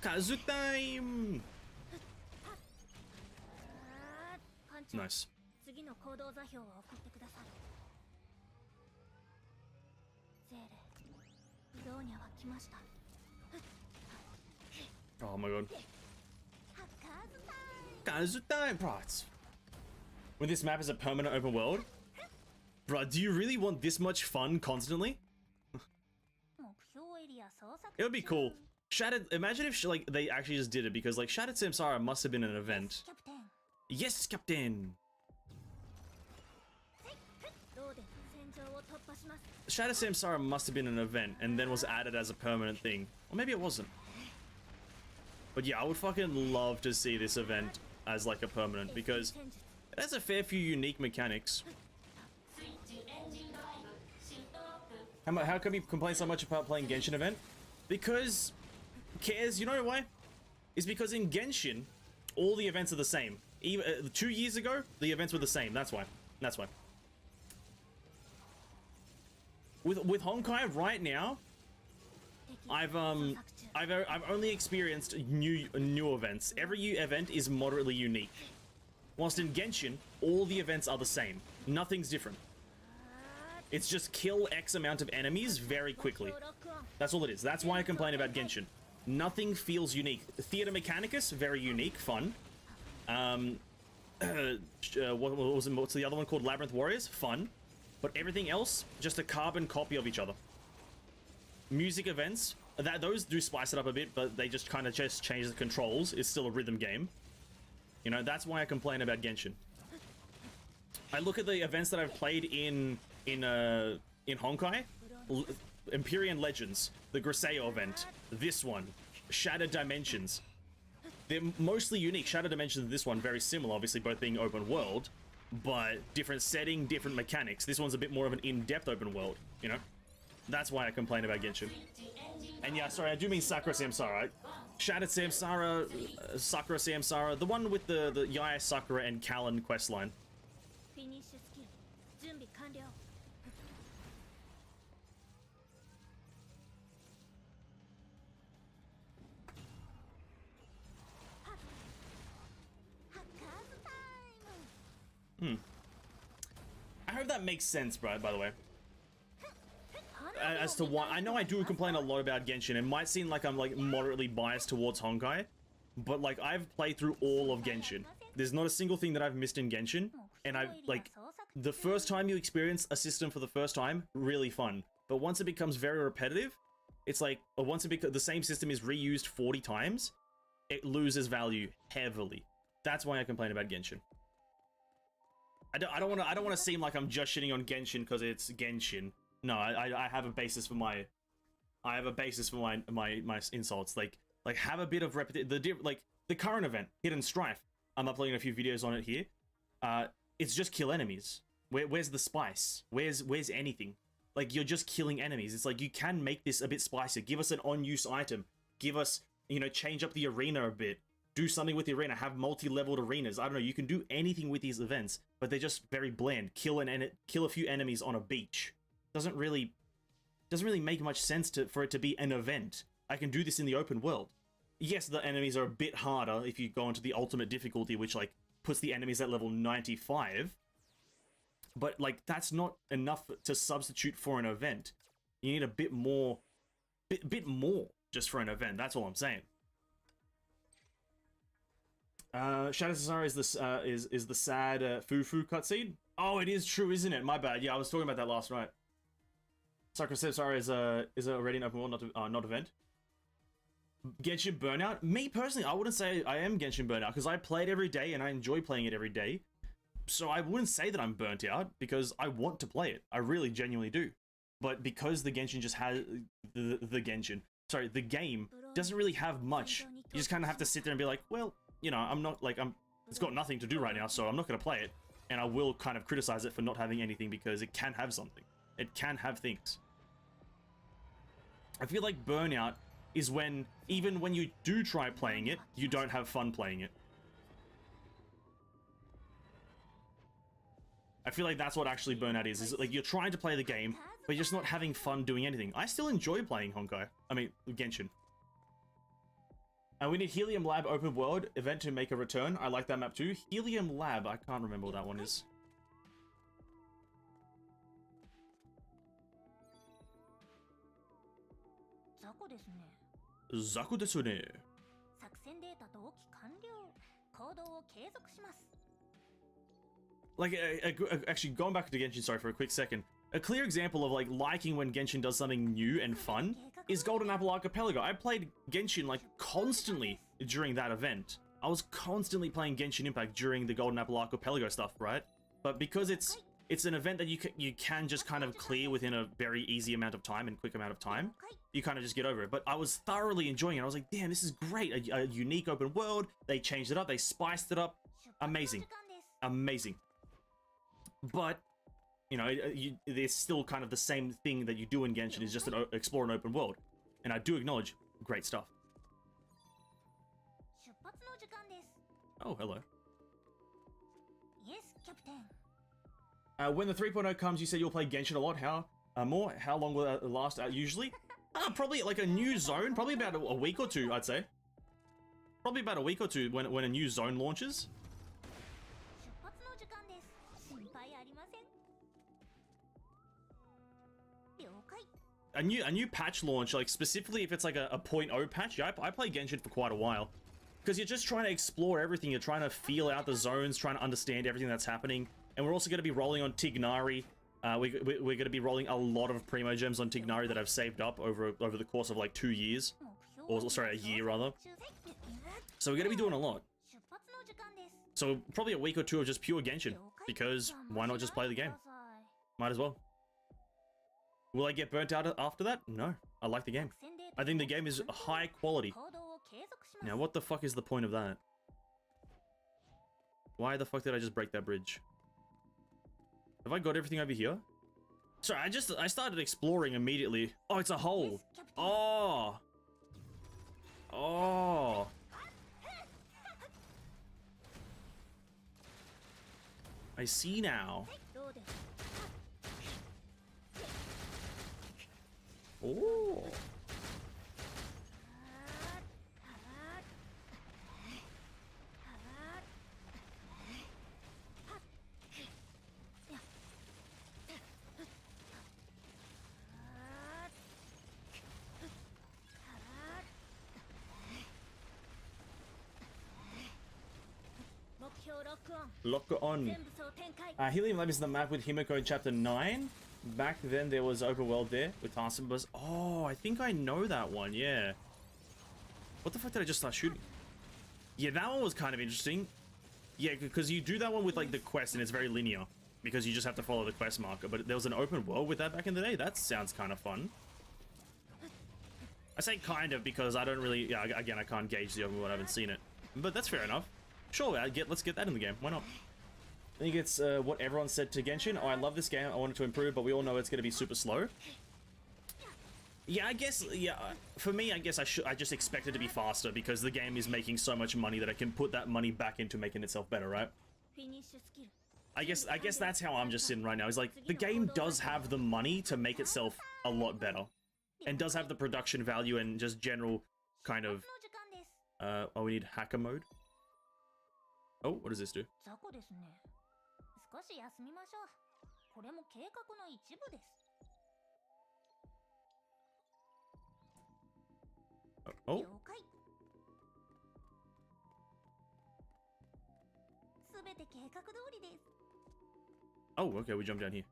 Kazu time! Nice. Oh my god. Kazu time! Bro, when this map is a permanent open world? Bro, do you really want this much fun constantly? It would be cool. Shattered, imagine if like they actually just did it, because like Shattered Samsara must have been an event. Yes, Captain! Shattered Samsara must have been an event and then was added as a permanent thing. Or maybe it wasn't. But yeah, I would fucking love to see this event as like a permanent, because it has a fair few unique mechanics. How come you complain so much about playing Genshin event? Because... cares, you know why? It's because in Genshin, all the events are the same. Even 2 years ago, the events were the same. That's why. That's why. With Honkai right now, I've only experienced new events. Every event is moderately unique. Whilst in Genshin, all the events are the same. Nothing's different. It's just kill X amount of enemies very quickly. That's all it is. That's why I complain about Genshin. Nothing feels unique. Theater Mechanicus, very unique, fun. What's the other one called? Labyrinth Warriors, fun. But everything else, just a carbon copy of each other. Music events, those do spice it up a bit, but they just kind of just change the controls. It's still a rhythm game. You know, that's why I complain about Genshin. I look at the events that I've played in Honkai. Empyrean Legends, the Griseo event, this one, Shattered Dimensions. They're mostly unique. Shattered Dimensions and this one, very similar, obviously both being open world, but different setting, different mechanics. This one's a bit more of an in-depth open world, you know? That's why I complain about Genshin. And yeah, sorry, I do mean Sakura Samsara. Shattered Samsara, Sakura Samsara, the one with the Yaya Sakura and Callan questline. I hope that makes sense, bro, by the way. As to why, I know I do complain a lot about Genshin. It might seem like I'm like moderately biased towards Honkai, but like I've played through all of Genshin. There's not a single thing that I've missed in Genshin, and I've like the first time you experience a system for the first time, really fun. But once it becomes very repetitive, it's like once it becomes the same system is reused 40 times, it loses value heavily. That's why I complain about Genshin. I don't want to seem like I'm just shitting on Genshin because it's Genshin. No, I have a basis for my my insults. Like have a bit of like the current event, Hidden Strife. I'm uploading a few videos on it here. It's just kill enemies. Where's the spice? Where's anything? Like you're just killing enemies. It's like you can make this a bit spicier. Give us an on-use item. Give us, you know, change up the arena a bit. Do something with the arena. Have multi-leveled arenas. I don't know. You can do anything with these events, but they're just very bland. Kill a few enemies on a beach. Doesn't really make much sense for it to be an event. I can do this in the open world. Yes, the enemies are a bit harder if you go into the ultimate difficulty, which like puts the enemies at level 95. But like that's not enough to substitute for an event. You need a bit more just for an event. That's all I'm saying. Shadow Cesare is the sad Fufu cutscene. Oh, it is true, isn't it? My bad. Yeah, I was talking about that last night. Sakura Samsara is already an open world, not event. Genshin Burnout. Me personally, I wouldn't say I am Genshin Burnout because I play it every day and I enjoy playing it every day. So I wouldn't say that I'm burnt out because I want to play it. I really genuinely do. But because the Genshin just has the game doesn't really have much. You just kind of have to sit there and be like, well, you know, it's got nothing to do right now, so I'm not going to play it. And I will kind of criticize it for not having anything because it can have something. It can have things. I feel like burnout is when, even when you do try playing it, you don't have fun playing it. I feel like that's what actually burnout is like you're trying to play the game, but you're just not having fun doing anything. I still enjoy playing Genshin. We need Helium Lab open world event to make a return. I like that map too. Helium Lab, I can't remember what that one is. Zaku desu ne. Like, actually, going back to Genshin, sorry for a quick second. A clear example of, like, liking when Genshin does something new and fun is Golden Apple Archipelago. I played Genshin, like, constantly during that event. I was constantly playing Genshin Impact during the Golden Apple Archipelago stuff, right? But because it's an event that you can just kind of clear within a very easy amount of time and quick amount of time, you kind of just get over it. But I was thoroughly enjoying it. I was like, damn, this is great. A unique open world. They changed it up. They spiced it up. Amazing. Amazing. But, you know, there's still kind of the same thing that you do in Genshin is just explore an open world. And I do acknowledge great stuff. Oh, hello. Yes, Captain. When the 3.0 comes, you said you'll play Genshin a lot. How long will that last usually? Probably like a new zone. Probably about a week or two, I'd say. Probably about a week or two when a new zone launches. A new patch launch, like specifically if it's like a 0.0 patch. Yeah, I play Genshin for quite a while. Because you're just trying to explore everything. You're trying to feel out the zones, trying to understand everything that's happening. And we're also going to be rolling on Tignari. We're going to be rolling a lot of Primo Gems on Tignari that I've saved up over the course of like 2 years. Or, sorry, a year rather. So we're going to be doing a lot. So probably a week or two of just pure Genshin. Because why not just play the game? Might as well. Will I get burnt out after that? No. I like the game. I think the game is high quality. Now, what the fuck is the point of that? Why the fuck did I just break that bridge? Have I got everything over here? Sorry, I started exploring immediately. Oh, it's a hole. Oh. Oh. I see now. Oh. Lock on. Helium Lab is the map with Himiko in chapter 9. Back then there was open world there with Tarsimbas. Oh, I think I know that one, yeah. What the fuck did I just start shooting? Yeah, that one was kind of interesting. Yeah, because you do that one with like the quest and it's very linear. Because you just have to follow the quest marker. But there was an open world with that back in the day. That sounds kind of fun. I say kind of because I don't really... Yeah, again, I can't gauge the open world. I haven't seen it. But that's fair enough. Sure, let's get that in the game. Why not? I think it's what everyone said to Genshin. Oh, I love this game. I want it to improve, but we all know it's going to be super slow. Yeah, I guess, yeah, for me, I guess I just expect it to be faster because the game is making so much money that I can put that money back into making itself better, right? I guess that's how I'm just sitting right now. Is like, the game does have the money to make itself a lot better. And does have the production value and just general kind of, oh, we need hacker mode. Oh, what does this do? Oh. Oh, okay, we jump down here.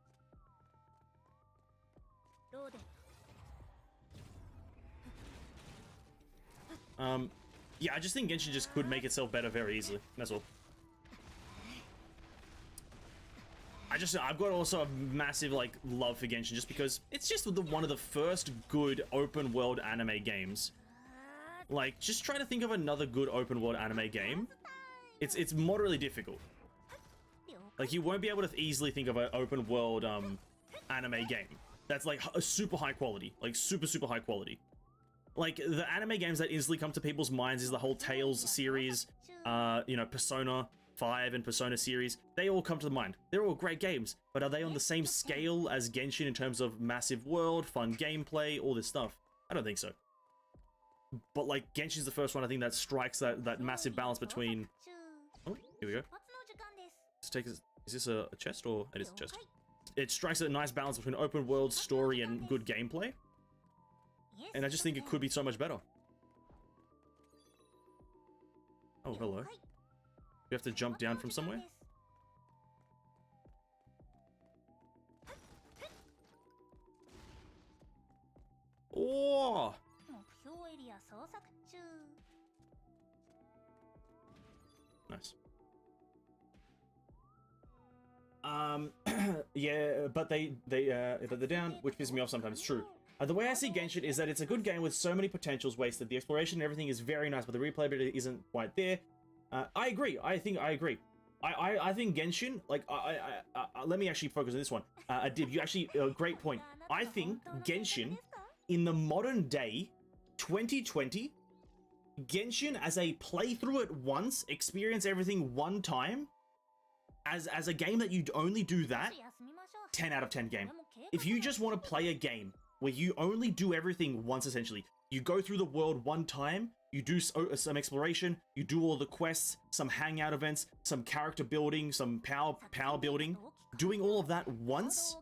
Yeah, I just think Genshin just could make itself better very easily. That's all. I've got also a massive, like, love for Genshin just because it's just one of the first good open world anime games. Like, just try to think of another good open world anime game. It's moderately difficult. Like, you won't be able to easily think of an open world, anime game that's, like, a super high quality. Like, super high quality. Like, the anime games that instantly come to people's minds is the whole Tales series, you know, Persona 5 and Persona series. They all come to the mind. They're all great games, but are they on the same scale as Genshin in terms of massive world, fun gameplay, all this stuff? I don't think so. But, like, Genshin's the first one, I think, that strikes that massive balance between... Oh, here we go. Let's take this. Is this a chest, or... It is a chest. It strikes a nice balance between open world, story, and good gameplay. And I just think it could be so much better. Oh, hello. We have to jump down from somewhere? Oh! Nice. Yeah, but they're down, which pisses me off sometimes. True. The way I see Genshin is that it's a good game with so many potentials wasted. The exploration and everything is very nice, but the replayability isn't quite there. I agree. I agree. I think Genshin, like, let me actually focus on this one. Adib, you actually, great point. I think Genshin, in the modern day, 2020, Genshin as a playthrough it once, experience everything one time, as a game that you'd only do that, 10 out of 10 game. If you just want to play a game where you only do everything once, essentially, you go through the world one time, you do some exploration, you do all the quests, some hangout events, some character building, some power building, doing all of that once,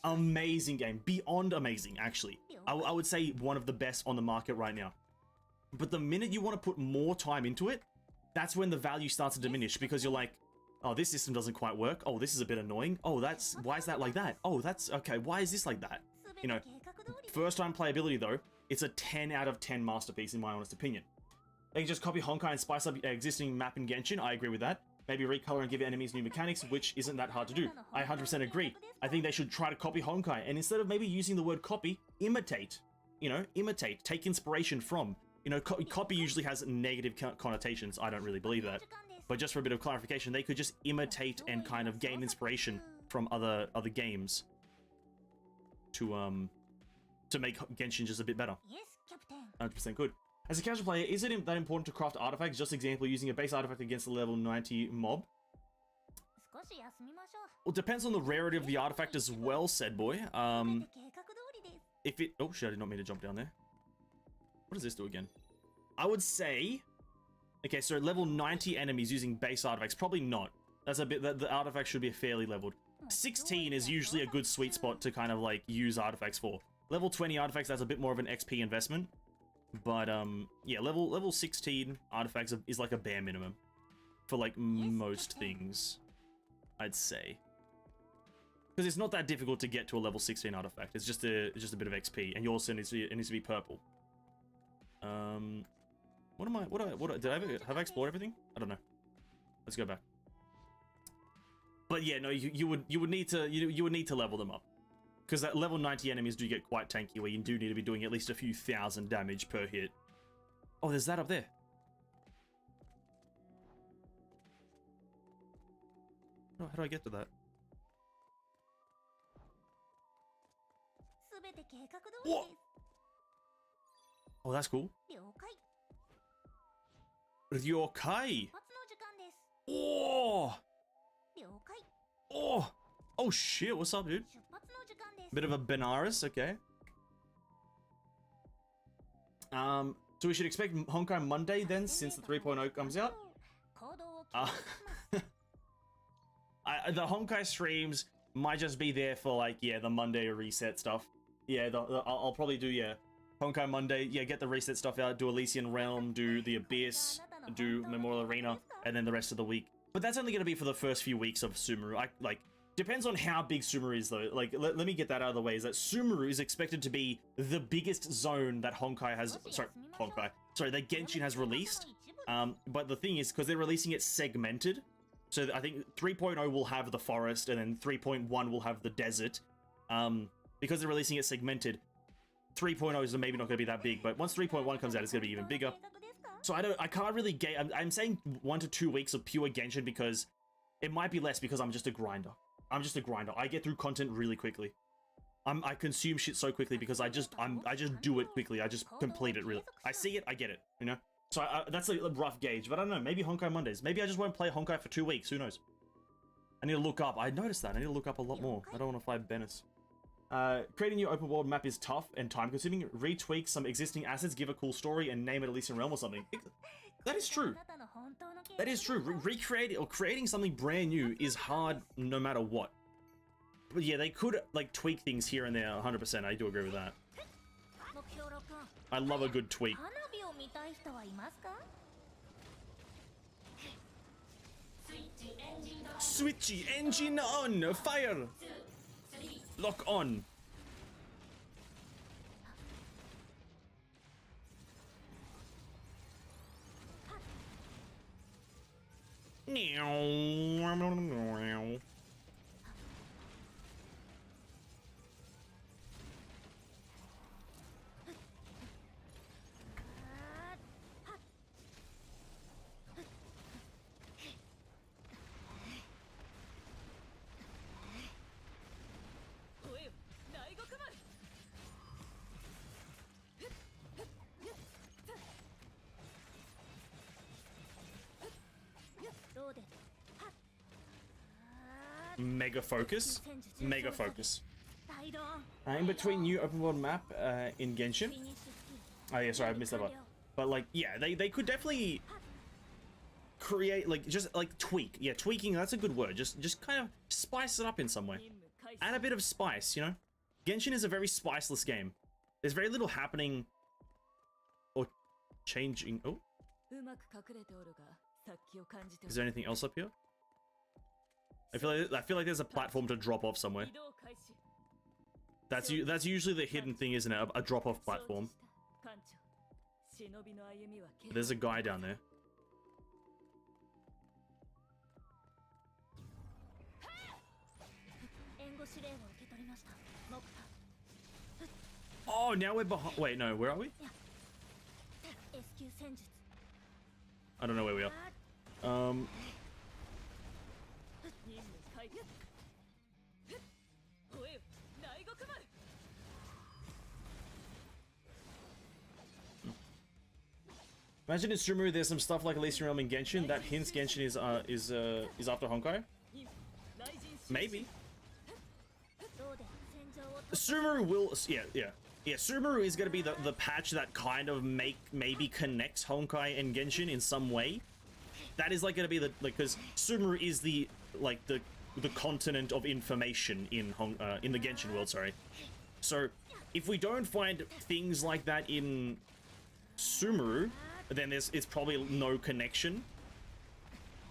amazing game. Beyond amazing, actually. I would say one of the best on the market right now. But the minute you want to put more time into it, that's when the value starts to diminish, because you're like, oh, this system doesn't quite work. Oh, this is a bit annoying. Oh, why is that like that? Oh, that's, okay, why is this like that? You know, first time playability though, it's a 10 out of 10 masterpiece in my honest opinion. They can just copy Honkai and spice up existing map in Genshin, I agree with that. Maybe recolor and give enemies new mechanics, which isn't that hard to do. I 100% agree. I think they should try to copy Honkai, and instead of maybe using the word copy, imitate. You know, imitate, take inspiration from. You know, copy usually has negative connotations, I don't really believe that. But just for a bit of clarification, they could just imitate and kind of gain inspiration from other games. to make Genshin just a bit better. Yes, Captain. 100% good. As a casual player, is it that important to craft artifacts? Just example, using a base artifact against a level 90 mob. 少し休みましょう。 Well, it depends on the rarity of the artifact as well, said boy. 計画通りです。 If it... Oh, shit, I did not mean to jump down there. What does this do again? I would say... Okay, so level 90 enemies using base artifacts. Probably not. That's a bit... The artifact should be fairly leveled. 16 is usually a good sweet spot to kind of, like, use artifacts for. Level 20 artifacts, that's a bit more of an XP investment. But, yeah, level 16 artifacts is like a bare minimum. For, like, most things, I'd say. Because it's not that difficult to get to a level 16 artifact. It's just a bit of XP, and you also needs to be purple. Have I explored everything? I don't know. Let's go back. But yeah, no, you would need to level them up. Because that level 90 enemies do get quite tanky, where you do need to be doing at least a few thousand damage per hit. Oh, there's that up there. Oh, how do I get to that? すべて計画通りです。 Oh, that's cool. 了解。 Ryokai! 出発の時間です。 Oh! 了解。 Oh! Oh shit, what's up, dude? 出発の時間です。 Bit of a Benares, okay. So we should expect Honkai Monday then, since the 3.0 comes out? 行動を決めます。 The Honkai streams might just be there for, like, yeah, the Monday reset stuff. Yeah, I'll probably do, yeah, Honkai Monday, yeah, get the reset stuff out, do Elysian Realm, do the Abyss, do Memorial Arena, and then the rest of the week. But that's only going to be for the first few weeks of Sumeru. Depends on how big Sumeru is, though. Like, let me get that out of the way, is that Sumeru is expected to be the biggest zone that Honkai has... Sorry, that Genshin has released. But the thing is, because they're releasing it segmented, so I think 3.0 will have the forest, and then 3.1 will have the desert. Because they're releasing it segmented, 3.0 is maybe not going to be that big, but once 3.1 comes out, it's going to be even bigger. So I can't really get... I'm saying 1 to 2 weeks of pure Genshin because it might be less because I'm just a grinder. I get through content really quickly. I consume shit so quickly because I just do it quickly. I just complete it really. I see it, I get it, you know? So that's a rough gauge, but I don't know. Maybe Honkai Mondays. Maybe I just won't play Honkai for 2 weeks. Who knows? I need to look up. I noticed that. I need to look up a lot more. I don't want to fight Bennis. Creating a new open world map is tough and time consuming. Retweak some existing assets, give a cool story, and name it Elysian Realm or something. That is true. That is true. Recreating or creating something brand new is hard no matter what. But yeah, they could like tweak things here and there 100%. I do agree with that. I love a good tweak. Switchy engine on! Fire! Lock on! Mega focus. Mega focus. In between new open world map in Genshin. Oh yeah, sorry, I missed that part. But like, yeah, they could definitely create like just like tweak. Yeah, tweaking. That's a good word. Just kind of spice it up in some way. Add a bit of spice, you know. Genshin is a very spiceless game. There's very little happening or changing. Oh, is there anything else up here? I feel like there's a platform to drop off somewhere. That's usually the hidden thing, isn't it? A drop off platform. There's a guy down there. Oh, now we're behind. Wait, no, where are we? I don't know where we are. Imagine in Sumeru there's some stuff like Elysian Realm in Genshin that hints Genshin is after Honkai. Maybe. Sumeru will, yeah. Sumeru is gonna be the patch that kind of maybe connects Honkai and Genshin in some way. That is like gonna be the because Sumeru is the continent of information in the Genshin world. Sorry. So if we don't find things like that in Sumeru, then it's probably no connection.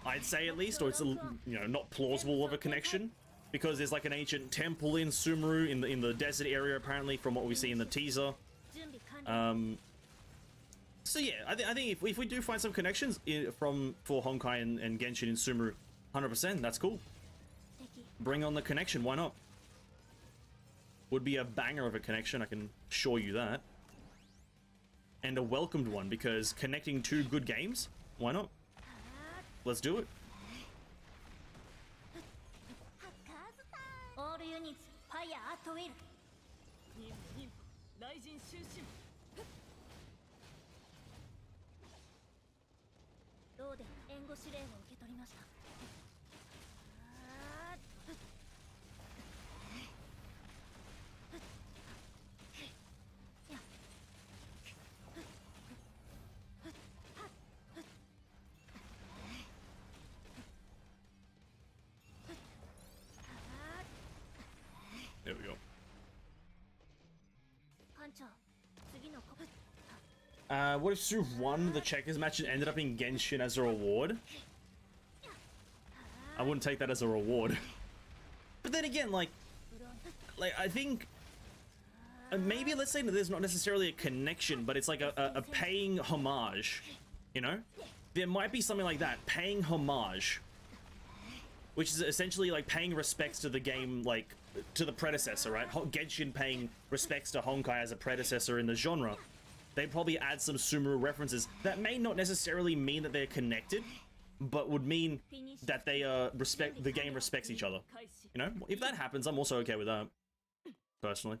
I'd say at least, or it's not plausible of a connection, because there's like an ancient temple in Sumeru in the desert area apparently, from what we see in the teaser. So yeah, I think if we do find some connections for Honkai and Genshin in Sumeru, 100%, that's cool. Bring on the connection, why not? Would be a banger of a connection, I can assure you that. And a welcomed one, because connecting two good games, why not? Let's do it. There we go. What if Su won the checkers match and ended up in Genshin as a reward? I wouldn't take that as a reward. But then again, like I think maybe let's say that there's not necessarily a connection, but it's like a paying homage, you know? There might be something like that, paying homage, which is essentially like paying respects to the game, like to the predecessor, right? Genshin paying respects to Honkai as a predecessor in the genre. They probably add some Sumeru references that may not necessarily mean that they're connected, but would mean that they the game respects each other. You know, if that happens, I'm also okay with that, personally.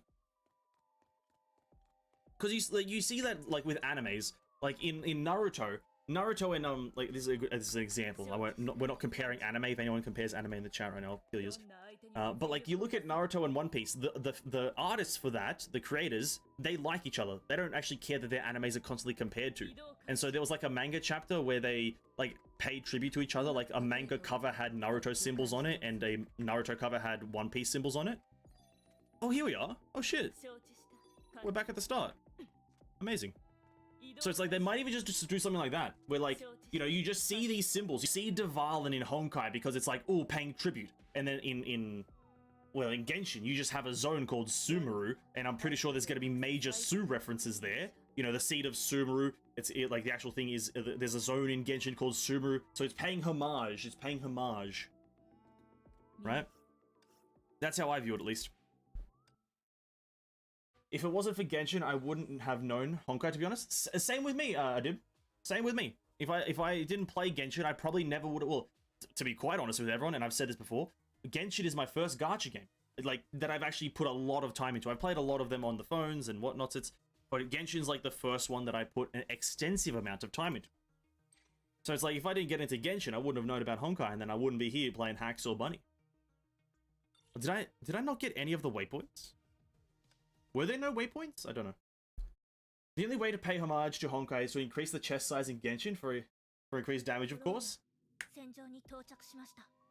Because you see that like with animes, like in Naruto and like this is an example. We're not comparing anime. If anyone compares anime in the chat right now, I'll kill you. But like you look at Naruto and One Piece, the artists for that, the creators, they like each other. They don't actually care that their animes are constantly compared to. And so there was like a manga chapter where they like paid tribute to each other. Like a manga cover had Naruto symbols on it, and a Naruto cover had One Piece symbols on it. Oh, here we are. Oh shit, we're back at the start. Amazing. So it's like they might even just do something like that, where like, you know, you just see these symbols. You see Dvalin in Honkai because it's like, oh, paying tribute. And then in Genshin, you just have a zone called Sumeru, and I'm pretty sure there's going to be major Su references there. You know, the seed of Sumeru. Like the actual thing is there's a zone in Genshin called Sumeru, so it's paying homage. It's paying homage, right? That's how I view it, at least. If it wasn't for Genshin, I wouldn't have known Honkai, to be honest. Same with me, Adib. Same with me. If I didn't play Genshin, I probably never would have. Well, to be quite honest with everyone, and I've said this before, Genshin is my first gacha game, like that I've actually put a lot of time into. I've played a lot of them on the phones and whatnot. But Genshin's like the first one that I put an extensive amount of time into. So it's like if I didn't get into Genshin, I wouldn't have known about Honkai, and then I wouldn't be here playing Hacksaw Bunny. Did I not get any of the waypoints? Were there no waypoints? I don't know. The only way to pay homage to Honkai is to increase the chest size in Genshin for increased damage, of course.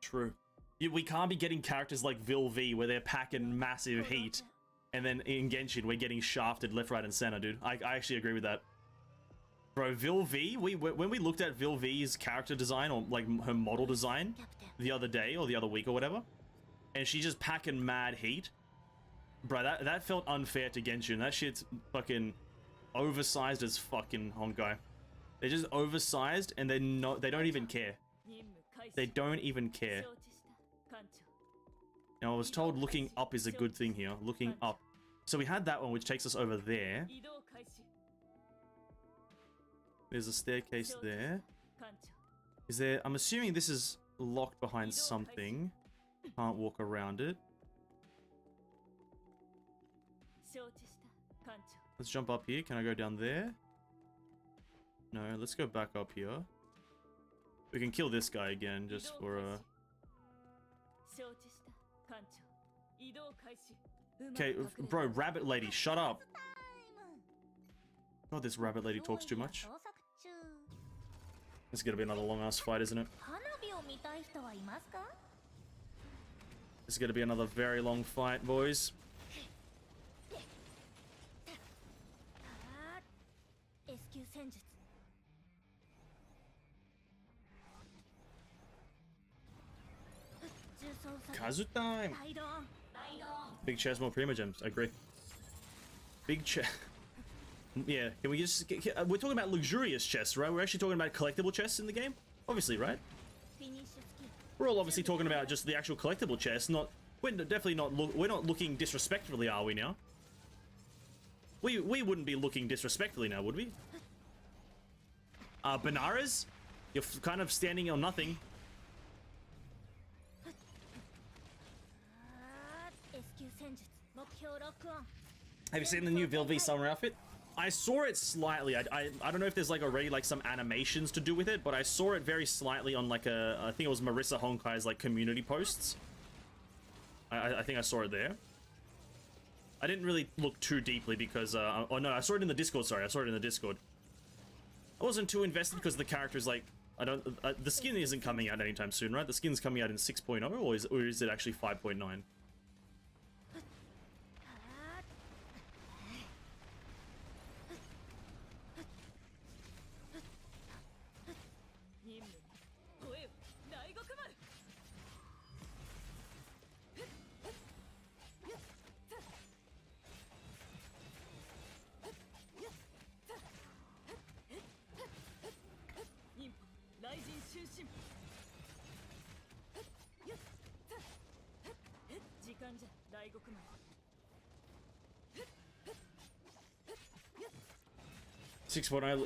True. We can't be getting characters like Vil V where they're packing massive heat, and then in Genshin we're getting shafted left, right, and center, dude. I actually agree with that. Bro, Vil V, when we looked at Vil V's character design, or like her model design, the other day or the other week or whatever, and she's just packing mad heat. Bro, that felt unfair to Genshin. That shit's fucking oversized as fucking Honkai. They're just oversized, and they don't even care. They don't even care. Now, I was told looking up is a good thing here. Looking up. So we had that one, which takes us over there. There's a staircase there. Is there... I'm assuming this is locked behind something. Can't walk around it. Let's jump up here. Can I go down there? No, let's go back up here. We can kill this guy again just for Okay, bro, rabbit lady, shut up. God, this rabbit lady talks too much. This is gonna be another long ass fight, isn't it? This is gonna be another very long fight, boys. Kazu time! Big chest, more primogems. I agree. Big chest. Yeah, can we just... we're talking about luxurious chests, right? We're actually talking about collectible chests in the game? Obviously, right? We're all obviously talking about just the actual collectible chests, not... We're definitely not... We're not looking disrespectfully, are we now? We wouldn't be looking disrespectfully now, would we? Benares? You're kind of standing on nothing. Have you seen the new Vilvi summer outfit? I saw it slightly. I don't know if there's like already like some animations to do with it, but I saw it very slightly on like a, I think it was Marissa Honkai's like community posts. I think I saw it there. I didn't really look too deeply because, oh no, I saw it in the Discord, sorry, I saw it in the Discord. I wasn't too invested because the character's like, I don't, the skin isn't coming out anytime soon, right? The skin's coming out in 6.0 or is it actually 5.9?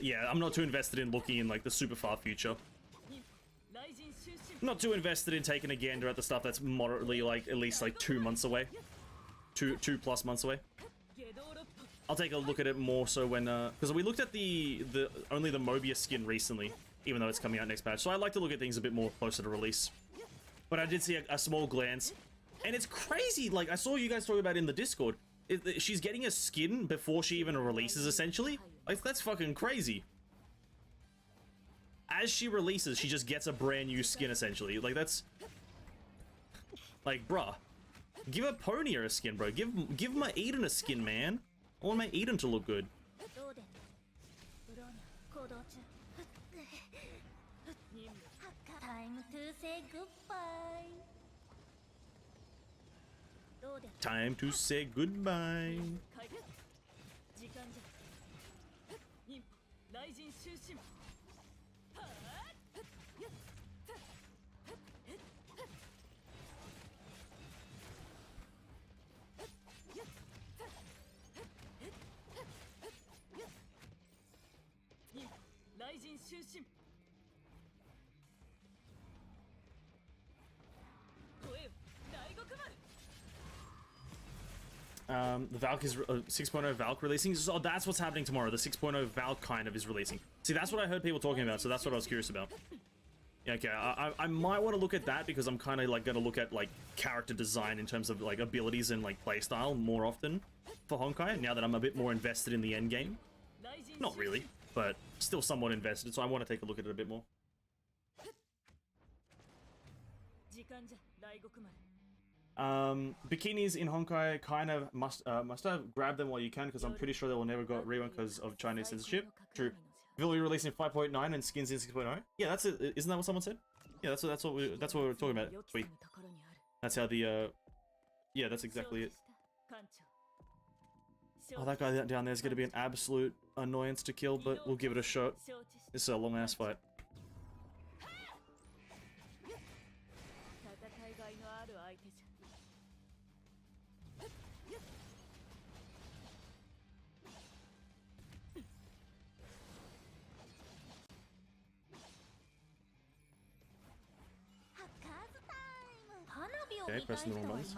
Yeah, I'm not too invested in looking in like the super far future. Not too invested in taking a gander at the stuff that's moderately like at least like 2 months away. Two plus months away. I'll take a look at it more so when because we looked at the only the Mobius skin recently, even though it's coming out next patch. So I like to look at things a bit more closer to release. But I did see a small glance, and it's crazy. Like I saw you guys talking about in the Discord. She's getting a skin before she even releases, essentially. Like, that's fucking crazy. As she releases, she just gets a brand new skin, essentially. Like, that's... Like, bruh. Give a Pony a skin, bro. Give my Eden a skin, man. I want my Eden to look good. Time to say goodbye. Time to say goodbye. The Valk is 6.0 Valk releasing. So that's what's happening tomorrow. The 6.0 Valk kind of is releasing. See, that's what I heard people talking about. So that's what I was curious about. Yeah, okay, I might want to look at that because I'm kind of like going to look at like character design in terms of like abilities and like playstyle more often for Honkai. Now that I'm a bit more invested in the end game. Not really, but still somewhat invested. So I want to take a look at it a bit more. Bikinis in Honkai kind of must have grabbed them while you can because I'm pretty sure they will never go rerun because of Chinese censorship. True. Will be releasing 5.9 and skins in 6.0. Yeah, that's it. Isn't that what someone said? Yeah, that's what we're talking about. Wait, that's how the yeah, that's exactly it. Oh, that guy down there is gonna be an absolute annoyance to kill, but we'll give it a shot. This is a long ass fight. Okay, pressing the wrong buttons.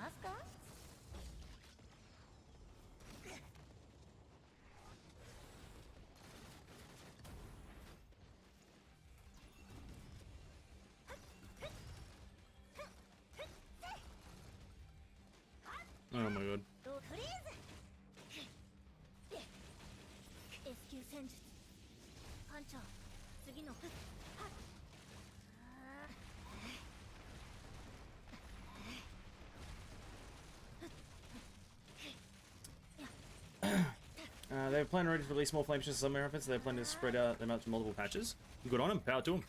They plan already to release more flame shots some outfits, so they plan to spread out them out to multiple patches. Good on them, power to them.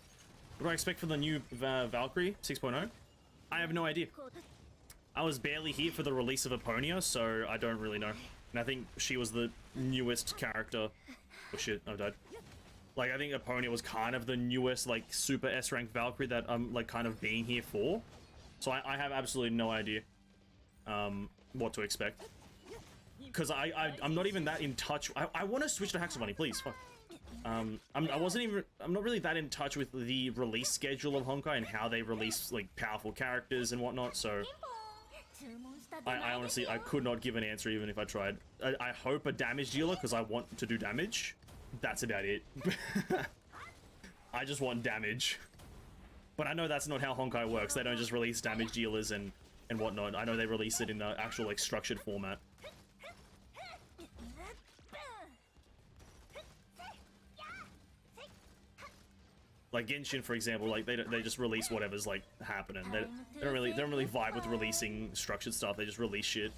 What do I expect for the new Valkyrie 6.0? I have no idea. I was barely here for the release of Eponia, so I don't really know. And I think she was the newest character. Oh shit, I died. Like, I think Eponia was kind of the newest, like, super S-rank Valkyrie that I'm, like, kind of being here for. So I have absolutely no idea what to expect. Because I'm not even that in touch. I want to switch to Haxabunny, please. Fuck. I'm not really that in touch with the release schedule of Honkai and how they release, like, powerful characters and whatnot, so I honestly, I could not give an answer even if I tried. I hope a damage dealer, because I want to do damage. That's about it. I just want damage. But I know that's not how Honkai works. They don't just release damage dealers and whatnot. I know they release it in the actual, like, structured format. Like Genshin, for example, like they just release whatever's like happening. They don't really vibe with releasing structured stuff. They just release shit.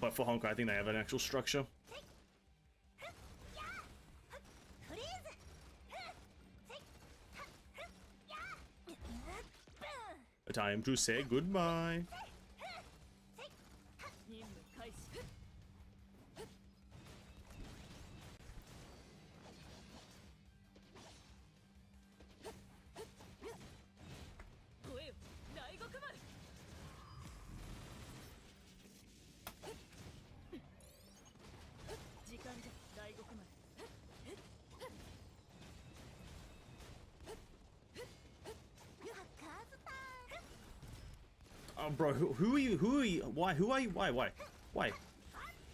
But for Honkai, I think they have an actual structure. Time to say goodbye. Oh, bro, who are you? Who are you? Why? Who are you? Why?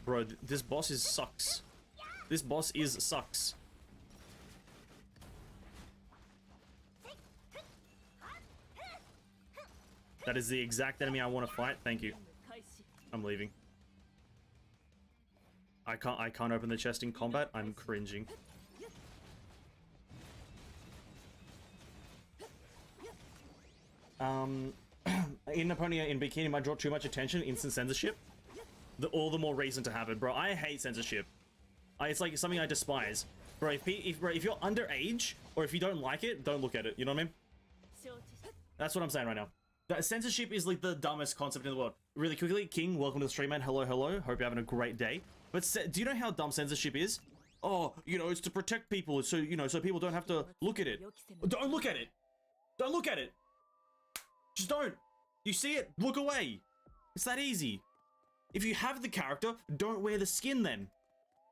Bro, this boss sucks. This boss sucks. That is the exact enemy I want to fight. Thank you. I'm leaving. I can't open the chest in combat. I'm cringing. In Eponia, in Bikini might draw too much attention, instant censorship. All the more reason to have it, bro. I hate censorship. It's like something I despise. Bro, if you're underage, or if you don't like it, don't look at it. You know what I mean? That's what I'm saying right now. That censorship is like the dumbest concept in the world. Really quickly, King, welcome to the stream, man. Hello. Hope you're having a great day. But do you know how dumb censorship is? Oh, you know, it's to protect people, so, you know, so people don't have to look at it. Don't look at it. Don't look at it. Just don't. You see it, look away. It's that easy. If you have the character, don't wear the skin then.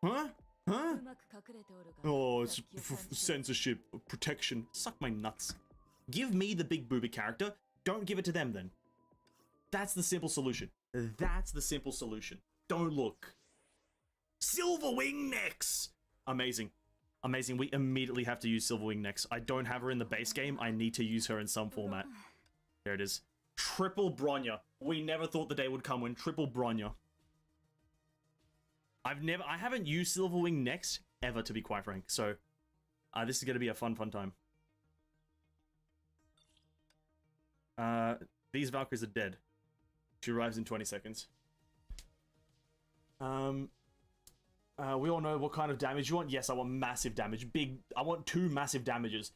Huh? Oh, it's censorship, protection. Suck my nuts. Give me the big booby character. Don't give it to them then. That's the simple solution. That's the simple solution. Don't look. Silverwing Nex! Amazing. Amazing. We immediately have to use Silverwing Nex. I don't have her in the base game. I need to use her in some format. There it is. Triple Bronya. We never thought the day would come when triple Bronya. I haven't used Silverwing Nex ever, to be quite frank. So, this is going to be a fun time. These Valkyries are dead. She arrives in 20 seconds. We all know what kind of damage you want. Yes, I want massive damage. I want 2 massive damages.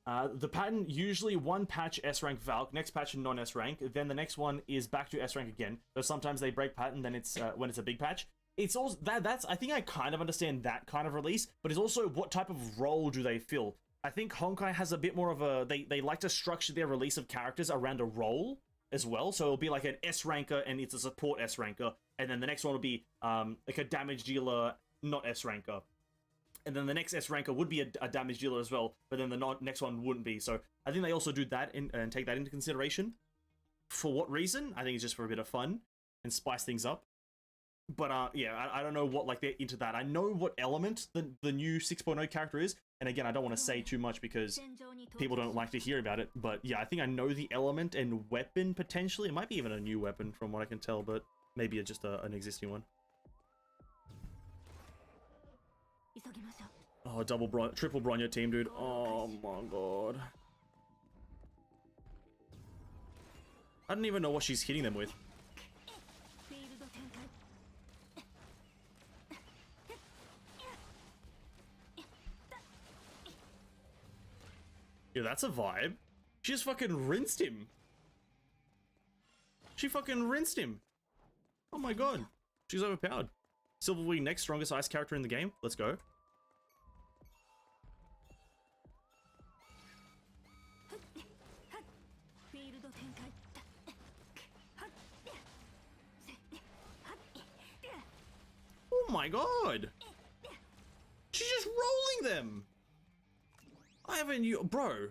The pattern, usually 1 patch S-rank Valk, next patch non-S rank, then the next one is back to S rank again. Though sometimes they break pattern, then it's when it's a big patch. It's also that's I think I kind of understand that kind of release, but it's also what type of role do they fill? I think Honkai has a bit more of a they like to structure their release of characters around a role as well. So it'll be like an S ranker and it's a support S ranker, and then the next one will be like a damage dealer, not S ranker. And then the next S ranker would be a damage dealer as well, but then the next one wouldn't be. So I think they also do that and take that into consideration. For what reason? I think it's just for a bit of fun and spice things up. But yeah, I don't know what like they're into that. I know what element the new 6.0 character is, and again, I don't want to say too much because people don't like to hear about it. But yeah, I think I know the element and weapon potentially. It might be even a new weapon from what I can tell, but maybe just an existing one. Oh, triple Bronya team, dude. Oh my god. I don't even know what she's hitting them with. Yeah, that's a vibe. She just fucking rinsed him. She fucking rinsed him. Oh my god. She's overpowered. Silver Wing next strongest ice character in the game. Let's go. Oh my god. She's just rolling them. I haven't bro.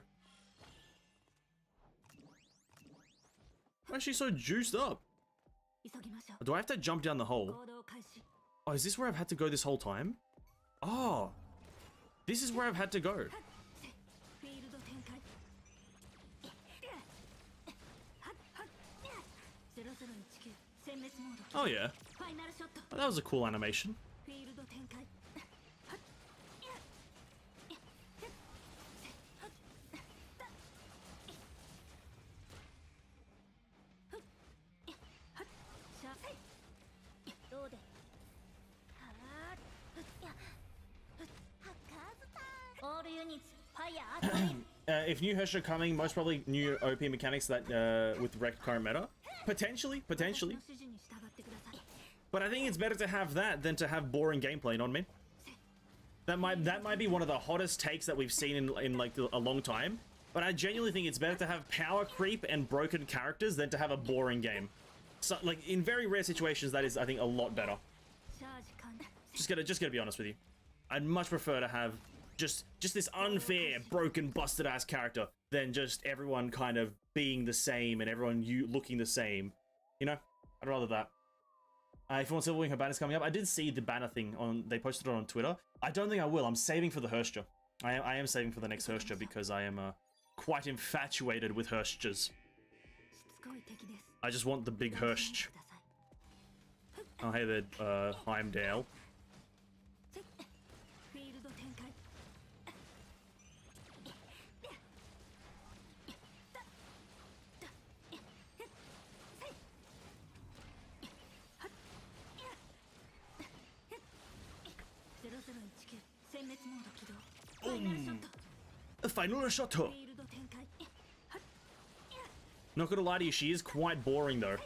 Why is she so juiced up? Do I have to jump down the hole? Oh, is this where I've had to go this whole time? Oh, this is where I've had to go. Oh yeah, oh, that was a cool animation. If new Hersh are coming, most probably new OP mechanics that with wrecked current meta. Potentially. But I think it's better to have that than to have boring gameplay, you know what I mean? That might be one of the hottest takes that we've seen in like a long time. But I genuinely think it's better to have power creep and broken characters than to have a boring game. So like in very rare situations, that is I think a lot better. Just gotta be honest with you. I'd much prefer to have just this unfair, broken, busted ass character than just everyone kind of being the same and everyone looking the same. You know, I'd rather that. If you want Silverwing, her banner's coming up. I did see the banner thing they posted it on Twitter. I don't think I will. I'm saving for the Hershja. I am saving for the next Hershja because I am quite infatuated with Hershjas. I just want the big Hershj. Oh, hey there, Heimdall. A final shot. Not gonna lie to you, she is quite boring though.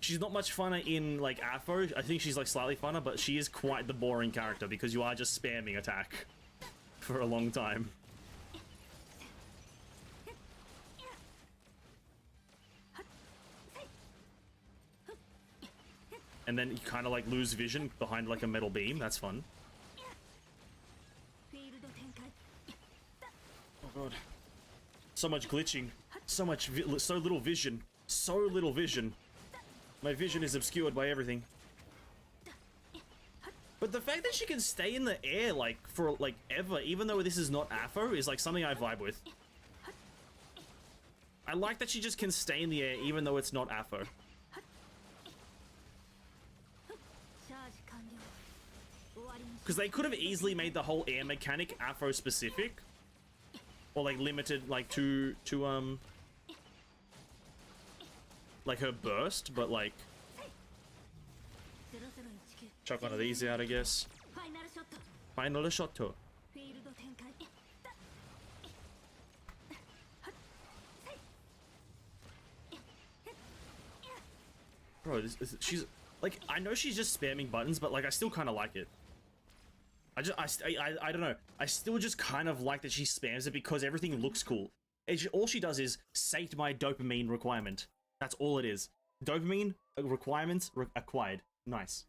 She's not much funner in like Afro. I think she's like slightly funner, but she is quite the boring character because you are just spamming attack for a long time. And then you kind of like lose vision behind like a metal beam. That's fun. Oh god. So much glitching. So little vision. So little vision. My vision is obscured by everything. But the fact that she can stay in the air like for like ever, even though this is not Afro, is like something I vibe with. I like that she just can stay in the air even though it's not Afro. Because they could have easily made the whole air mechanic Afro specific. Or like limited like to like her burst, but like chuck one of these out, I guess. Final shot. Bro, she's like, I know she's just spamming buttons, but like I still kind of like it. I don't know. I still just kind of like that she spams it because everything looks cool. All she does is sate my dopamine requirement. That's all it is. Dopamine requirements acquired. Nice.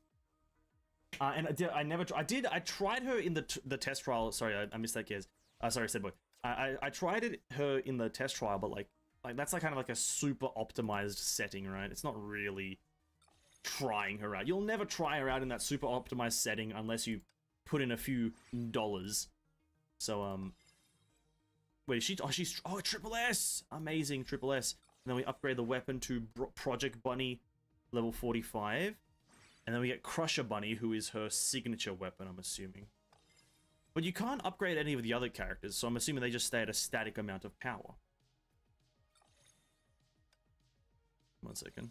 And I tried her in the test trial. Sorry, I missed that, Kez. Sorry, said boy. I tried her in the test trial, but like that's like kind of like a super optimized setting, right? It's not really trying her out. You'll never try her out in that super optimized setting unless you put in a few dollars. So wait, she's triple S, amazing triple S. And then we upgrade the weapon to Project Bunny level 45, and then we get Crusher Bunny, who is her signature weapon, I'm assuming. But you can't upgrade any of the other characters, so I'm assuming they just stay at a static amount of power. 1 second.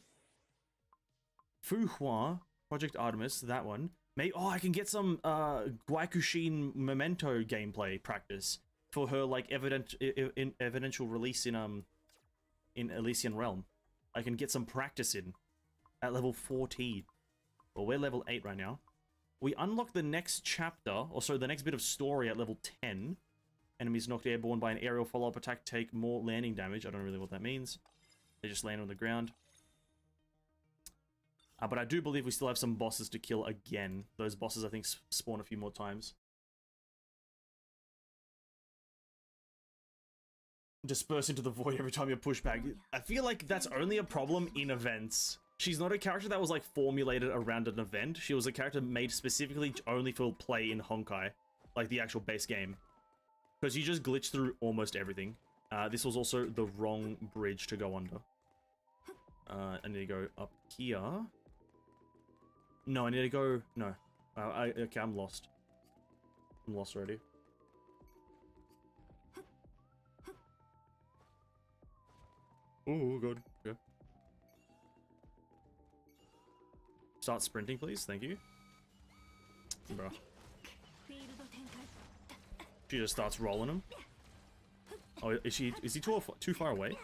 Fu Hua, Project Artemis, that one. Oh, I can get some Guaikushin Memento gameplay practice for her like evidential release in Elysian Realm. I can get some practice in at level 14. Well, we're level 8 right now. We unlock the next chapter, or so the next bit of story at level 10. Enemies knocked airborne by an aerial follow-up attack take more landing damage. I don't know really what that means. They just land on the ground. But I do believe we still have some bosses to kill again. Those bosses, I think, spawn a few more times. Disperse into the void every time you're pushed back. I feel like that's only a problem in events. She's not a character that was, like, formulated around an event. She was a character made specifically only for play in Honkai. Like, the actual base game. Because you just glitch through almost everything. This was also the wrong bridge to go under. I need to go up here. No, I need to go... No. Okay, I'm lost. I'm lost already. Oh, God. Okay. Start sprinting, please. Thank you. Bruh. She just starts rolling him. Oh, is he too far away?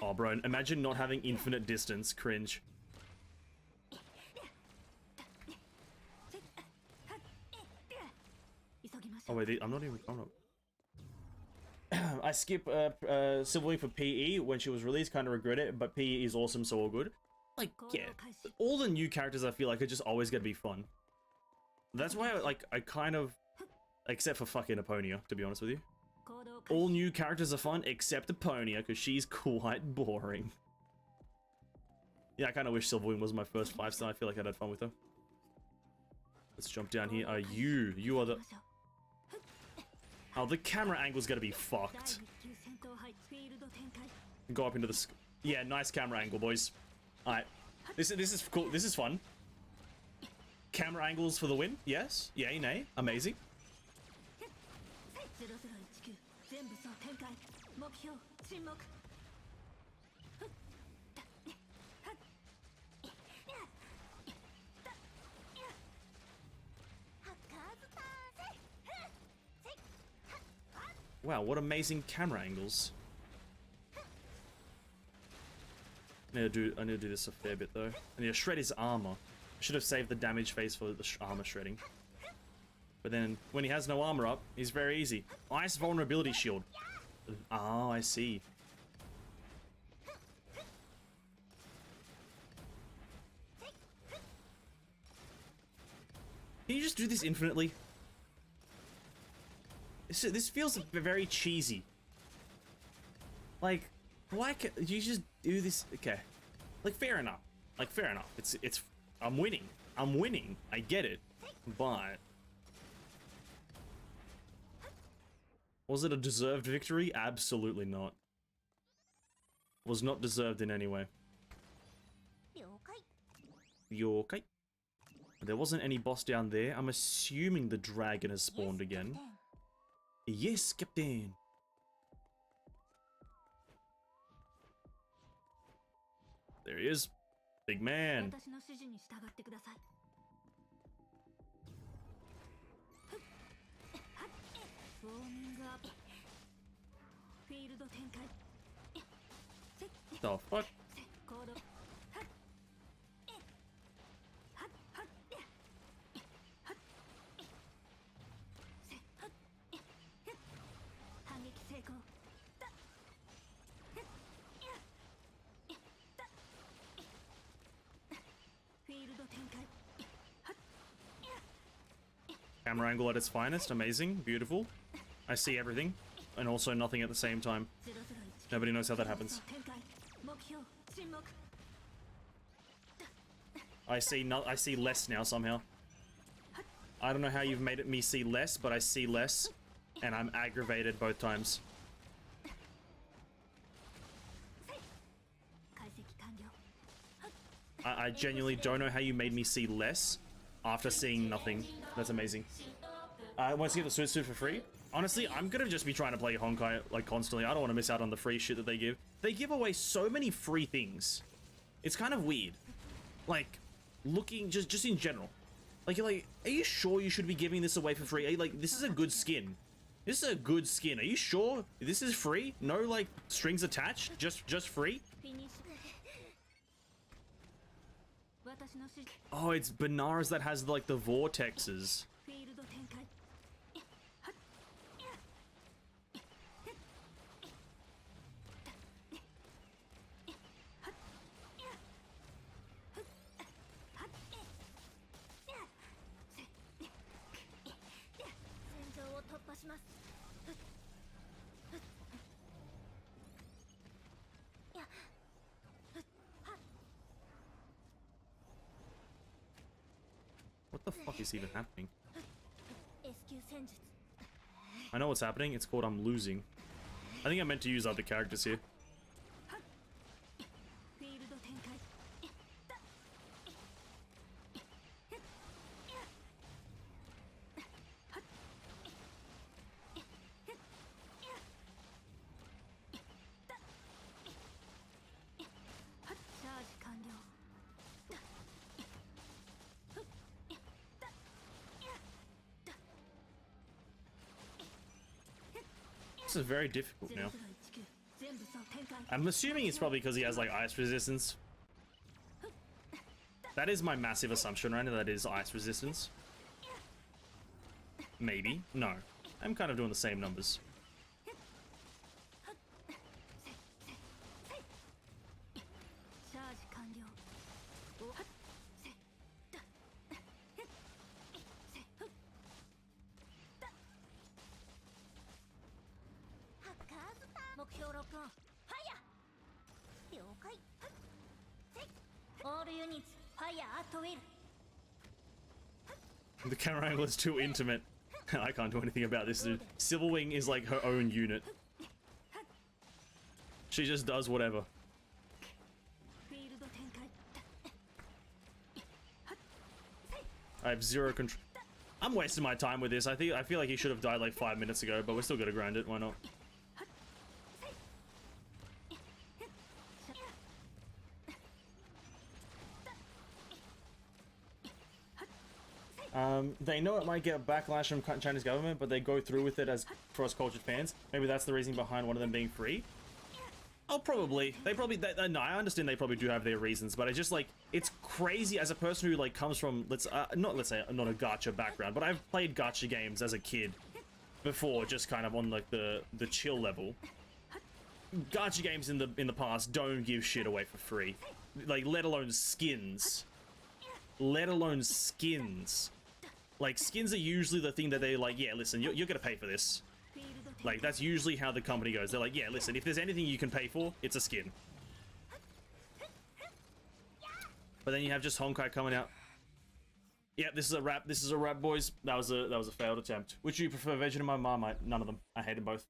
Oh, bro, imagine not having infinite distance. Cringe. Oh, wait, I'm not... I skip Silverwing for PE when she was released, kind of regret it, but PE is awesome, so all good. Like, yeah, all the new characters I feel like are just always gonna be fun. That's why, I kind of... Except for fucking Eponia, to be honest with you. All new characters are fun, except Eponia, because she's quite boring. Yeah, I kind of wish Silverwing was my first 5-star. I feel like I'd had fun with her. Let's jump down here. You are the... Oh, the camera angle's gonna be fucked. Go up into the... Yeah, nice camera angle, boys. Alright. This is cool. This is fun. Camera angles for the win. Yes. Yay, nay. Amazing. Wow, what amazing camera angles. I need to do this a fair bit though. I need to shred his armor. I should have saved the damage phase for the armor shredding. But then, when he has no armor up, he's very easy. Ice vulnerability shield. Oh, I see. Can you just do this infinitely? This feels very cheesy. Like, why can't you just do this? Okay. Like, fair enough. Like, fair enough. I'm winning. I'm winning. I get it. But... was it a deserved victory? Absolutely not. Was not deserved in any way. Yokai. There wasn't any boss down there. I'm assuming the dragon has spawned again. Yes, Captain. There he is. Big man. The fuck? Camera angle at its finest. Amazing. Beautiful. I see everything. And also nothing at the same time. Nobody knows how that happens. I see less now somehow. I don't know how you've made me see less, but I see less. And I'm aggravated both times. I genuinely don't know how you made me see less after seeing nothing. That's amazing. Once you get the suit for free, honestly, I'm gonna just be trying to play Honkai like constantly. I don't want to miss out on the free shit that they give. They give away so many free things. It's kind of weird. Like, looking just in general. Like, you're like, are you sure you should be giving this away for free? Are you like, this is a good skin. This is a good skin. Are you sure this is free? No like strings attached? Just free? Oh, it's Benares that has like the vortexes. What the fuck is even happening? I know what's happening. It's called I'm losing. I think I meant to use other characters here. This is very difficult now. I'm assuming it's probably because he has like ice resistance. That is my massive assumption right now, that is ice resistance. Maybe. No. I'm kind of doing the same numbers. The camera angle is too intimate. I can't do anything about this, dude. Silverwing is like her own unit. She just does whatever. I have zero control. I'm wasting my time with this. I feel like he should have died like 5 minutes ago, but we're still gonna grind it. Why not? They know it might get backlash from Chinese government, but they go through with it as cross-cultured fans. Maybe that's the reason behind one of them being free. Oh, probably. No, I understand they probably do have their reasons, but it's just like, it's crazy as a person who like comes from, not a gacha background, but I've played gacha games as a kid before, just kind of on like the chill level. Gacha games in the past don't give shit away for free. Like, let alone skins. Let alone skins. Like, skins are usually the thing that they're like, yeah, listen, you're gonna pay for this. Like, that's usually how the company goes. They're like, yeah, listen, if there's anything you can pay for, it's a skin. But then you have just Honkai coming out. Yeah, this is a wrap. This is a wrap, boys. That was a failed attempt. Which do you prefer, Vegemite or Marmite? None of them. I hate them both.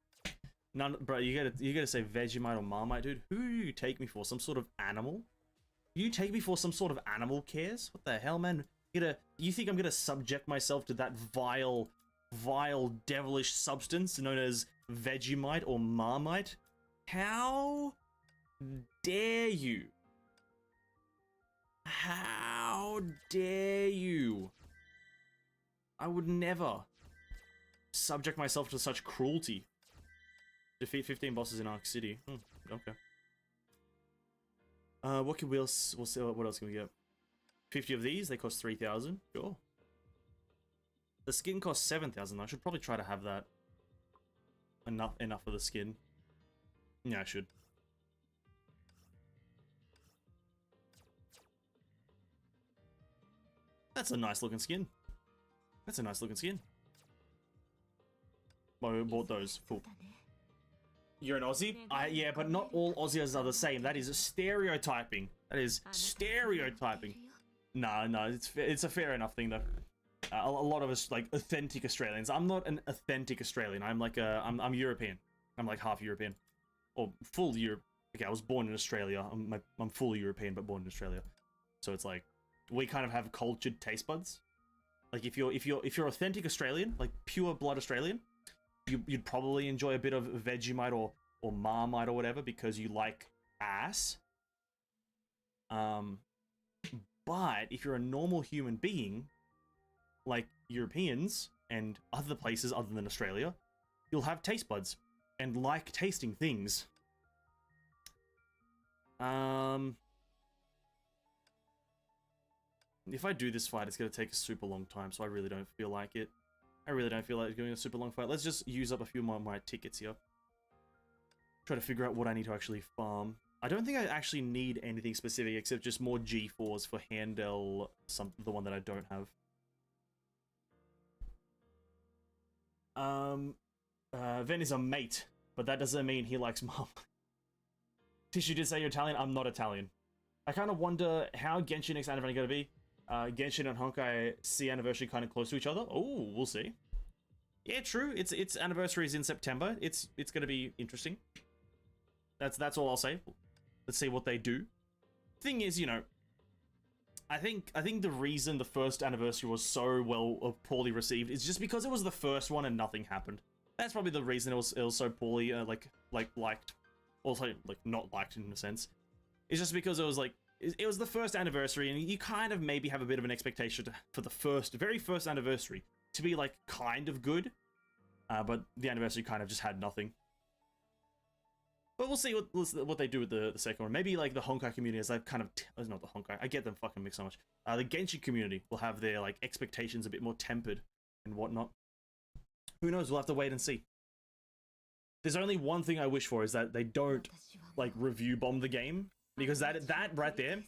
None, bro. You gotta say Vegemite or Marmite, dude. Who do you take me for? Some sort of animal? You take me for some sort of animal cares? What the hell, man? You think I'm gonna subject myself to that vile, devilish substance known as Vegemite or Marmite? How dare you? How dare you? I would never subject myself to such cruelty. Defeat 15 bosses in Arc City. Okay. We'll see. What else can we get? 50 of these. They cost 3,000. Sure. The skin costs 7,000. I should probably try to have that. Enough for the skin. Yeah, I should. That's a nice looking skin. That's a nice looking skin. Well, we bought those. Cool. You're an Aussie? Yeah, but not all Aussies are the same. That is stereotyping. That is stereotyping. No, it's a fair enough thing though. A lot of us like authentic Australians. I'm not an authentic Australian. I'm like I'm European. I'm like half European, or full Europe. Okay, I was born in Australia. I'm fully European, but born in Australia. So it's like we kind of have cultured taste buds. Like if you're authentic Australian, like pure blood Australian, you'd probably enjoy a bit of Vegemite or Marmite or whatever because you like ass. But if you're a normal human being, like Europeans and other places other than Australia, you'll have taste buds and like tasting things. If I do this fight, it's going to take a super long time, so I really don't feel like it. I really don't feel like doing a super long fight. Let's just use up a few more of my tickets here. Try to figure out what I need to actually farm. I don't think I actually need anything specific except just more G4s for Handel, the one that I don't have. Ven is a mate, but that doesn't mean he likes mom. Tissue did say you're Italian. I'm not Italian. I kind of wonder how Genshin next anniversary going to be. Genshin and Honkai see anniversary kind of close to each other. Oh, we'll see. Yeah, true. Its anniversary is in September. It's going to be interesting. That's all I'll say. Let's see what they do. Thing is, you know, I think the reason the first anniversary was so poorly received is just because it was the first one and nothing happened. That's probably the reason it was so poorly liked, also like not liked in a sense. It's just because it was like it was the first anniversary and you kind of maybe have a bit of an expectation for the very first anniversary to be like kind of good, but the anniversary kind of just had nothing. But we'll see what they do with the second one. Maybe like the Honkai community, as I've kind of not the Honkai. I get them fucking mixed so much. The Genshin community will have their like expectations a bit more tempered and whatnot. Who knows? We'll have to wait and see. There's only one thing I wish for, is that they don't like review bomb the game, because that right there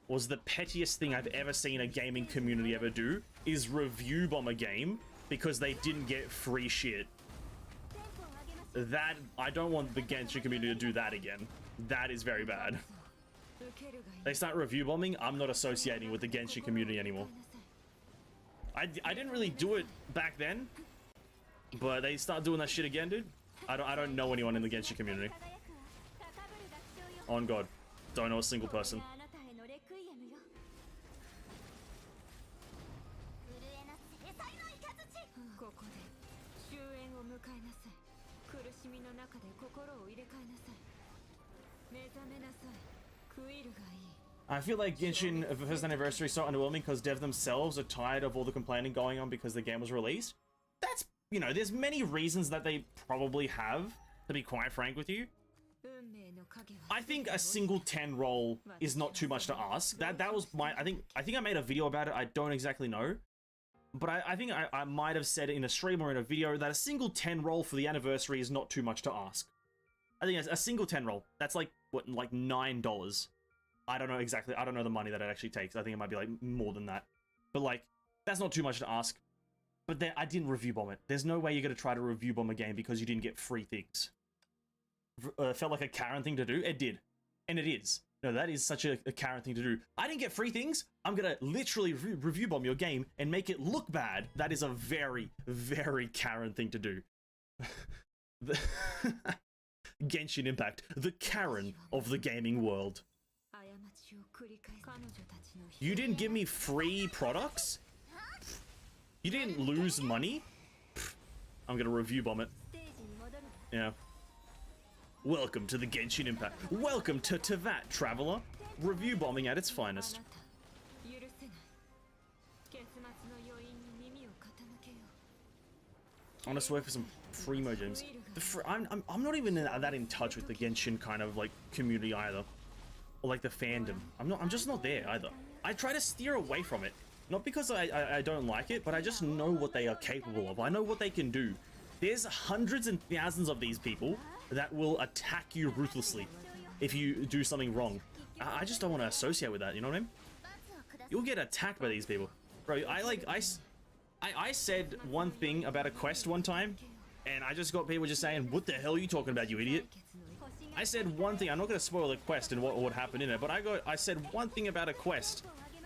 was the pettiest thing I've ever seen a gaming community ever do, is review bomb a game because they didn't get free shit. That, I don't want the Genshin community to do that again. That is very bad. They start review bombing, I'm not associating with the Genshin community anymore. I didn't really do it back then, but they start doing that shit again, dude. I don't know anyone in the Genshin community. On God, don't know a single person. I feel like Genshin first anniversary is so underwhelming because dev themselves are tired of all the complaining going on because the game was released. That's, you know, there's many reasons that they probably have, to be quite frank with you. I think a single 10 roll is not too much to ask. That was my, I think I made a video about it. I don't exactly know, but I think I might have said it in a stream or in a video that a single 10 roll for the anniversary is not too much to ask. I think a single 10 roll, that's like, what, like $9. I don't know exactly. I don't know the money that it actually takes. I think it might be like more than that. But like, that's not too much to ask. But then I didn't review bomb it. There's no way you're going to try to review bomb a game because you didn't get free things. Felt like a Karen thing to do. It did. And it is. No, that is such a Karen thing to do. I didn't get free things. I'm going to literally review bomb your game and make it look bad. That is a very, very Karen thing to do. Genshin Impact, the Karen of the gaming world. You didn't give me free products? You didn't lose money? I'm gonna review bomb it. Yeah. Welcome to the Genshin Impact. Welcome to Tevat, traveler. Review bombing at its finest. I want to swear for some Primo gems. I'm not even that in touch with the Genshin kind of like community either. Or like the fandom. I'm just not there either. I try to steer away from it. Not because I don't like it, but I just know what they are capable of. I know what they can do. There's hundreds and thousands of these people that will attack you ruthlessly if you do something wrong. I just don't want to associate with that, you know what I mean? You'll get attacked by these people. Bro, I said one thing about a quest one time, and I just got people just saying, what the hell are you talking about, you idiot? I said one thing, I'm not going to spoil the quest and what happened in it, but I said one thing about a quest,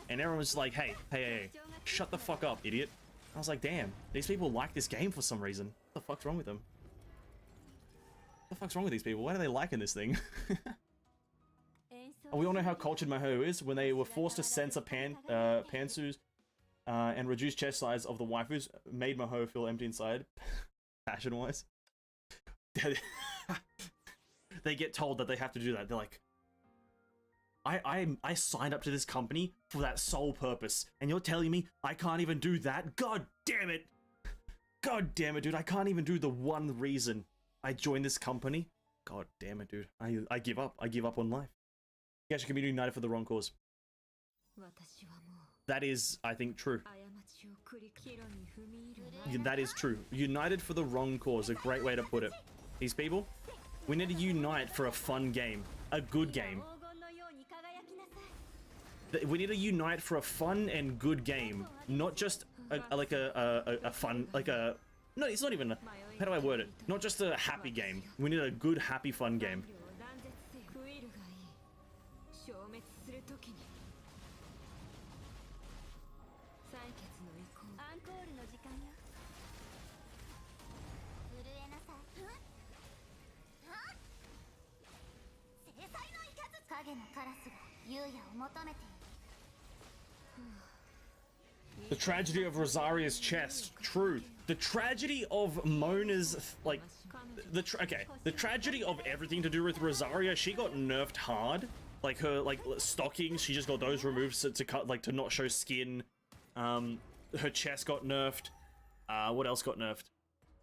and everyone was like, hey, shut the fuck up, idiot. I was like, damn, these people like this game for some reason. What the fuck's wrong with them? What the fuck's wrong with these people? Why do they like in this thing? And we all know how cultured Maho is. When they were forced to censor Pantsu's and reduced chest size of the waifus made my hoe feel empty inside, fashion-wise. They get told that they have to do that. They're like, I signed up to this company for that sole purpose, and you're telling me I can't even do that? God damn it! God damn it, dude! I can't even do the one reason I joined this company. God damn it, dude! I give up. I give up on life. You guys can be united for the wrong cause. That is, I think, true. That is true. United for the wrong cause. A great way to put it. These people, we need to unite for a fun game, a good game. We need to unite for a fun and good game, not just a fun, no, it's not even a, how do I word it? Not just a happy game. We need a good, happy, fun game. The tragedy of Rosaria's chest. True. The tragedy of Mona's, like, the tragedy of everything to do with Rosaria. She got nerfed hard. Like her, like, stockings, she just got those removed to cut, like, to not show skin. Her chest got nerfed. What else got nerfed?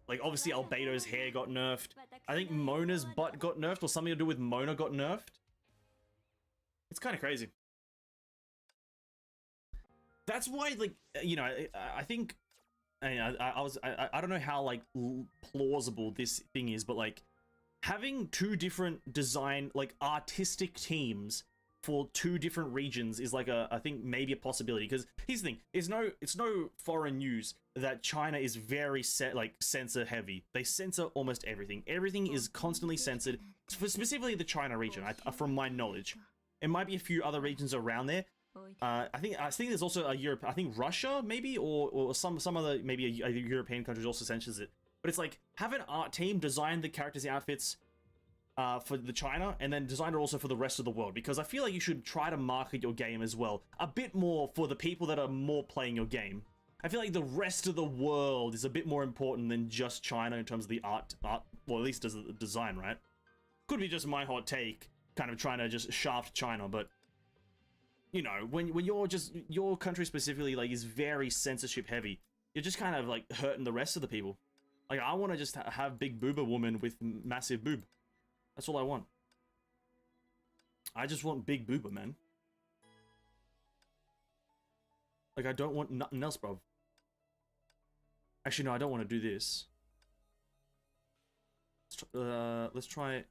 Like, obviously Albedo's hair got nerfed. I think Mona's butt got nerfed, or something to do with Mona got nerfed. It's kind of crazy. That's why, like, you know, I think, I don't know how, like, plausible this thing is, but, like, having two different design, like, artistic teams for two different regions is, like, I think maybe a possibility, because here's the thing, it's no foreign news that China is very censor heavy. They censor almost everything. Everything is constantly censored, specifically the China region, from my knowledge. It might be a few other regions around there. I think there's also a Europe. I think Russia maybe, or some other maybe a European countries also censors it. But it's like, have an art team design the characters' outfits for the China, and then design it also for the rest of the world. Because I feel like you should try to market your game as well a bit more for the people that are more playing your game. I feel like the rest of the world is a bit more important than just China in terms of the art. Well, at least as the design, right? Could be just my hot take, kind of trying to just shaft China, but. You know, when you're just, your country specifically, like, is very censorship heavy, you're just kind of, like, hurting the rest of the people. Like, I want to just have big booba woman with massive boob. That's all I want. I just want big booba, man. Like, I don't want nothing else, bro. Actually, no, I don't want to do this. Let's try it.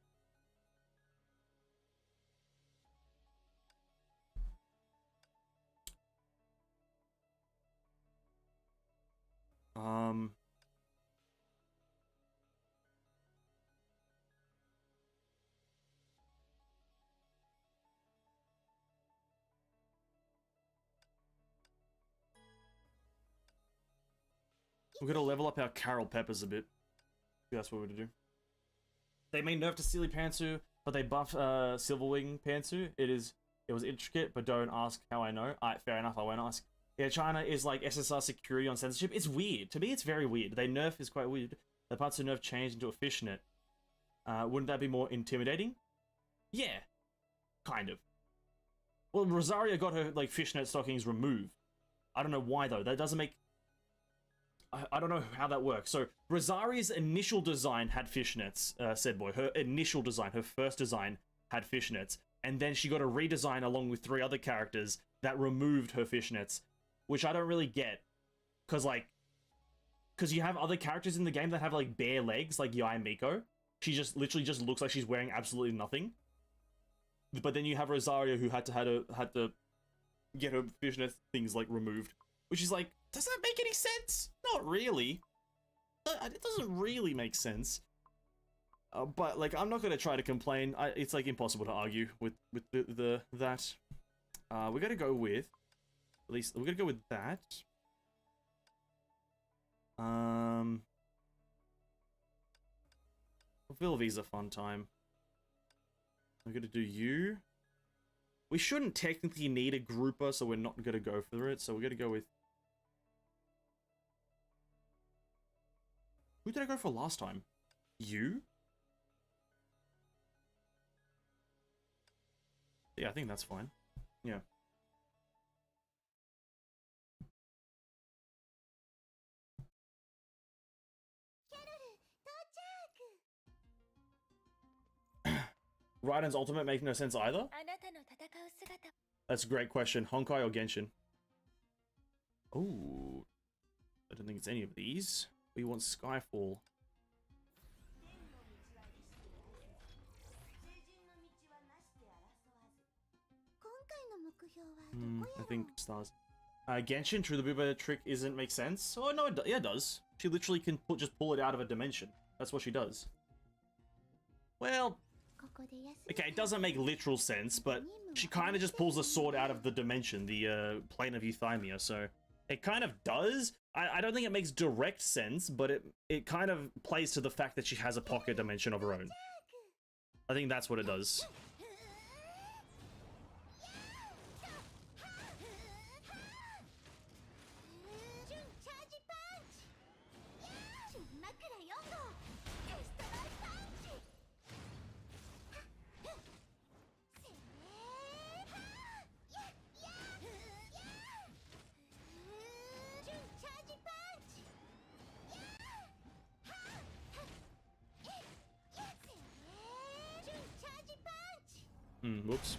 We're gonna level up our Carol Peppers a bit. That's what we're gonna do. They may nerf to Silly Pantsu, but they buff Silverwing Pantsu. It was intricate, but don't ask how I know. Alright, fair enough, I won't ask. Yeah, China is like SSR security on censorship. It's weird. To me, it's very weird. They nerf is quite weird. The parts of nerf changed into a fishnet. Wouldn't that be more intimidating? Yeah, kind of. Well, Rosaria got her, like, fishnet stockings removed. I don't know why, though. That doesn't make... I don't know how that works. So, Rosaria's initial design had fishnets, said boy. Her initial design, her first design, had fishnets. And then she got a redesign along with 3 other characters that removed her fishnets. Which I don't really get. Because you have other characters in the game that have, like, bare legs, like Yai Miko. She just literally just looks like she's wearing absolutely nothing. But then you have Rosaria, who had to get her fishnet things, like, removed. Which is like, does that make any sense? Not really. It doesn't really make sense. But, like, I'm not gonna try to complain. It's, like, impossible to argue with that. We're gonna go with... At least, we're gonna go with that. Vilvi's a fun time. We're gonna do you. We shouldn't technically need a grouper, so we're not gonna go for it. So we're gonna go with did I go for last time? You? Yeah, I think that's fine. Yeah. Raiden's ultimate makes no sense either? That's a great question. Honkai or Genshin? Oh, I don't think it's any of these. We want Skyfall. I think stars. Genshin, True the Booba trick isn't make sense. Oh no, yeah, it does. She literally can just pull it out of a dimension. That's what she does. Well, okay, it doesn't make literal sense, but she kind of just pulls the sword out of the dimension, the plane of Euthymia, so it kind of does. I don't think it makes direct sense, but it kind of plays to the fact that she has a pocket dimension of her own. I think that's what it does. Whoops.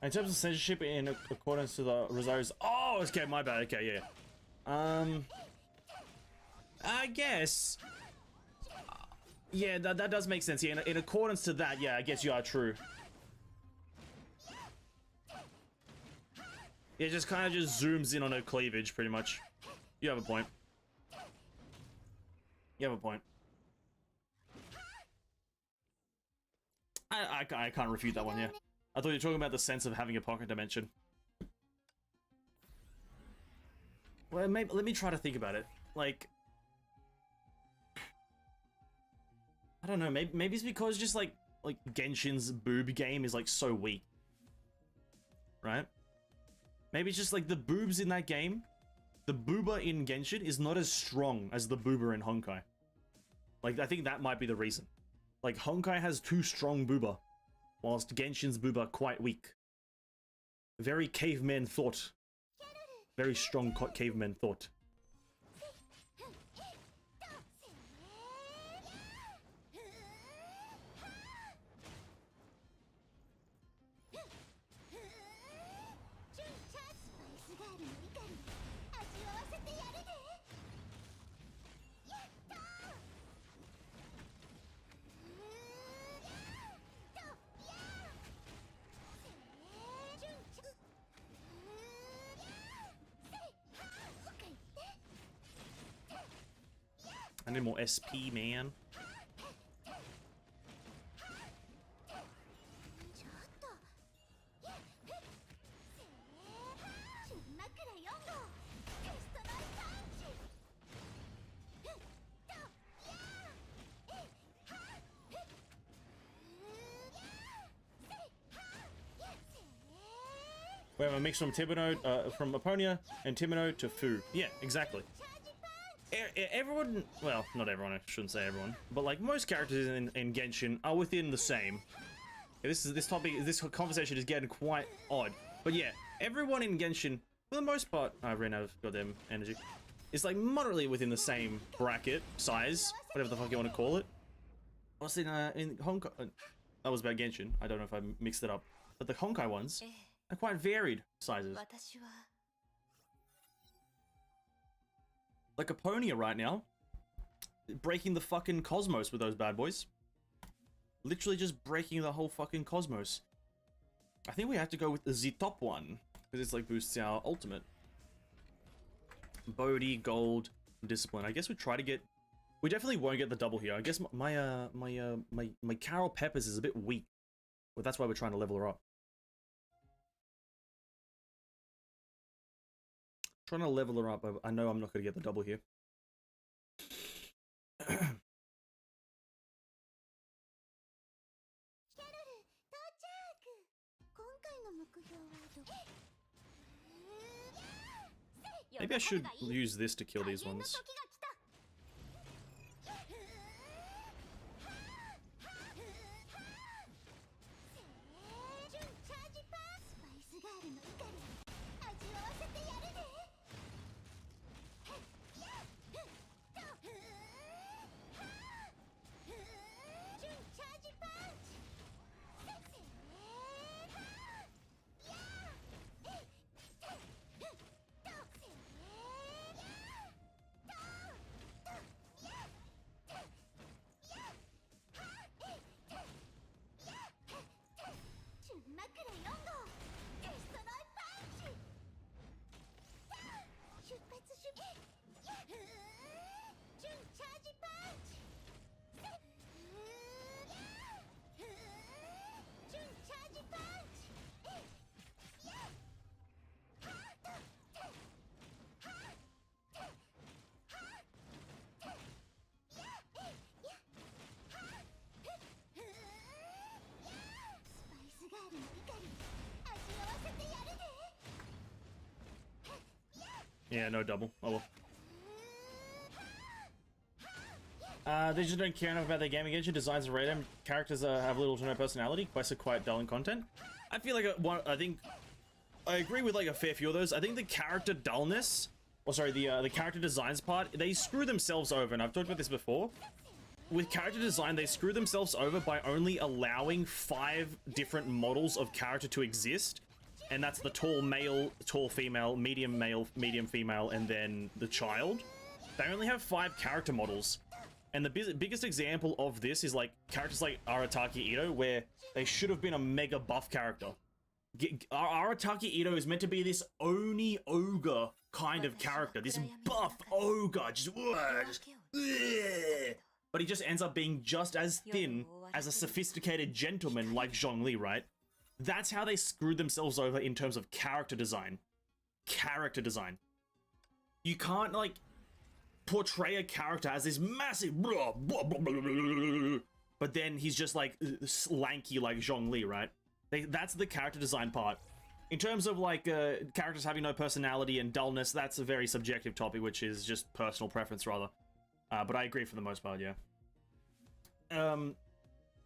In terms of censorship in accordance to the Rosario's... Oh, okay, my bad. Okay, yeah. I guess... Yeah, that does make sense. Yeah, in accordance to that, yeah, I guess you are true. Yeah, just kind of just zooms in on her cleavage, pretty much. You have a point. You have a point. I can't refute that one, yeah. I thought you were talking about the sense of having a pocket dimension. Well, maybe, let me try to think about it. Like... I don't know, maybe it's because just like Genshin's boob game is like so weak. Right? Maybe it's just like the boobs in that game, the booba in Genshin is not as strong as the booba in Honkai. Like, I think that might be the reason. Like, Honkai has too strong booba, whilst Genshin's booba quite weak. Very caveman thought. Very strong caveman thought. I need more SP, man. We have a mix from Tibino, from Aponia and Timino to Fu. Yeah, exactly. Everyone, well, not everyone, I shouldn't say everyone, but like most characters in Genshin are within the same. Yeah, this conversation is getting quite odd. But yeah, everyone in Genshin, for the most part, I ran out of goddamn energy. It's like moderately within the same bracket, size, whatever the fuck you want to call it. I was in Honkai, that was about Genshin, I don't know if I mixed it up. But the Honkai ones are quite varied sizes. Like Aponia right now, breaking the fucking cosmos with those bad boys. Literally just breaking the whole fucking cosmos. I think we have to go with the top one, because it's like boosts our ultimate. Bodhi, gold, discipline. I guess we try to get... We definitely won't get the double here. I guess my Carol Peppers is a bit weak. Well, that's why we're trying to level her up. Trying to level her up. I know I'm not going to get the double here. 目標はどこ Maybe I should use this to kill these ones. Yeah, no double. Oh well. They just don't care enough about their gaming engine. Designs are random. Characters have little to no personality. Quests are quite dull in content. I feel like I agree with like a fair few of those. I think the character dullness, or sorry, the character designs part, they screw themselves over. And I've talked about this before. With character design, they screw themselves over by only allowing 5 different models of character to exist. And that's the tall male, tall female, medium female, and then the child. They only have 5 character models. And the biggest example of this is like characters like Arataki Ito, where they should have been a mega buff character. Arataki Ito is meant to be this Oni ogre kind of character, this buff ogre, but he just ends up being just as thin as a sophisticated gentleman like Zhongli, right? That's how they screwed themselves over in terms of character design. Character design. You can't, like, portray a character as this massive... But then he's just, like, lanky like Zhongli, right? That's the character design part. In terms of, like, characters having no personality and dullness, that's a very subjective topic, which is just personal preference, rather. But I agree for the most part, yeah.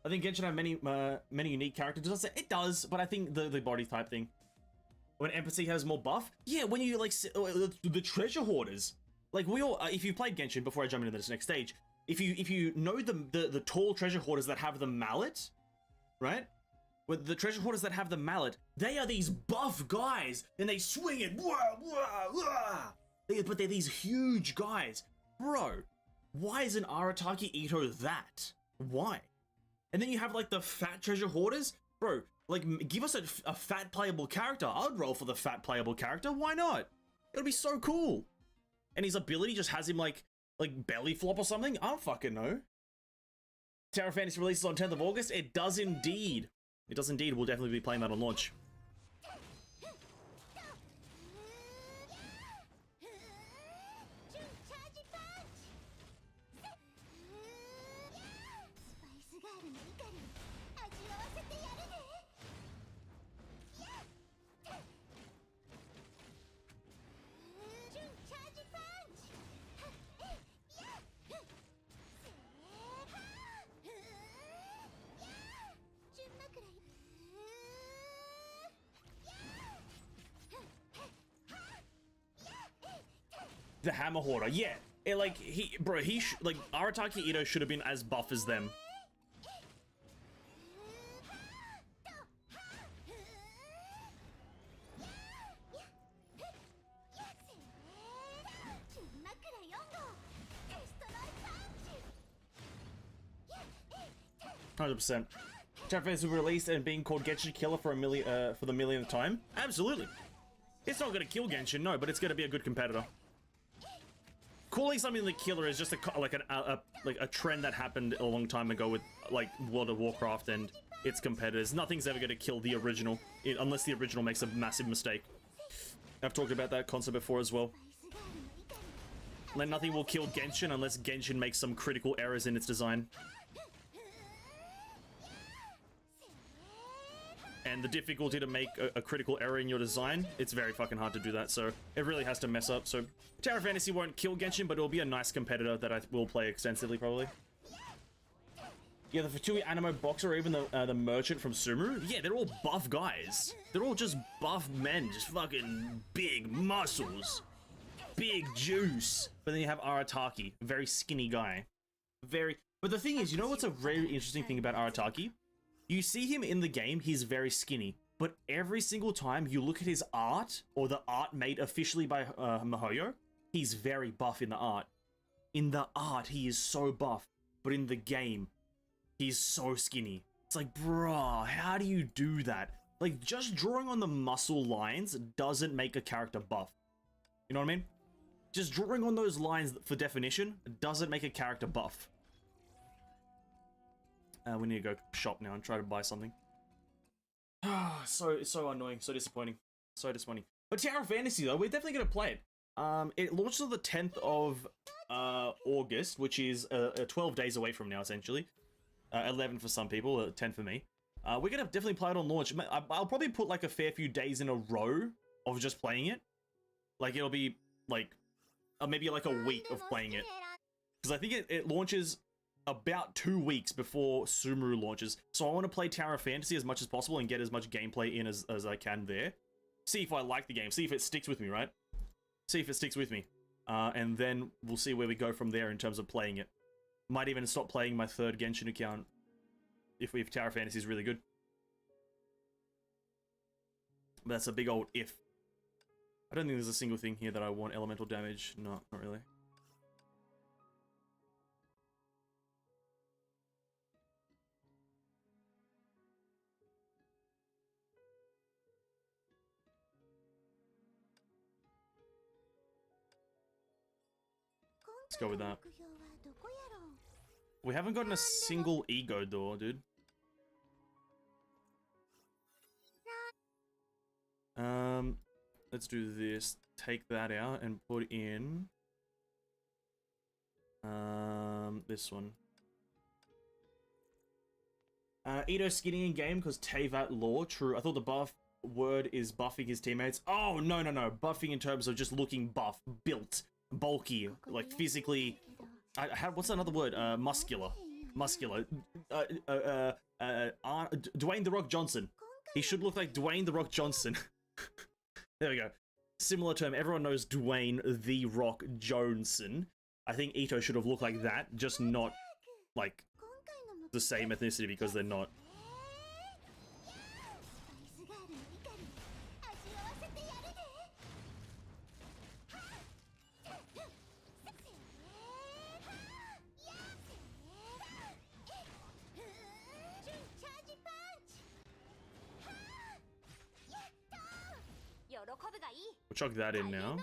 I think Genshin have many unique character designs. It does, but I think the body type thing. When NPC has more buff, yeah. When you like the treasure hoarders, like we all, if you played Genshin before I jump into this next stage, if you know the tall treasure hoarders that have the mallet, right? With the treasure hoarders that have the mallet, they are these buff guys, and they swing it, but they're these huge guys, bro. Why isn't Arataki Ito that? Why? And then you have, like, the fat treasure hoarders? Bro, like, give us a fat playable character. I would roll for the fat playable character. Why not? It would be so cool. And his ability just has him, like belly flop or something? I don't fucking know. Terra Fantasy releases on 10th of August? It does indeed. It does indeed. We'll definitely be playing that on launch. The Hammer Hoarder, yeah. It, like, Arataki Ito should have been as buff as them. %. Terra Fantasy will be released and being called Genshin Killer for the millionth time? Absolutely. It's not gonna kill Genshin, no, but it's gonna be a good competitor. Calling something the killer is just a trend that happened a long time ago with like World of Warcraft and its competitors. Nothing's ever going to kill the original unless the original makes a massive mistake. I've talked about that concept before as well. Like, nothing will kill Genshin unless Genshin makes some critical errors in its design. And the difficulty to make a critical error in your design, it's very fucking hard to do that, so it really has to mess up. So Tower Fantasy won't kill Genshin, but it'll be a nice competitor that I will play extensively, probably. Yeah, the Fatui Animo Boxer, or even the merchant from Sumeru, yeah, they're all buff guys. They're all just buff men, just fucking big muscles. Big juice. But then you have Arataki, a very skinny guy. But the thing is, you know what's a very interesting thing about Arataki? You see him in the game, he's very skinny. But every single time you look at his art, or the art made officially by Mihoyo, he's very buff in the art. In the art, he is so buff. But in the game, he's so skinny. It's like, bruh, how do you do that? Like, just drawing on the muscle lines doesn't make a character buff. You know what I mean? Just drawing on those lines for definition doesn't make a character buff. We need to go shop now and try to buy something. So annoying, so disappointing. So disappointing. But Tower Fantasy, though, we're definitely going to play it. It launches on the 10th of August, which is 12 days away from now, essentially. 11 for some people, 10 for me. We're going to definitely play it on launch. I'll probably put like a fair few days in a row of just playing it. Like, it'll be like maybe like a week of playing it. Because I think it launches about 2 weeks before Sumeru launches. So I want to play Tower Fantasy as much as possible and get as much gameplay in as I can there. See if I like the game. See if it sticks with me, right? See if it sticks with me. And then we'll see where we go from there in terms of playing it. Might even stop playing my third Genshin account if Tower Fantasy is really good. But that's a big old if. I don't think there's a single thing here that I want elemental damage. No, not really. Let's go with that. We haven't gotten a single ego door, dude. Let's do this. Take that out and put in this one. Ito skinny in game because Teyvat lore. True. I thought the buff word is buffing his teammates. Oh, no. Buffing in terms of just looking buff, built, bulky, like physically. What's another word? Muscular. Dwayne The Rock Johnson. He should look like Dwayne The Rock Johnson. There we go. Similar term. Everyone knows Dwayne The Rock Johnson. I think Ito should have looked like that, just not like the same ethnicity because they're not. We'll chuck that in now.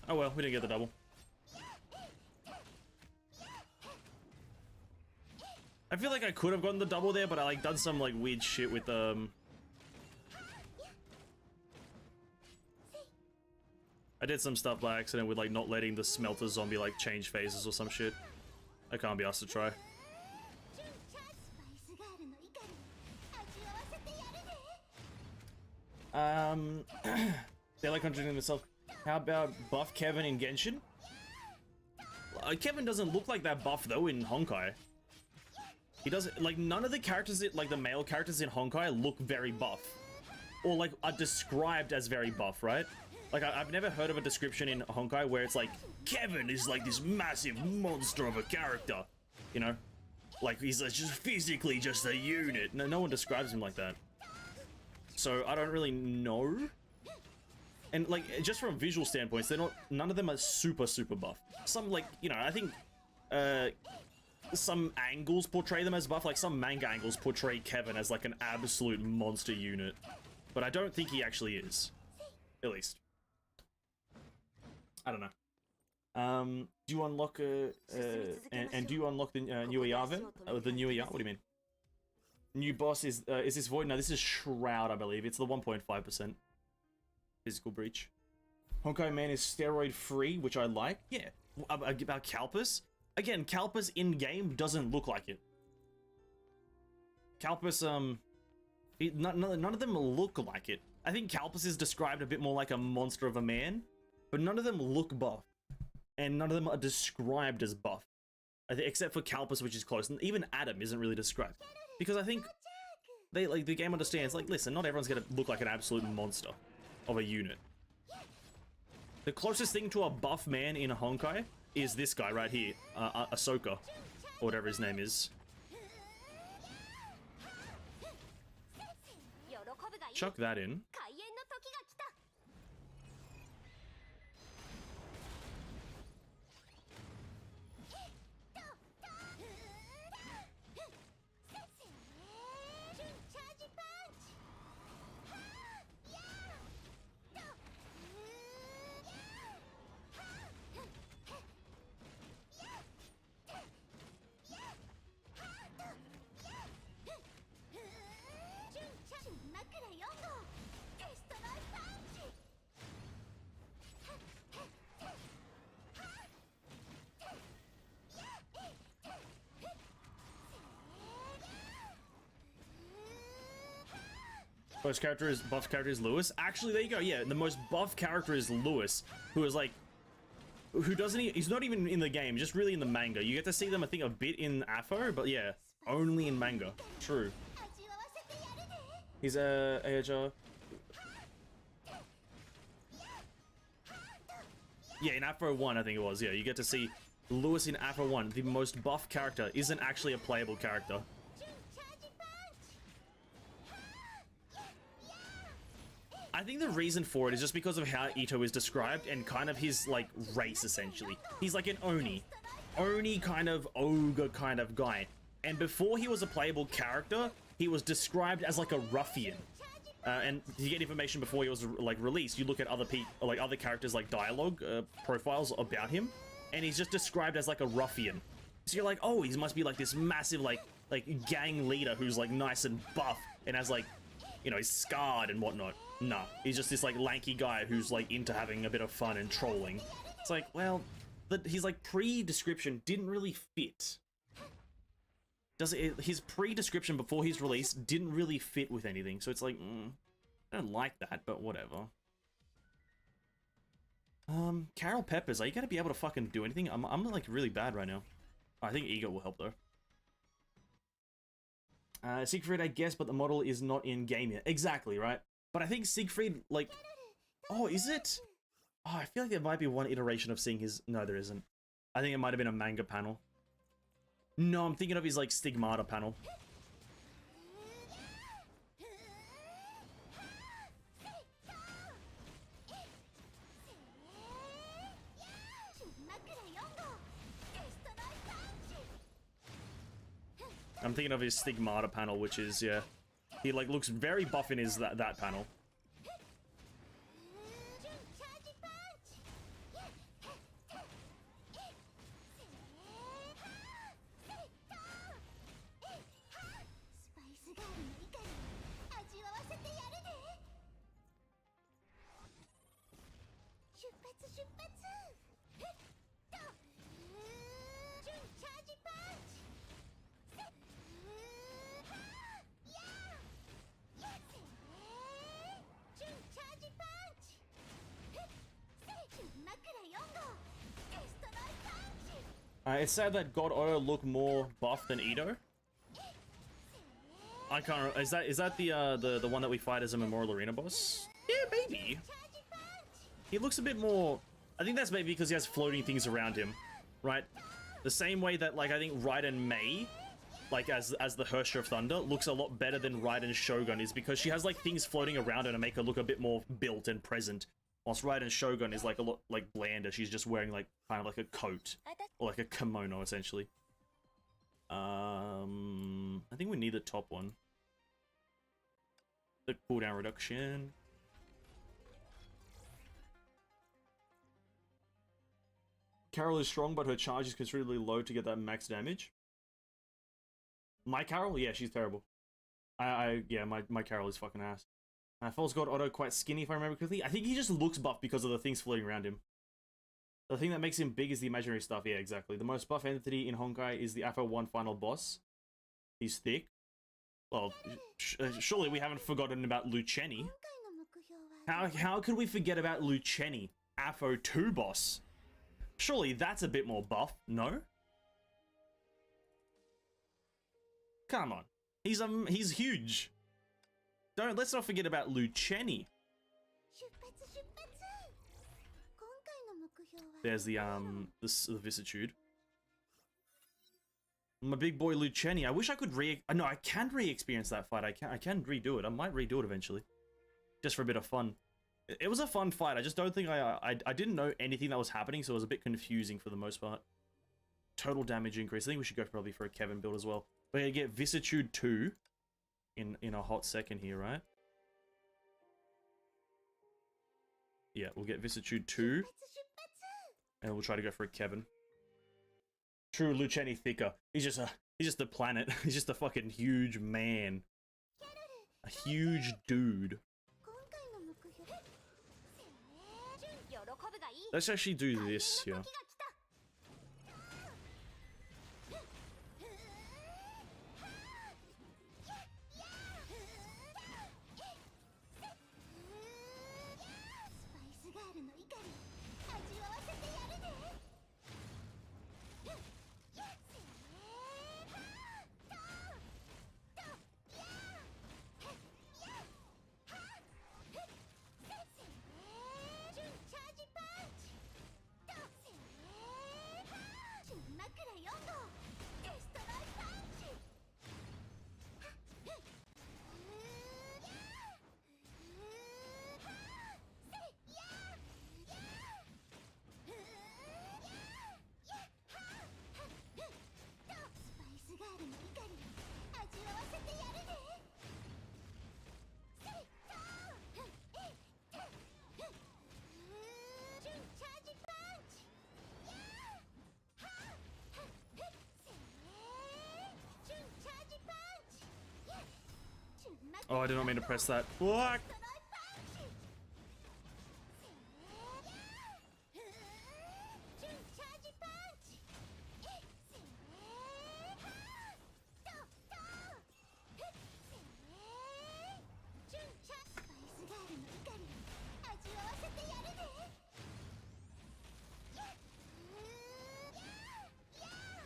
Oh well, we didn't get the double. I feel like I could have gotten the double there, but I like done some like weird shit with I did some stuff by accident with like not letting the smelter zombie like change phases or some shit. I can't be asked to try. They're like contradicting themselves. How about buff Kevin in Genshin? Kevin doesn't look like that buff though in Honkai. He doesn't, like, none of the characters, like the male characters in Honkai look very buff. Or like are described as very buff, right? Like I've never heard of a description in Honkai where it's like, Kevin is like this massive monster of a character. You know? Like he's like, just physically just a unit. No one describes him like that. So I don't really know. And like, just from visual standpoints, they're not, none of them are super buff. Some, like, you know, I think some angles portray them as buff. Like some manga angles portray Kevin as like an absolute monster unit, but I don't think he actually is, at least. I don't know. Do you unlock and do you unlock the new Yarvin? The new Yar? What do you mean? New boss is this Void? No, this is Shroud, I believe. It's the 1.5% physical breach. Honkai Man is steroid free, which I like. Yeah. About Kalpus? Again, Kalpus in game doesn't look like it. Kalpus, none of them look like it. I think Kalpus is described a bit more like a monster of a man, but none of them look buff, and none of them are described as buff, except for Kalpus, which is close. And even Adam isn't really described, because I think they, like, the game understands, like, listen, not everyone's gonna look like an absolute monster of a unit. The closest thing to a buff man in Honkai is this guy right here, Ahsoka, or whatever his name is. Chuck that in. Buff character is Lewis. Actually, there you go. Yeah, the most buff character is Lewis, who is like, who doesn't, he's not even in the game, just really in the manga. You get to see them, I think, a bit in AFO, but yeah, only in manga. True. He's AHR. Yeah, in AFO 1, I think it was. Yeah, you get to see Lewis in AFO 1. The most buff character isn't actually a playable character. I think the reason for it is just because of how Ito is described and kind of his, like, race, essentially. He's like an Oni. Oni kind of ogre kind of guy. And before he was a playable character, he was described as like a ruffian. And to get information before he was, like, released, you look at other other characters, like, dialogue profiles about him, and he's just described as like a ruffian. So you're like, oh, he must be like this massive, like gang leader who's like nice and buff and has, like, you know, he's scarred and whatnot. Nah, he's just this, like, lanky guy who's, like, into having a bit of fun and trolling. It's like, well, his, like, pre-description didn't really fit. His pre-description before his release didn't really fit with anything, so it's like, I don't like that, but whatever. Carol Peppers, are you gonna be able to fucking do anything? I'm like, really bad right now. I think Ego will help, though. Siegfried, I guess, but the model is not in game yet. Exactly, right? But I think Siegfried, like... Oh, is it? Oh, I feel like there might be one iteration of seeing his... No, there isn't. I think it might have been a manga panel. No, I'm thinking of his, like, Stigmata panel. I'm thinking of his Stigmata panel, which is, yeah... He, like, looks very buff in his that panel. It's sad that God Odo looked more buff than Ito. I can't remember. Is that the one that we fight as a Memorial Arena boss? Yeah, maybe. He looks a bit more... I think that's maybe because he has floating things around him, right? The same way that, like, I think Raiden Mei, like, as the Hersher of Thunder, looks a lot better than Raiden Shogun is because she has, like, things floating around her to make her look a bit more built and present. Whilst Raiden Shogun is, like, a lot, like, blander. She's just wearing, like, kind of like a coat. Or, like, a kimono, essentially. I think we need the top one. The cooldown reduction. Carol is strong, but her charge is considerably low to get that max damage. My Carol? Yeah, she's terrible. Yeah, my Carol is fucking ass. False God Otto quite skinny, if I remember correctly. I think he just looks buff because of the things floating around him. The thing that makes him big is the imaginary stuff. Yeah, exactly. The most buff entity in Honkai is the Alpha 1 final boss. He's thick. Well, surely we haven't forgotten about Luceni. How could we forget about Luceni? Alpha 2 boss. Surely that's a bit more buff, no? Come on. He's huge. Let's not forget about Luceni. There's the vicissitude. My big boy Luceni. I wish I could no, I can re-experience that fight. I can redo it. I might redo it eventually. Just for a bit of fun. It was a fun fight. I just don't think I didn't know anything that was happening, so it was a bit confusing for the most part. Total damage increase. I think we should go probably for a Kevin build as well. We're gonna get Vicissitude 2 in a hot second here, right? Yeah, we'll get Vicissitude 2. And we'll try to go for a Kevin. True Luceni thicker. He's just a planet. He's just a fucking huge man. A huge dude. Let's actually do this here. Oh, I did not mean to press that. What?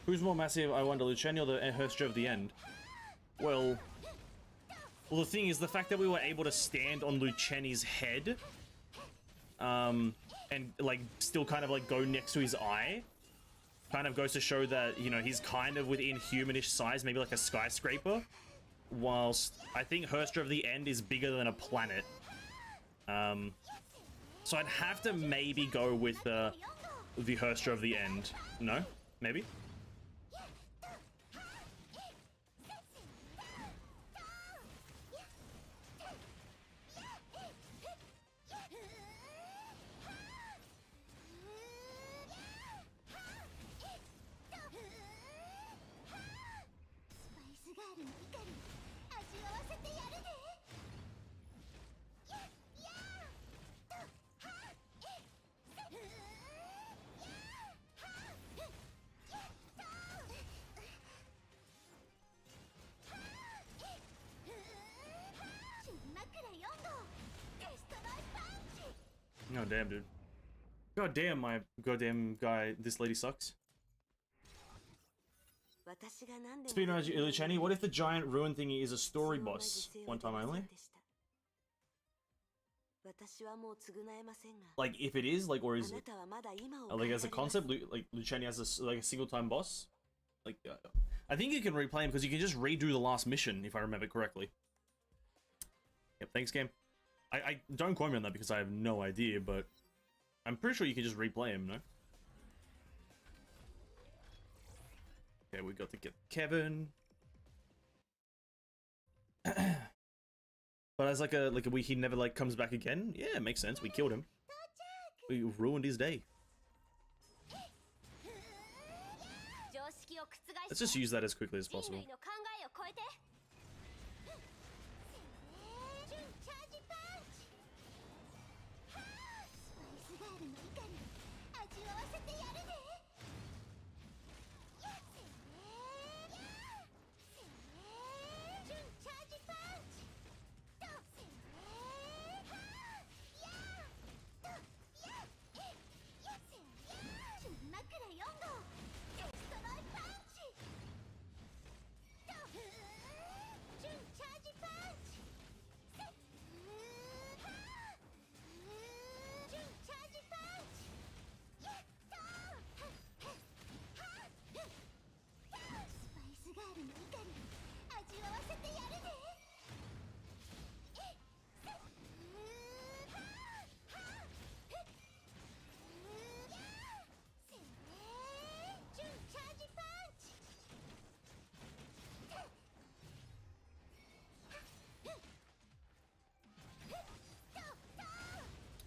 Who's more massive, I wonder, Luceni or the Herstra of the End? Well, the thing is, the fact that we were able to stand on Luceni's head, and, like, still kind of, like, go next to his eye, kind of goes to show that, you know, he's kind of within humanish size, maybe like a skyscraper, whilst I think Herstra of the End is bigger than a planet. So I'd have to maybe go with the Herstra of the End. No? Maybe? Oh damn, dude. God damn, my goddamn guy, this lady sucks. Speaking of Luciani, what if the giant ruin thingy is a story boss? One time only? Like, if it is, like, or is it? Like, as a concept, like, Luciani has a single time boss? Like, I think you can replay him because you can just redo the last mission, if I remember correctly. Yep, thanks, game. I don't quote me on that because I have no idea, but I'm pretty sure you can just replay him, no? Okay, we got to get Kevin. But as like a he never like comes back again. Yeah, it makes sense. We killed him. We ruined his day. Let's just use that as quickly as possible.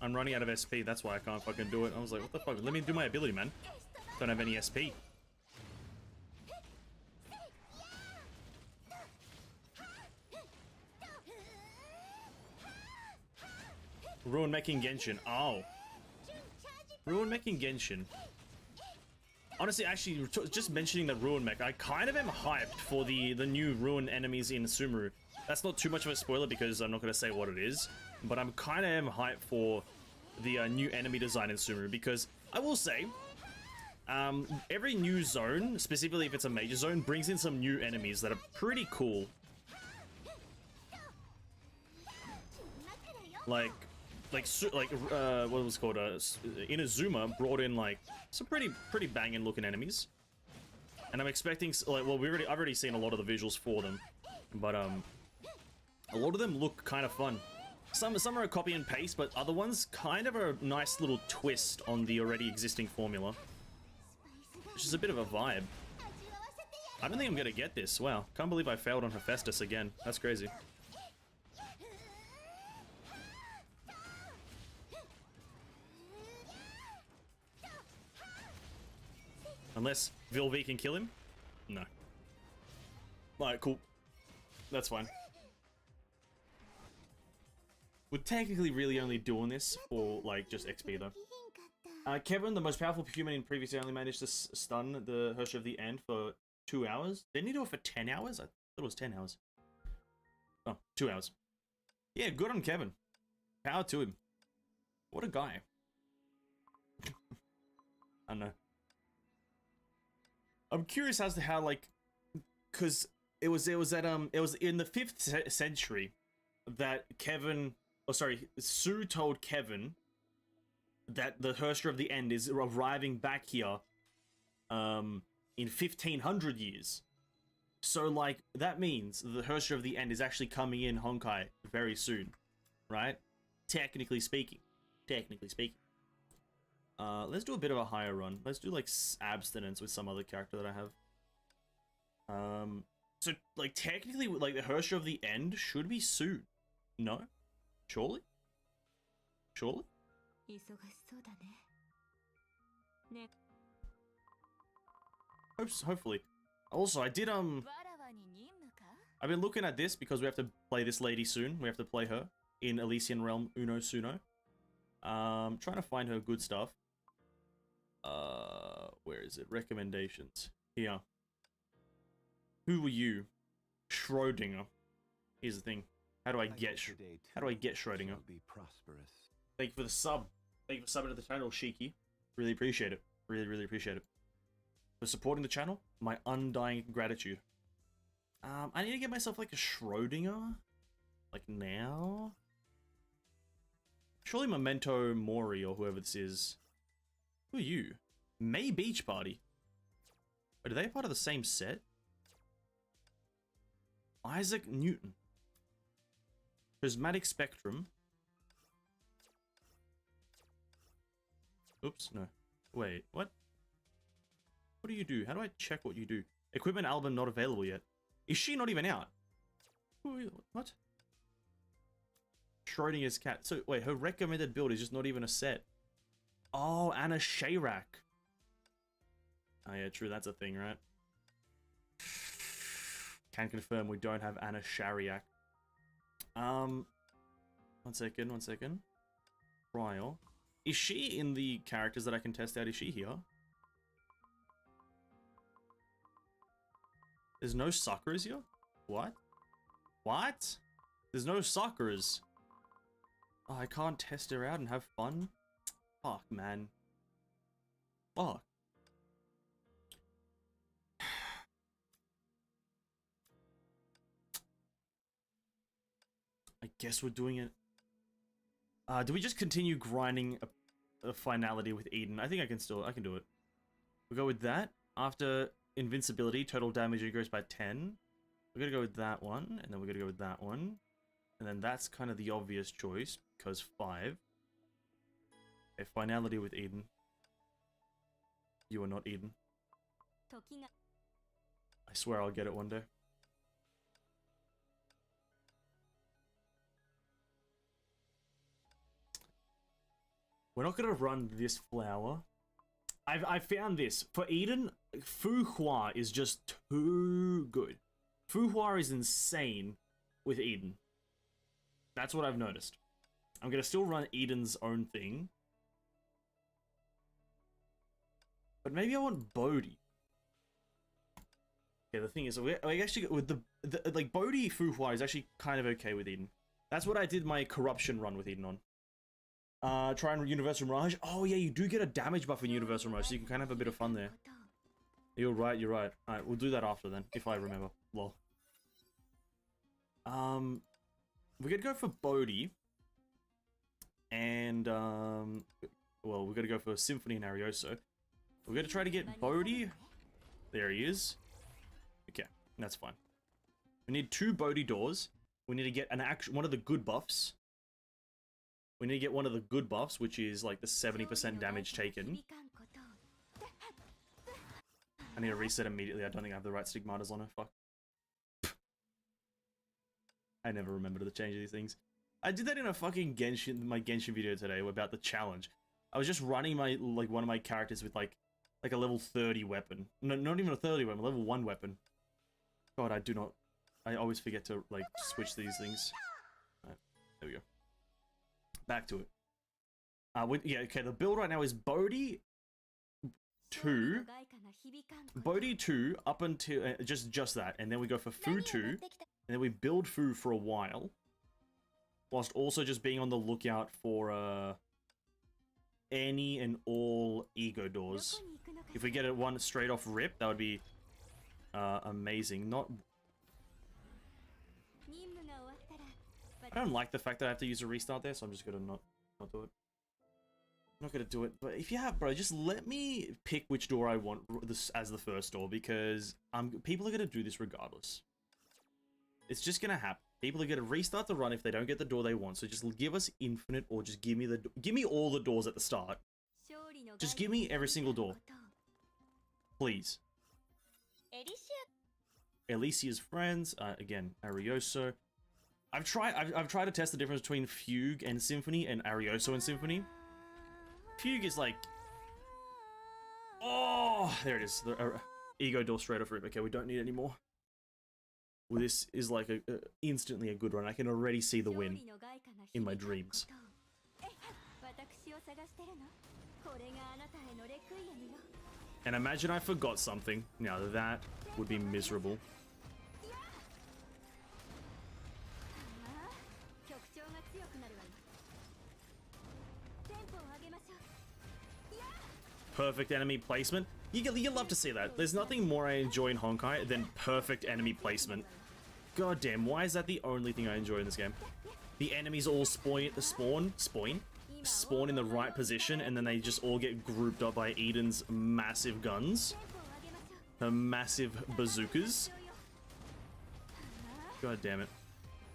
I'm running out of SP, that's why I can't fucking do it. I was like, what the fuck? Let me do my ability, man. Don't have any SP. Ruin making Genshin. Oh. Ruin making Genshin. Honestly, actually, just mentioning the Ruin mech, I kind of am hyped for the new Ruin enemies in Sumeru. That's not too much of a spoiler because I'm not going to say what it is, but I'm kind of am hyped for the new enemy design in Sumeru because I will say, every new zone, specifically if it's a major zone, brings in some new enemies that are pretty cool. Like what was it called? Inazuma brought in like some pretty banging looking enemies, and I'm expecting like, well, I've already seen a lot of the visuals for them, but a lot of them look kind of fun. Some are a copy and paste, but other ones kind of a nice little twist on the already existing formula, which is a bit of a vibe. I don't think I'm gonna get this. Wow, can't believe I failed on Hephaestus again. That's crazy. Unless Vilvi can kill him? No. Alright, cool. That's fine. We're technically really only doing this for, like, just XP, though. Kevin, the most powerful human in previously, only managed to stun the Herrscher of the End for 2 hours. Didn't he do it for 10 hours? I thought it was 10 hours. Oh, 2 hours. Yeah, good on Kevin. Power to him. What a guy. I don't know. I'm curious as to how, like, because it was in the 5th century that Kevin, oh sorry, Sue told Kevin that the Herrscher of the End is arriving back here, in 1500 years. So, like, that means the Herrscher of the End is actually coming in Honkai very soon, right? Technically speaking. Technically speaking. Let's do a bit of a higher run. Let's do, like, abstinence with some other character that I have. So, like, technically, like, the Herrscher of the End should be soon. No? Surely? Surely? Hopefully. Also, I did, I've been looking at this because we have to play this lady soon. We have to play her in Elysian Realm Uno Suno. Trying to find her good stuff. Where is it? Recommendations. Here. Who were you? Schrodinger. Here's the thing. How do I get Schrodinger? Thank you for the sub. Thank you for subbing to the channel, Shiki. Really appreciate it. Really, really appreciate it. for supporting the channel. My undying gratitude. I need to get myself like a Schrodinger. Like now? Surely Memento Mori or whoever this is. Who are you? May Beach Party. But are they part of the same set? Isaac Newton. Prismatic Spectrum. Oops, no. Wait, what? What do you do? How do I check what you do? Equipment album not available yet. Is she not even out? What? Schrodinger's cat. So, wait, her recommended build is just not even a set. Oh, Anna Shayrak. Oh, yeah, true. That's a thing, right? Can confirm we don't have Anna Shariak. One second. Trial. Is she in the characters that I can test out? Is she here? There's no Sakuras here? What? What? There's no Sakuras. Oh, I can't test her out and have fun? Fuck, man. Fuck. I guess we're doing it. Do we just continue grinding a finality with Eden? I think I can do it. We'll go with that. After invincibility, total damage increased by 10. We're gonna go with that one, and then we're gonna go with that one. And then that's kind of the obvious choice, because 5. A finality with Eden. You are not Eden. I swear I'll get it one day. We're not gonna run this flower. I found this. For Eden, Fu Hua is just too good. Fu Hua is insane with Eden. That's what I've noticed. I'm gonna still run Eden's own thing. But maybe I want Bodhi. Yeah, the thing is, we actually, with the like, Bodhi Fu Hua is actually kind of okay with Eden. That's what I did my corruption run with Eden on. Try and Universal Mirage. Oh yeah, you do get a damage buff in Universal Mirage, so you can kind of have a bit of fun there. You're right. Alright, we'll do that after then, if I remember. Lol. We're gonna go for Bodhi. And, well, we're gonna go for Symphony and Arioso. We're gonna try to get Bodhi. There he is. Okay, that's fine. We need 2 Bodhi doors. We need to get one of the good buffs. We need to get one of the good buffs, which is like the 70% damage taken. I need to reset immediately. I don't think I have the right stigmatas on her. Fuck. I never remember to change these things. I did that in a fucking my Genshin video today about the challenge. I was just running one of my characters with like a level 30 weapon. No, not even a 30 weapon, level 1 weapon. God, I always forget to like switch these things. Right, there we go. Back to it. Yeah, okay, the build right now is Bodhi 2. Bodhi 2 up until just that, and then we go for Fu 2, and then we build Fu for a while, whilst also just being on the lookout for any and all ego doors. If we get it one straight off rip, that would be amazing. I don't like the fact that I have to use a restart there, so I'm just gonna not do it. I'm not gonna do it. But if you have, bro, just let me pick which door I want this as the first door, because people are gonna do this regardless. It's just gonna happen. People are gonna restart the run if they don't get the door they want. So just give us infinite, or just give me all the doors at the start. Just give me every single door, please. Alicia's friends, again, Arioso. I've tried to test the difference between Fugue and Symphony and Arioso and Symphony. Fugue is like, oh, there it is. The ego door straight off rip. Okay, we don't need any more. Well, this is like instantly a good run. I can already see the win in my dreams. And imagine I forgot something. Now that would be miserable. perfect enemy placement. You love to see that. There's nothing more I enjoy in Honkai than perfect enemy placement. God damn, why is that the only thing I enjoy in this game? The enemies all spawn in the right position, and then they just all get grouped up by Eden's massive guns. Her massive bazookas. God damn it.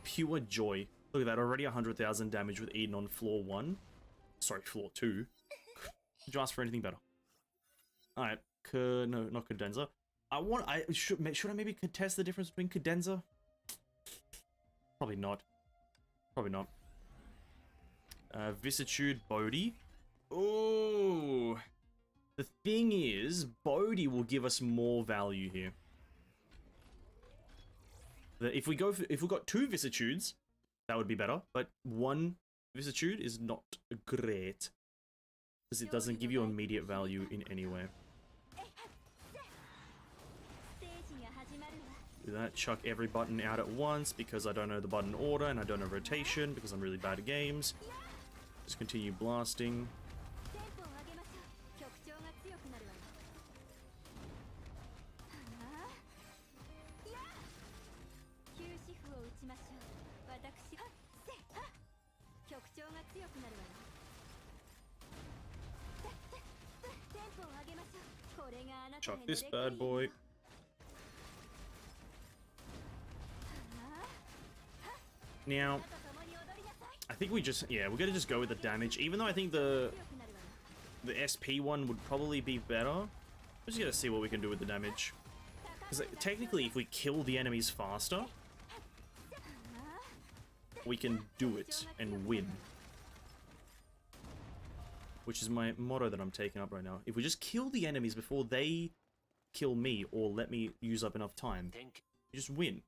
Pure joy. Look at that, already 100,000 damage with Eden on floor 1. Sorry, floor 2. Could you ask for anything better? Alright, no, not cadenza. Should I maybe contest the difference between cadenza? Probably not. Probably not. Vicissitude, Bodhi. Oh, the thing is, Bodhi will give us more value here. If we got 2 vicissitudes, that would be better. But 1 vicissitude is not great because it doesn't give you immediate value in any way. Do that, chuck every button out at once because I don't know the button order and I don't know rotation because I'm really bad at games. Just continue blasting. Chuck this bad boy. Now, I think we're gonna just go with the damage, even though I think the SP one would probably be better. We're just gonna see what we can do with the damage. Because technically, if we kill the enemies faster, we can do it and win. Which is my motto that I'm taking up right now. If we just kill the enemies before they kill me, or let me use up enough time, you just win.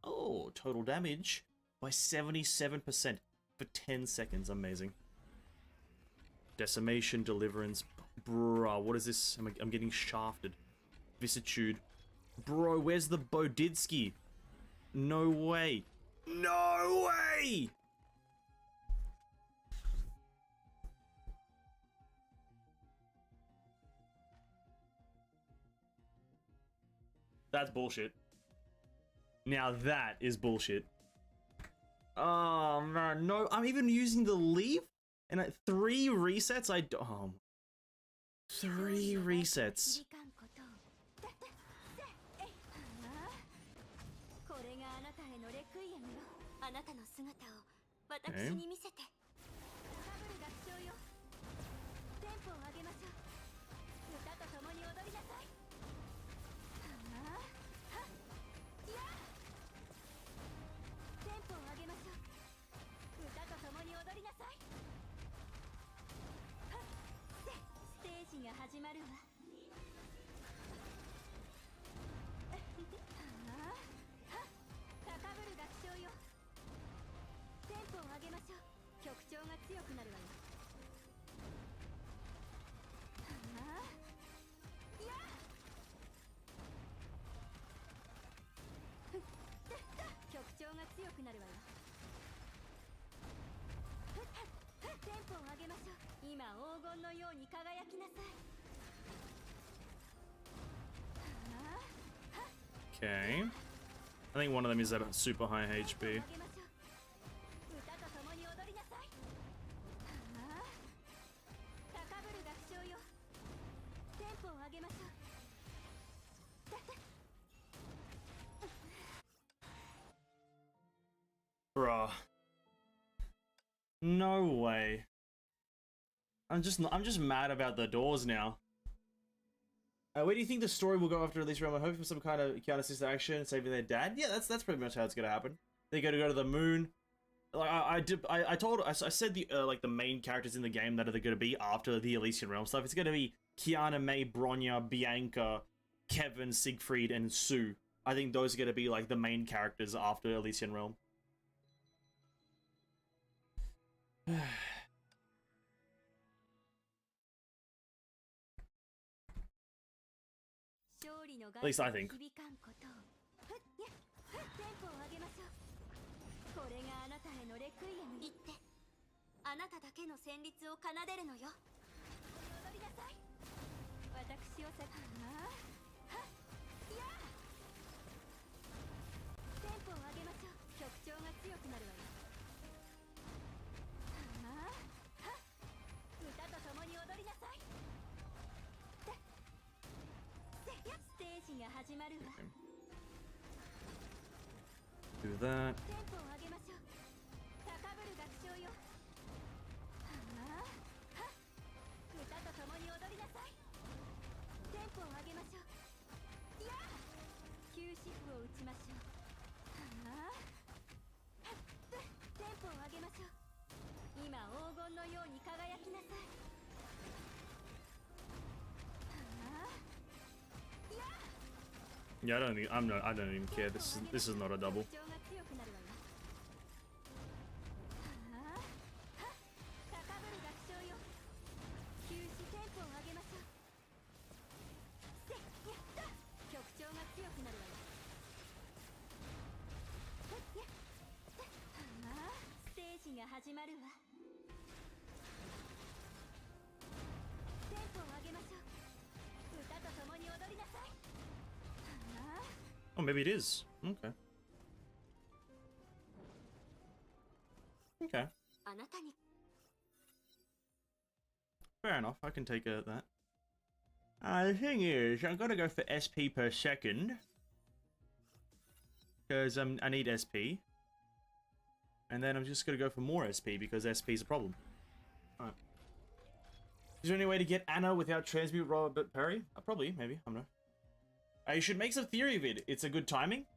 Oh, total damage by 77% for 10 seconds. Amazing. Decimation, Deliverance. Bruh, what is this? I'm getting shafted. Vicissitude. Bro, where's the Boditsky? No way. No way! That's bullshit. Now that is bullshit. Oh man, no, I'm even using the leaf, and at 3 resets, 3 resets. Okay. Okay. I think one of them is at a super high HP. Bruh. No way. I'm just mad about the doors now. Where do you think the story will go after Release Realm? I'm hoping for some kind of counter-assist action, saving their dad. Yeah, that's pretty much how it's gonna happen. They go to the moon. Like I said the main characters in the game that are gonna be after the Elysian Realm stuff. It's gonna be Kiana, May, Bronya, Bianca, Kevin, Siegfried, and Sue. I think those are gonna be like the main characters after Elysian Realm. At least I think. あなただけの旋律を奏でるのよ。踊りなさい。私をさはっやテンポを上げましょう。曲調が強くなるわよ。はっ歌と共に踊りなさい。ステージが始まるわ。 Do that. テンポを上げましょう。高ぶる楽章よ。はっ歌と共に踊りなさい。テンポを上げましょう。や休止符を打ちましょう。はっテンポを上げましょう。今黄金のように輝きなさい。Yeah, I don't even care. This is not a double. 曲調が強くなるわよ。高ぶる楽章よ。休止テンポを上げましょう。やった曲調が強くなるわよ。ステージが始まるわ。テンポを上げましょう。歌と共に踊りなさい。 Oh, maybe it is. Okay. Okay. あなたに Fair enough. I can take that. The thing is, I'm gonna go for SP per second. Because I need SP. And then I'm just gonna go for more SP because SP is a problem. Alright. Is there any way to get Anna without transmute Robert Perry? Probably, maybe. I don't know. You should make some theory vid. It's a good timing.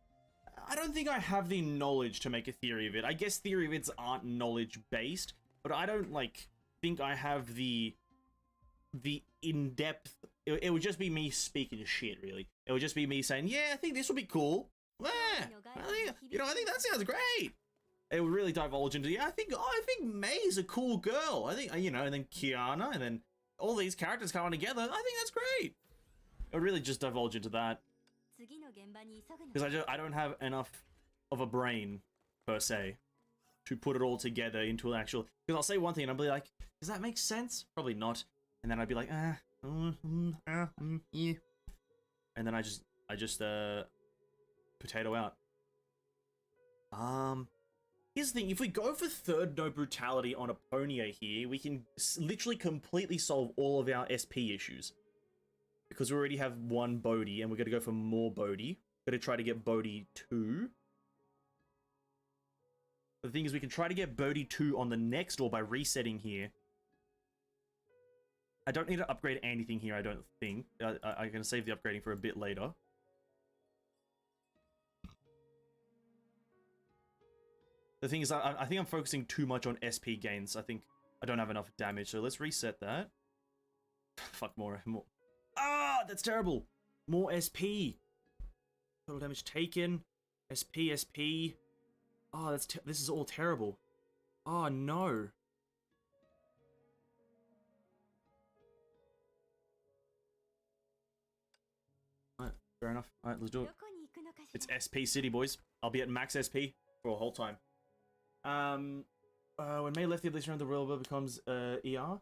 I don't think I have the knowledge to make a theory vid. I guess theory vids aren't knowledge based, but I don't like think I have the in-depth. It would just be me speaking shit, really. It would just be me saying, "Yeah, I think this would be cool. Yeah, I think that sounds great." It would really divulge into, "Yeah, I think May's a cool girl. I think and then Kiana, and then all these characters coming together. I think that's great." It would really just divulge into that. Because I don't have enough of a brain, per se, to put it all together into an actual... Because I'll say one thing and I'll be like, does that make sense? Probably not. And then I'd be like, yeah. And then I just potato out. Here's the thing, if we go for third no brutality on Aponia here, we can literally completely solve all of our SP issues. Because we already have one Bodhi, and we're going to go for more Bodhi. Going to try to get Bodhi 2. The thing is, we can try to get Bodhi 2 on the next door by resetting here. I don't need to upgrade anything here, I don't think. I'm going to save the upgrading for a bit later. The thing is, I think I'm focusing too much on SP gains. I think I don't have enough damage, so let's reset that. Fuck, more. Ah, that's terrible. More SP. Total damage taken. SP. Oh, this is all terrible. Oh no. Alright, fair enough. Alright, let's do it. It's SP City, boys. I'll be at max SP for a whole time. When May left the Abyss around the world becomes ER.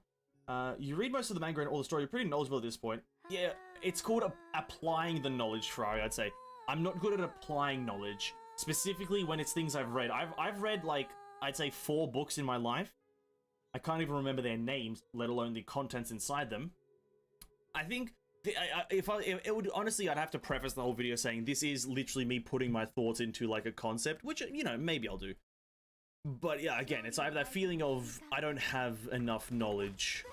You read most of the manga and all the story. You're pretty knowledgeable at this point. Yeah, it's called applying the knowledge, Ferrari, I'd say. I'm not good at applying knowledge, specifically when it's things I've read. I've read, like, I'd say 4 books in my life. I can't even remember their names, let alone the contents inside them. I think, it would, honestly, I'd have to preface the whole video saying this is literally me putting my thoughts into, like, a concept, which, you know, maybe I'll do. But yeah, again, I have that feeling of I don't have enough knowledge.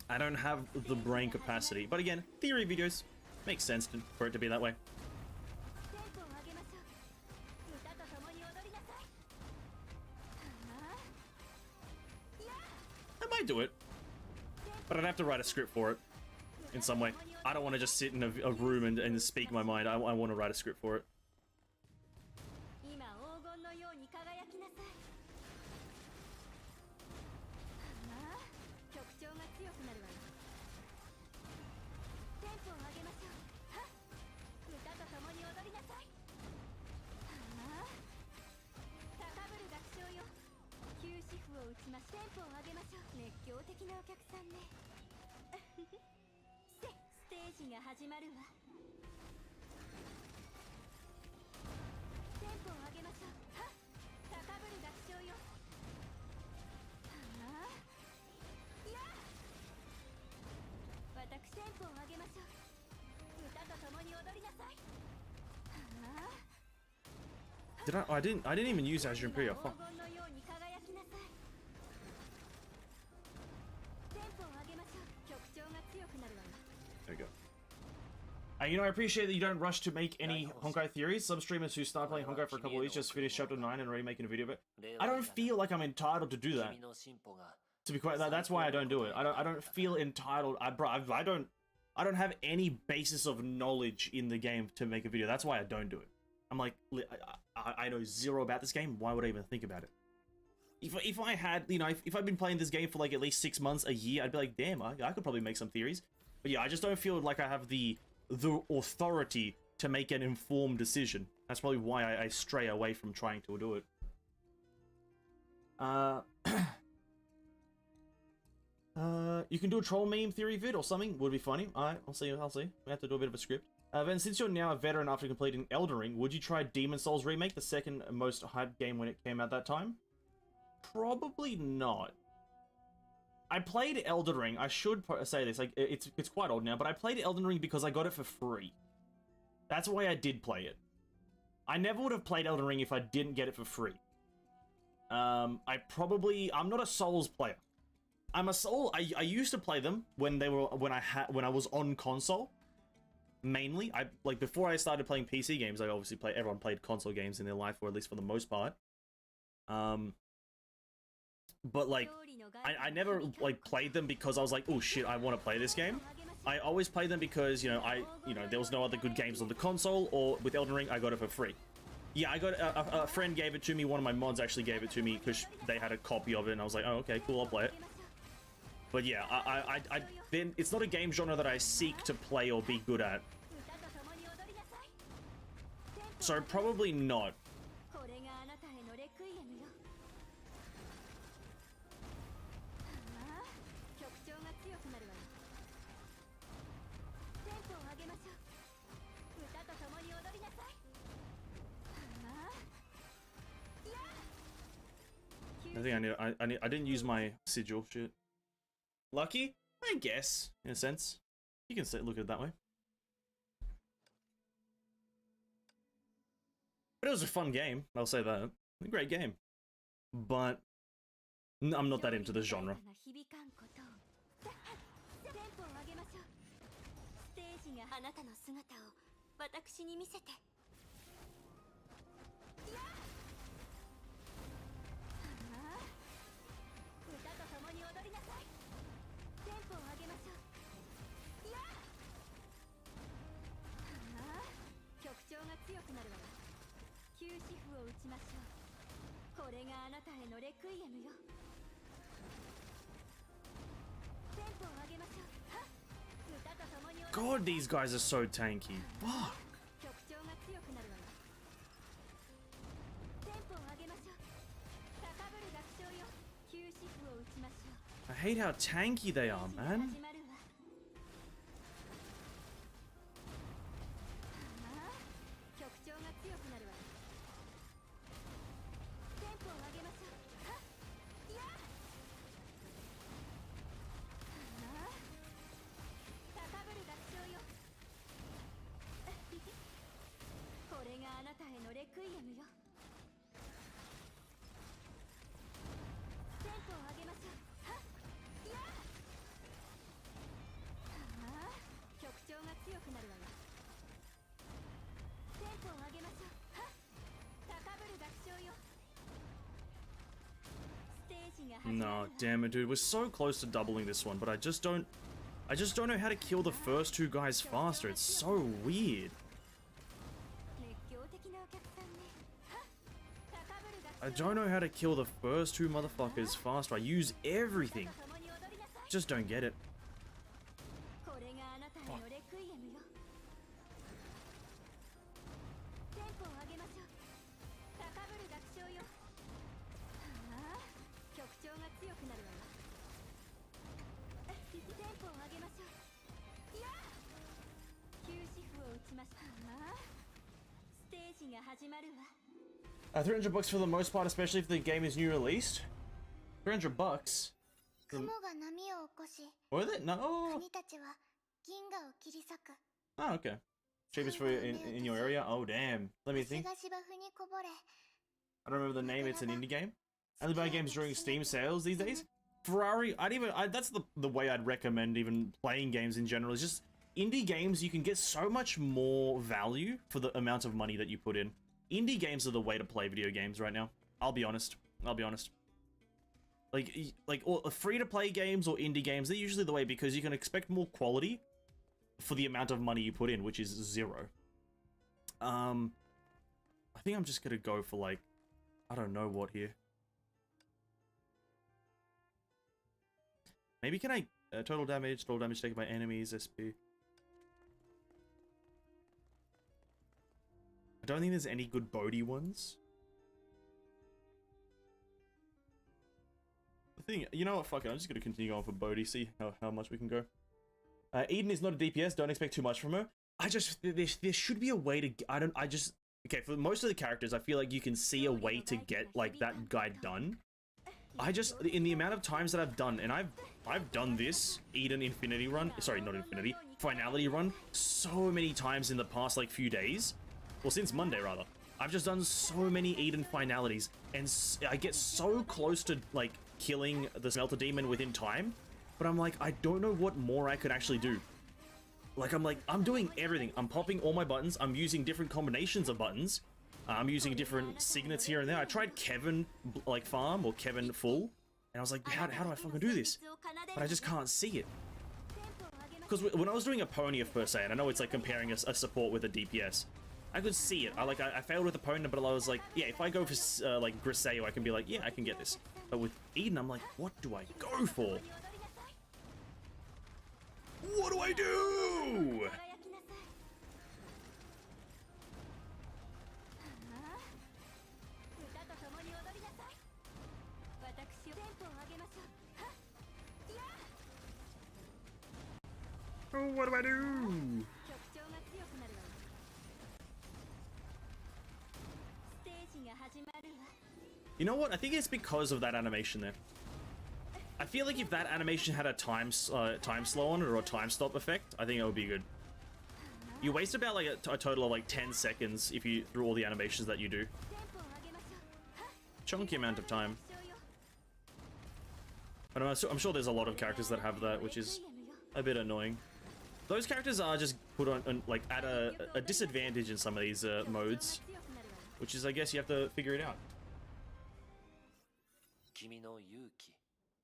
I don't have the brain capacity. But again, theory videos makes sense for it to be that way. I might do it, but I'd have to write a script for it in some way. I don't want to just sit in a room and speak my mind. I want to write a script for it. 的なお客さんね。ステージが始まるわ。テンポを上げましょう。はっ、高ぶる楽章よ。はあ、いや、私テンポを上げましょう。歌と共に踊りなさい。はあ、Did I? I didn't even use Azure Imperial. Fuck. 黄金のように輝きなさい。テンポを上げましょう。曲調が強くなるわよ。 There you go. You know, I appreciate that you don't rush to make any Honkai theories. Some streamers who start playing Honkai for a couple of weeks just finished chapter 9 and already making a video of it. I don't feel like I'm entitled to do that. To be quite, that's why I don't do it. I don't feel entitled. I don't have any basis of knowledge in the game to make a video. That's why I don't do it. I'm like, I know zero about this game. Why would I even think about it? If I had, you know, if I'd been playing this game for like at least 6 months, a year, I'd be like, damn, I could probably make some theories. But yeah, I just don't feel like I have the authority to make an informed decision. That's probably why I stray away from trying to do it. You can do a troll meme theory vid or something. Would be funny. Alright, I'll see. We have to do a bit of a script. Then, since you're now a veteran after completing Elden Ring, would you try Demon Souls Remake, the second most hyped game when it came out that time? Probably not. I played Elden Ring. I should say this. Like, it's quite old now, but I played Elden Ring because I got it for free. That's why I did play it. I never would have played Elden Ring if I didn't get it for free. I'm not a Souls player. I'm a Soul. I used to play them when I was on console. Mainly, like before I started playing PC games. I obviously everyone played console games in their life, or at least for the most part. But like, I never like played them because I was like, oh shit, I want to play this game. I always played them because there was no other good games on the console, or with Elden Ring, I got it for free. Yeah, I got a friend gave it to me. One of my mods actually gave it to me because they had a copy of it, and I was like, oh okay, cool, I'll play it. But yeah, then it's not a game genre that I seek to play or be good at. So probably not. I think I didn't use my sigil shit. Lucky? I guess, in a sense. You can look at it that way. But it was a fun game, I'll say that. A great game. But I'm not that into the genre. God, these guys are so tanky. Fuck. I hate how tanky they are, man. No, damn it, dude. We're so close to doubling this one, but I just don't know how to kill the first two guys faster. It's so weird. I don't know how to kill the first two motherfuckers faster. I use everything. Just don't get it. Fuck. $300 for the most part, especially if the game is new released. $300. 雲が波を起こし Was it? No. カニたちは銀河を切り裂く Oh, okay. Cheapest for in your area? Oh, damn. Let me 星 think. が芝生にこぼれ I don't remember the name. It's an indie game. I only buy games during Steam sales these days. Ferrari, that's the way I'd recommend even playing games in general. Is just indie games. You can get so much more value for the amount of money that you put in. Indie games are the way to play video games right now. I'll be honest. Like free-to-play games or indie games, they're usually the way because you can expect more quality for the amount of money you put in, which is 0. I think I'm just gonna go for like, I don't know what here. Maybe can I total damage taken by enemies, SP. I don't think there's any good Bodhi ones. The thing, you know what, fuck it, I'm just gonna continue going for Bodhi, see how much we can go. Eden is not a DPS, don't expect too much from her. There should be a way to, okay, for most of the characters, I feel like you can see a way to get, like, that guide done. In the amount of times that I've done, and I've done this Eden Infinity run, sorry, not Infinity, Finality run, so many times in the past, like, few days. Well, since Monday, rather. I've just done so many Eden Finalities, and I get so close to, like, killing the Smelter Demon within time, but I'm like, I don't know what more I could actually do. Like, I'm doing everything. I'm popping all my buttons, I'm using different combinations of buttons, I'm using different signets here and there. I tried Kevin, like, farm, or Kevin full, and I was like, how do I fucking do this? But I just can't see it. Because when I was doing a Pony per se, and I know it's like comparing a support with a DPS, I could see it. I failed with Opponent, but I was like, yeah, if I go for, like, Griseo, I can be like, yeah, I can get this. But with Eden, I'm like, what do I go for? What do I do? Oh, what do I do? You know what? I think it's because of that animation there. I feel like if that animation had a time slow on it or a time stop effect, I think it would be good. You waste about like a total of like 10 seconds if you through all the animations that you do. Chunky amount of time. But I'm sure there's a lot of characters that have that, which is a bit annoying. Those characters are just put on like at a disadvantage in some of these modes, which is, I guess, you have to figure it out.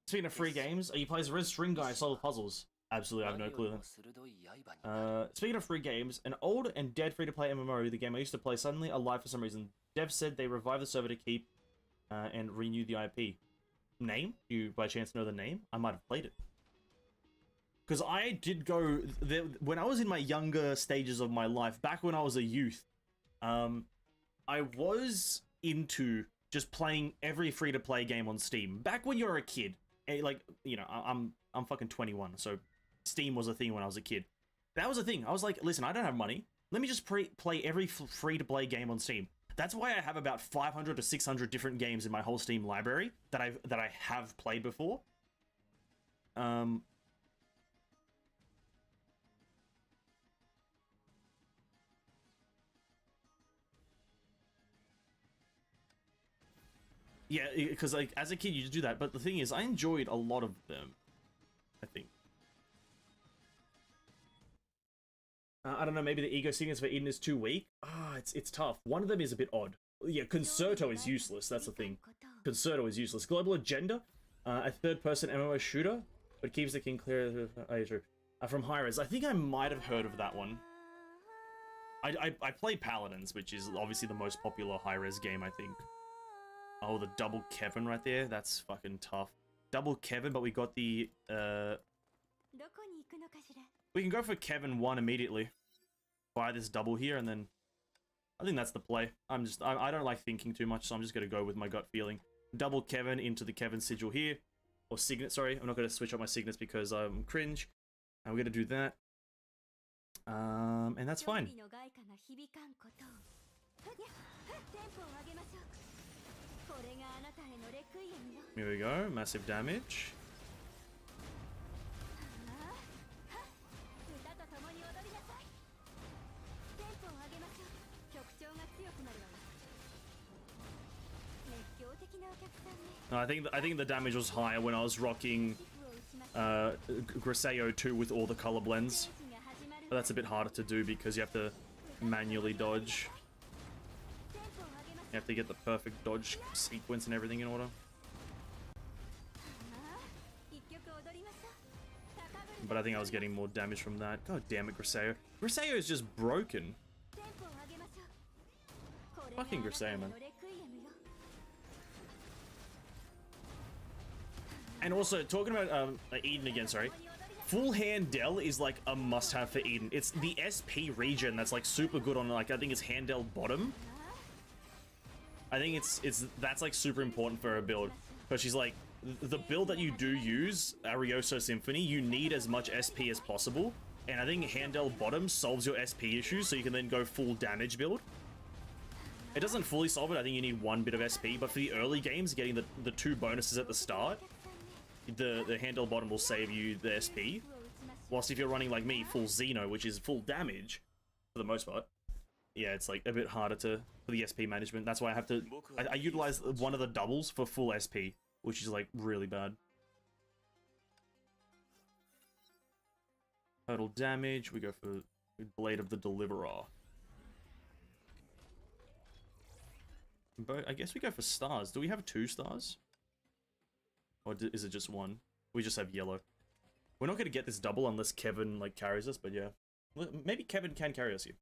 Speaking of free games, you play as a Red String Guy solve puzzles. Absolutely, I have no clue. Speaking of free games, an old and dead free-to-play MMO, the game I used to play, suddenly alive for some reason. Devs said they revived the server to keep and renew the IP. Name? You by chance know the name? I might have played it. Because I did go there when I was in my younger stages of my life, back when I was a youth. I was into just playing every free-to-play game on Steam. Back when you were a kid, like, you know, I'm fucking 21, so Steam was a thing when I was a kid. That was a thing. I was like, listen, I don't have money. Let me just play every free-to-play game on Steam. That's why I have about 500 to 600 different games in my whole Steam library that I have played before. Yeah, because like as a kid you just do that, but the thing is, I enjoyed a lot of them, I think. I don't know, maybe the ego signals for Eden is too weak. It's tough. One of them is a bit odd. Yeah, Concerto is useless, that's the thing. Concerto is useless. Global Agenda, a third-person MMO shooter, but keeps the king clear. From Hi-Res. I think I might have heard of that one. I play Paladins, which is obviously the most popular Hi-Res game, I think. Oh, the double Kevin right there. That's fucking tough. Double Kevin, but we got the, we can go for Kevin 1 immediately. Buy this double here, and then... I think that's the play. I don't like thinking too much, so I'm just going to go with my gut feeling. Double Kevin into the Kevin sigil here. Or signet, sorry. I'm not going to switch up my signets because I'm cringe. And we're going to do that. And that's fine. Here we go, massive damage. No, I think the damage was higher when I was rocking Griseo 2 with all the color blends. But that's a bit harder to do because you have to manually dodge. You have to get the perfect dodge sequence and everything in order. But I think I was getting more damage from that. God damn it, Griseo. Griseo is just broken. Fucking Griseo, man. And also, talking about Eden again, sorry. Full hand Dell is like a must-have for Eden. It's the SP regen that's like super good on, like, I think it's hand Dell bottom. I think that's like super important for her build. Because she's like, the build that you do use, Arioso Symphony, you need as much SP as possible. And I think hand Dell bottom solves your SP issues, so you can then go full damage build. It doesn't fully solve it, I think you need one bit of SP, but for the early games, getting the 2 bonuses at the start, the handle bottom will save you the SP. Whilst if you're running like me, full Xeno, which is full damage for the most part, yeah, it's like a bit harder for the SP management. That's why I have to I utilize one of the doubles for full SP, which is like really bad. Total damage, we go for Blade of the Deliverer. But I guess we go for stars. Do we have 2 stars? Or is it just 1? We just have yellow. We're not going to get this double unless Kevin, like, carries us, but yeah. Maybe Kevin can carry us here.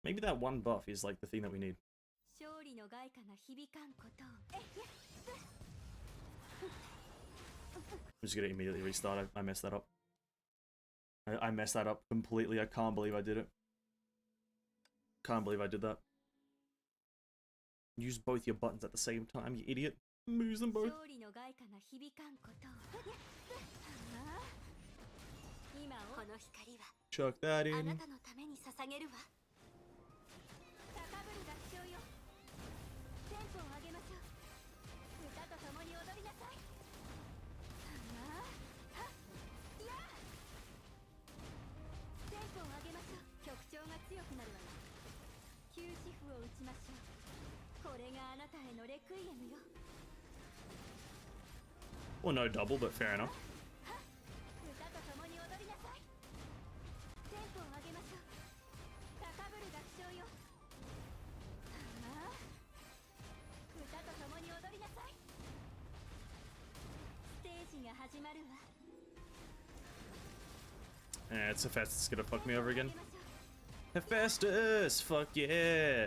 Maybe that 1 buff is, like, the thing that we need. I'm just going to immediately restart. I messed that up. I messed that up completely. I can't believe I did it. Can't believe I did that. Use both your buttons at the same time, you idiot. Use them both. Chuck that in. Well, no double, but fair enough. Yeah, it's Hephaestus gonna fuck me over again. Hephaestus! Fuck yeah!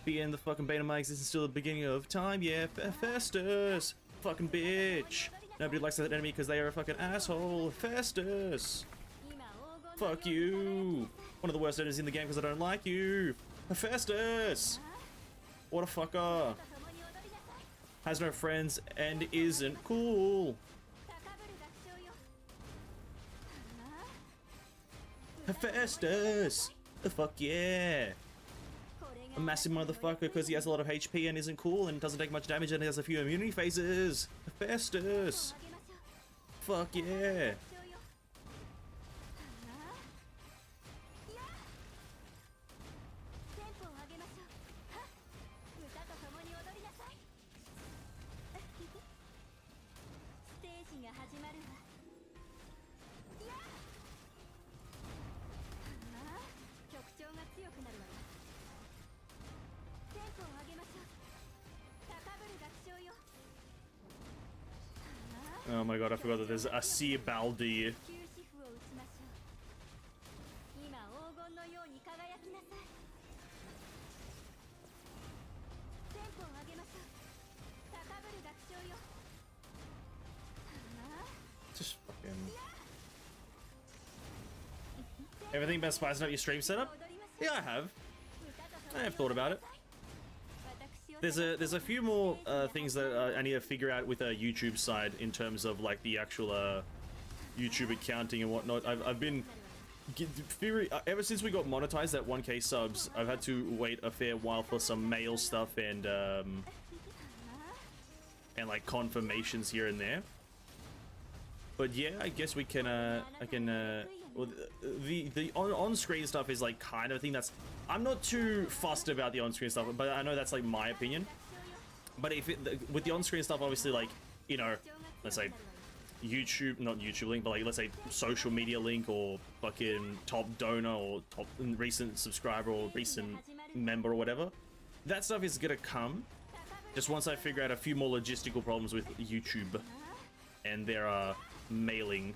Being the fucking bane of my existence till the beginning of time, yeah, Hephaestus! Fucking bitch! Nobody likes that enemy because they are a fucking asshole. Hephaestus! Fuck you! One of the worst enemies in the game because I don't like you! Hephaestus! What a fucker! Has no friends and isn't cool! Hephaestus! The fuck yeah! A massive motherfucker because he has a lot of HP and isn't cool and doesn't take much damage and has a few immunity phases. Hephaestus! Fuck yeah! Oh my god, I forgot that there's a Sea Baldi. Just fucking... Everything been spicing up your stream setup? Yeah, I have thought about it. There's a few more things that I need to figure out with a YouTube side in terms of like the actual YouTube accounting and whatnot. I've been Fury, ever since we got monetized at 1K subs, I've had to wait a fair while for some mail stuff and like confirmations here and there. But yeah, I guess we can well, the on-screen stuff is like kind of a thing that's, I'm not too fussed about the on-screen stuff, but I know that's like my opinion. But if with the on-screen stuff, obviously, like, you know, let's say YouTube, not YouTube link, but like let's say social media link or fucking top donor or top recent subscriber or recent member or whatever, that stuff is gonna come just once I figure out a few more logistical problems with YouTube and their mailing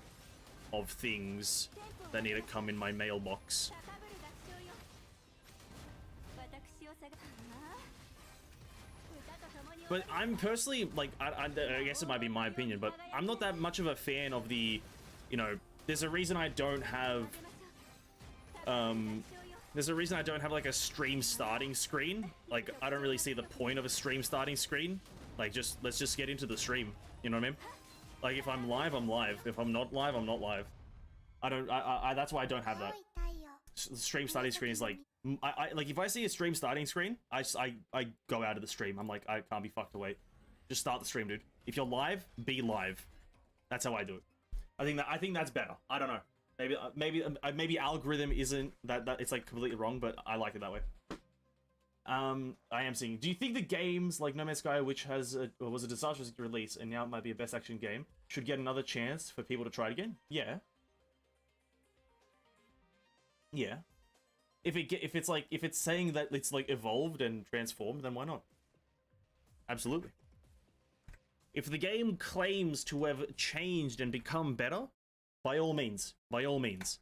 of things that need to come in my mailbox. But I'm personally, like, I guess it might be my opinion, but I'm not that much of a fan of the, you know, there's a reason I don't have, like a stream starting screen. Like, I don't really see the point of a stream starting screen. Like, let's just get into the stream, you know what I mean? Like, if I'm live, I'm live. If I'm not live, I'm not live. That's why I don't have that. Stream starting screen is like, like if I see a stream starting screen, I go out of the stream. I'm like, I can't be fucked to wait. Just start the stream, dude. If you're live, be live. That's how I do it. I think that's better. I don't know. Maybe algorithm isn't that it's like completely wrong, but I like it that way. I am seeing. Do you think the games like No Man's Sky, which was a disastrous release and now it might be a best action game, should get another chance for people to try it again? Yeah. Yeah. If it's saying that it's like evolved and transformed, then why not? Absolutely. If the game claims to have changed and become better, by all means, by all means.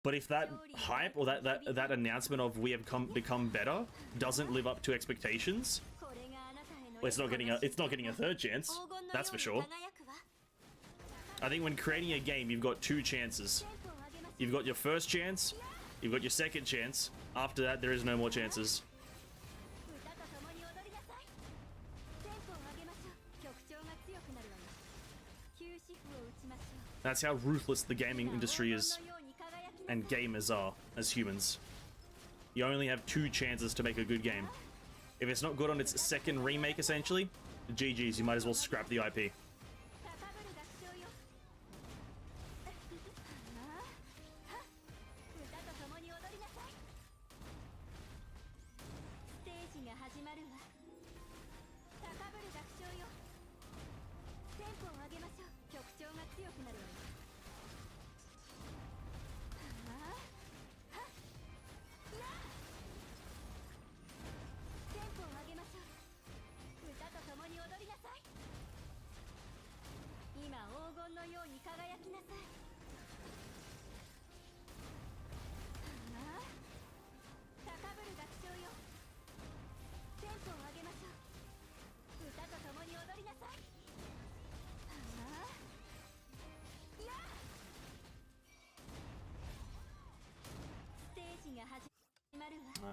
But if that hype or that announcement of we have become better doesn't live up to expectations, well, it's not getting a third chance. That's for sure. I think when creating a game, you've got two chances. You've got your first chance, you've got your second chance. After that, there is no more chances. That's how ruthless the gaming industry is, and gamers are, as humans. You only have two chances to make a good game. If it's not good on its second remake, essentially, GG's, you might as well scrap the IP.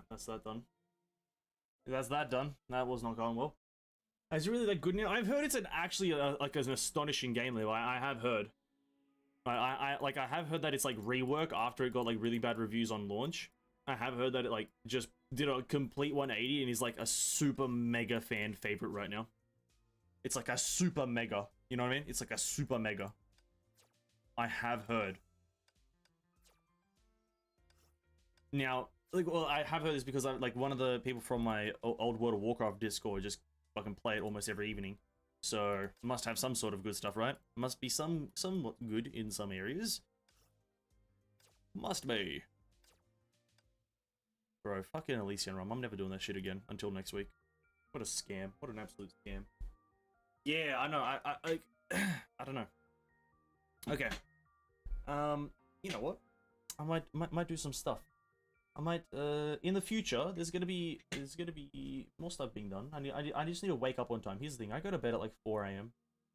That's that done. That's that done. That was not going well. Is it really that good now? I've heard it's actually like an astonishing game. Like, I have heard. I have heard that it's like rework after it got like really bad reviews on launch. I have heard that it like just did a complete 180 and is like a super mega fan favorite right now. It's like a super mega. You know what I mean? It's like a super mega. I have heard. Now, like, well, I have heard this because one of the people from my old World of Warcraft Discord just fucking play it almost every evening. So, must have some sort of good stuff, right? Must be somewhat good in some areas. Must be. Bro, fucking Elysian Rum. I'm never doing that shit again until next week. What a scam. What an absolute scam. Yeah, I know. I don't know. Okay. You know what? I might do some stuff. I might, in the future, there's gonna be more stuff being done. I just need to wake up on time. Here's the thing, I go to bed at like 4 AM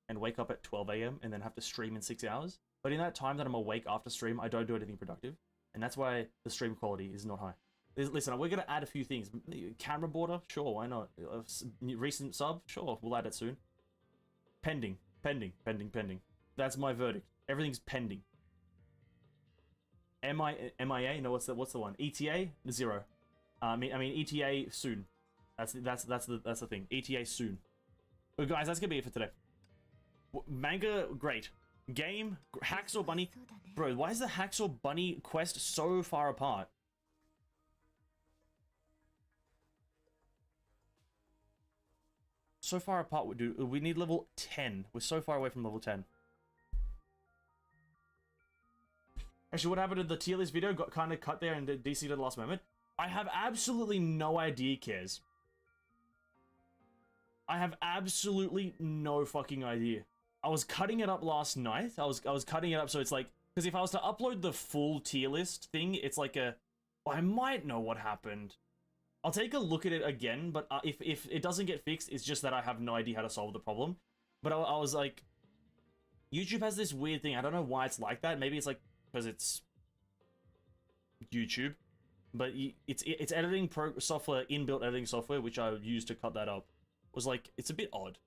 and wake up at 12 AM and then have to stream in 6 hours. But in that time that I'm awake after stream, I don't do anything productive. And that's why the stream quality is not high. Listen, we're gonna add a few things. Camera border? Sure, why not? Recent sub? Sure, we'll add it soon. Pending. Pending. Pending. Pending. That's my verdict. Everything's pending. MIA? No, what's the one? ETA? Zero. I mean ETA soon. That's the thing. ETA soon. But guys, that's gonna be it for today. Manga, great. Game, Hacksaw Bunny. Bro, why is the Hacksaw Bunny quest so far apart? So far apart, we need level 10. We're so far away from level 10. Actually, what happened to the tier list video? Got kind of cut there and DC'd at the last moment. I have absolutely no idea, Cares. I have absolutely no fucking idea. I was cutting it up last night. I was cutting it up so it's like, because if I was to upload the full tier list thing, it's like a, well, I might know what happened. I'll take a look at it again, but if it doesn't get fixed, it's just that I have no idea how to solve the problem. But I was like, YouTube has this weird thing. I don't know why it's like that. Maybe it's like because it's YouTube, but it's editing software, inbuilt editing software, which I use to cut that up. Was like, it's a bit odd,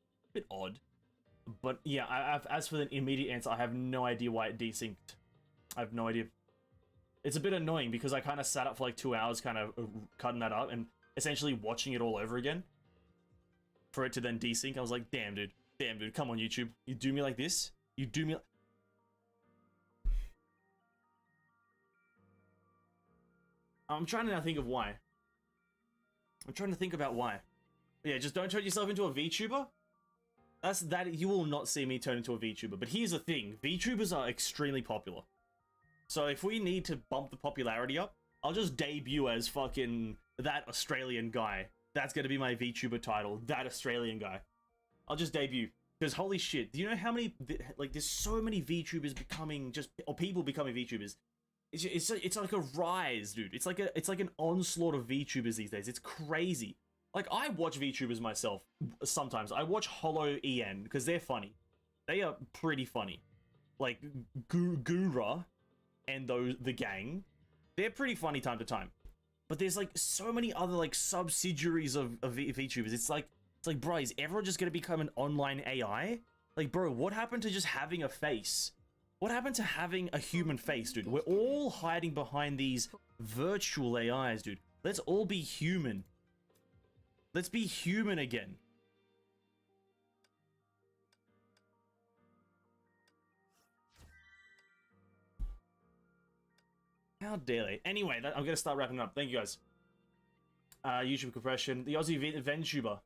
but yeah, as for the immediate answer, I have no idea why it desynced. I have no idea. It's a bit annoying because I kind of sat up for like 2 hours kind of cutting that up and essentially watching it all over again for it to then desync. I was like, damn dude, come on YouTube, you do me like this? You do me I'm trying to now think of why. I'm trying to think about why. Yeah, just don't turn yourself into a VTuber. You will not see me turn into a VTuber. But here's the thing, VTubers are extremely popular. So if we need to bump the popularity up, I'll just debut as fucking that Australian guy. That's gonna be my VTuber title, that Australian guy. I'll just debut. Because holy shit, do you know how many, like there's so many VTubers becoming or people becoming VTubers. It's like a rise, dude. It's like an onslaught of VTubers these days. It's crazy. Like, I watch VTubers myself sometimes. I watch Hollow EN because they're funny. They are pretty funny. Like Gura and the gang, they're pretty funny time to time. But there's like so many other like subsidiaries of VTubers. It's like, bro, is everyone just gonna become an online AI? Like, bro, what happened to just having a face? What happened to having a human face, dude? We're all hiding behind these virtual AIs, dude. Let's all be human. Let's be human again. How dare they? Anyway, I'm gonna start wrapping up. Thank you guys. YouTube compression. The Aussie VenTuber.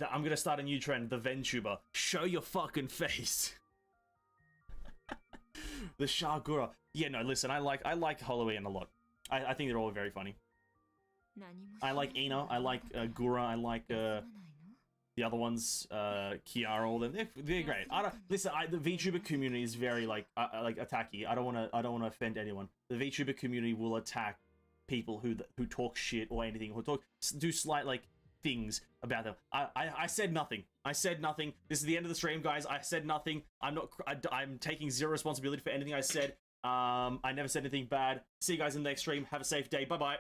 I'm gonna start a new trend. The VenTuber. Show your fucking face. The Shagura. Yeah, no, listen, I like Halloween a lot. I think they're all very funny. I like Ina, I like Gura, I like the other ones, Kiara, all them. They're great. Listen, the VTuber community is very like attacky. I don't wanna offend anyone. The VTuber community will attack people who talk shit or anything, who do slight like things about them. I said nothing. I said nothing. This is the end of the stream, guys. I said nothing. I'm taking zero responsibility for anything I said. I never said anything bad. See you guys in the next stream. Have a safe day. Bye bye.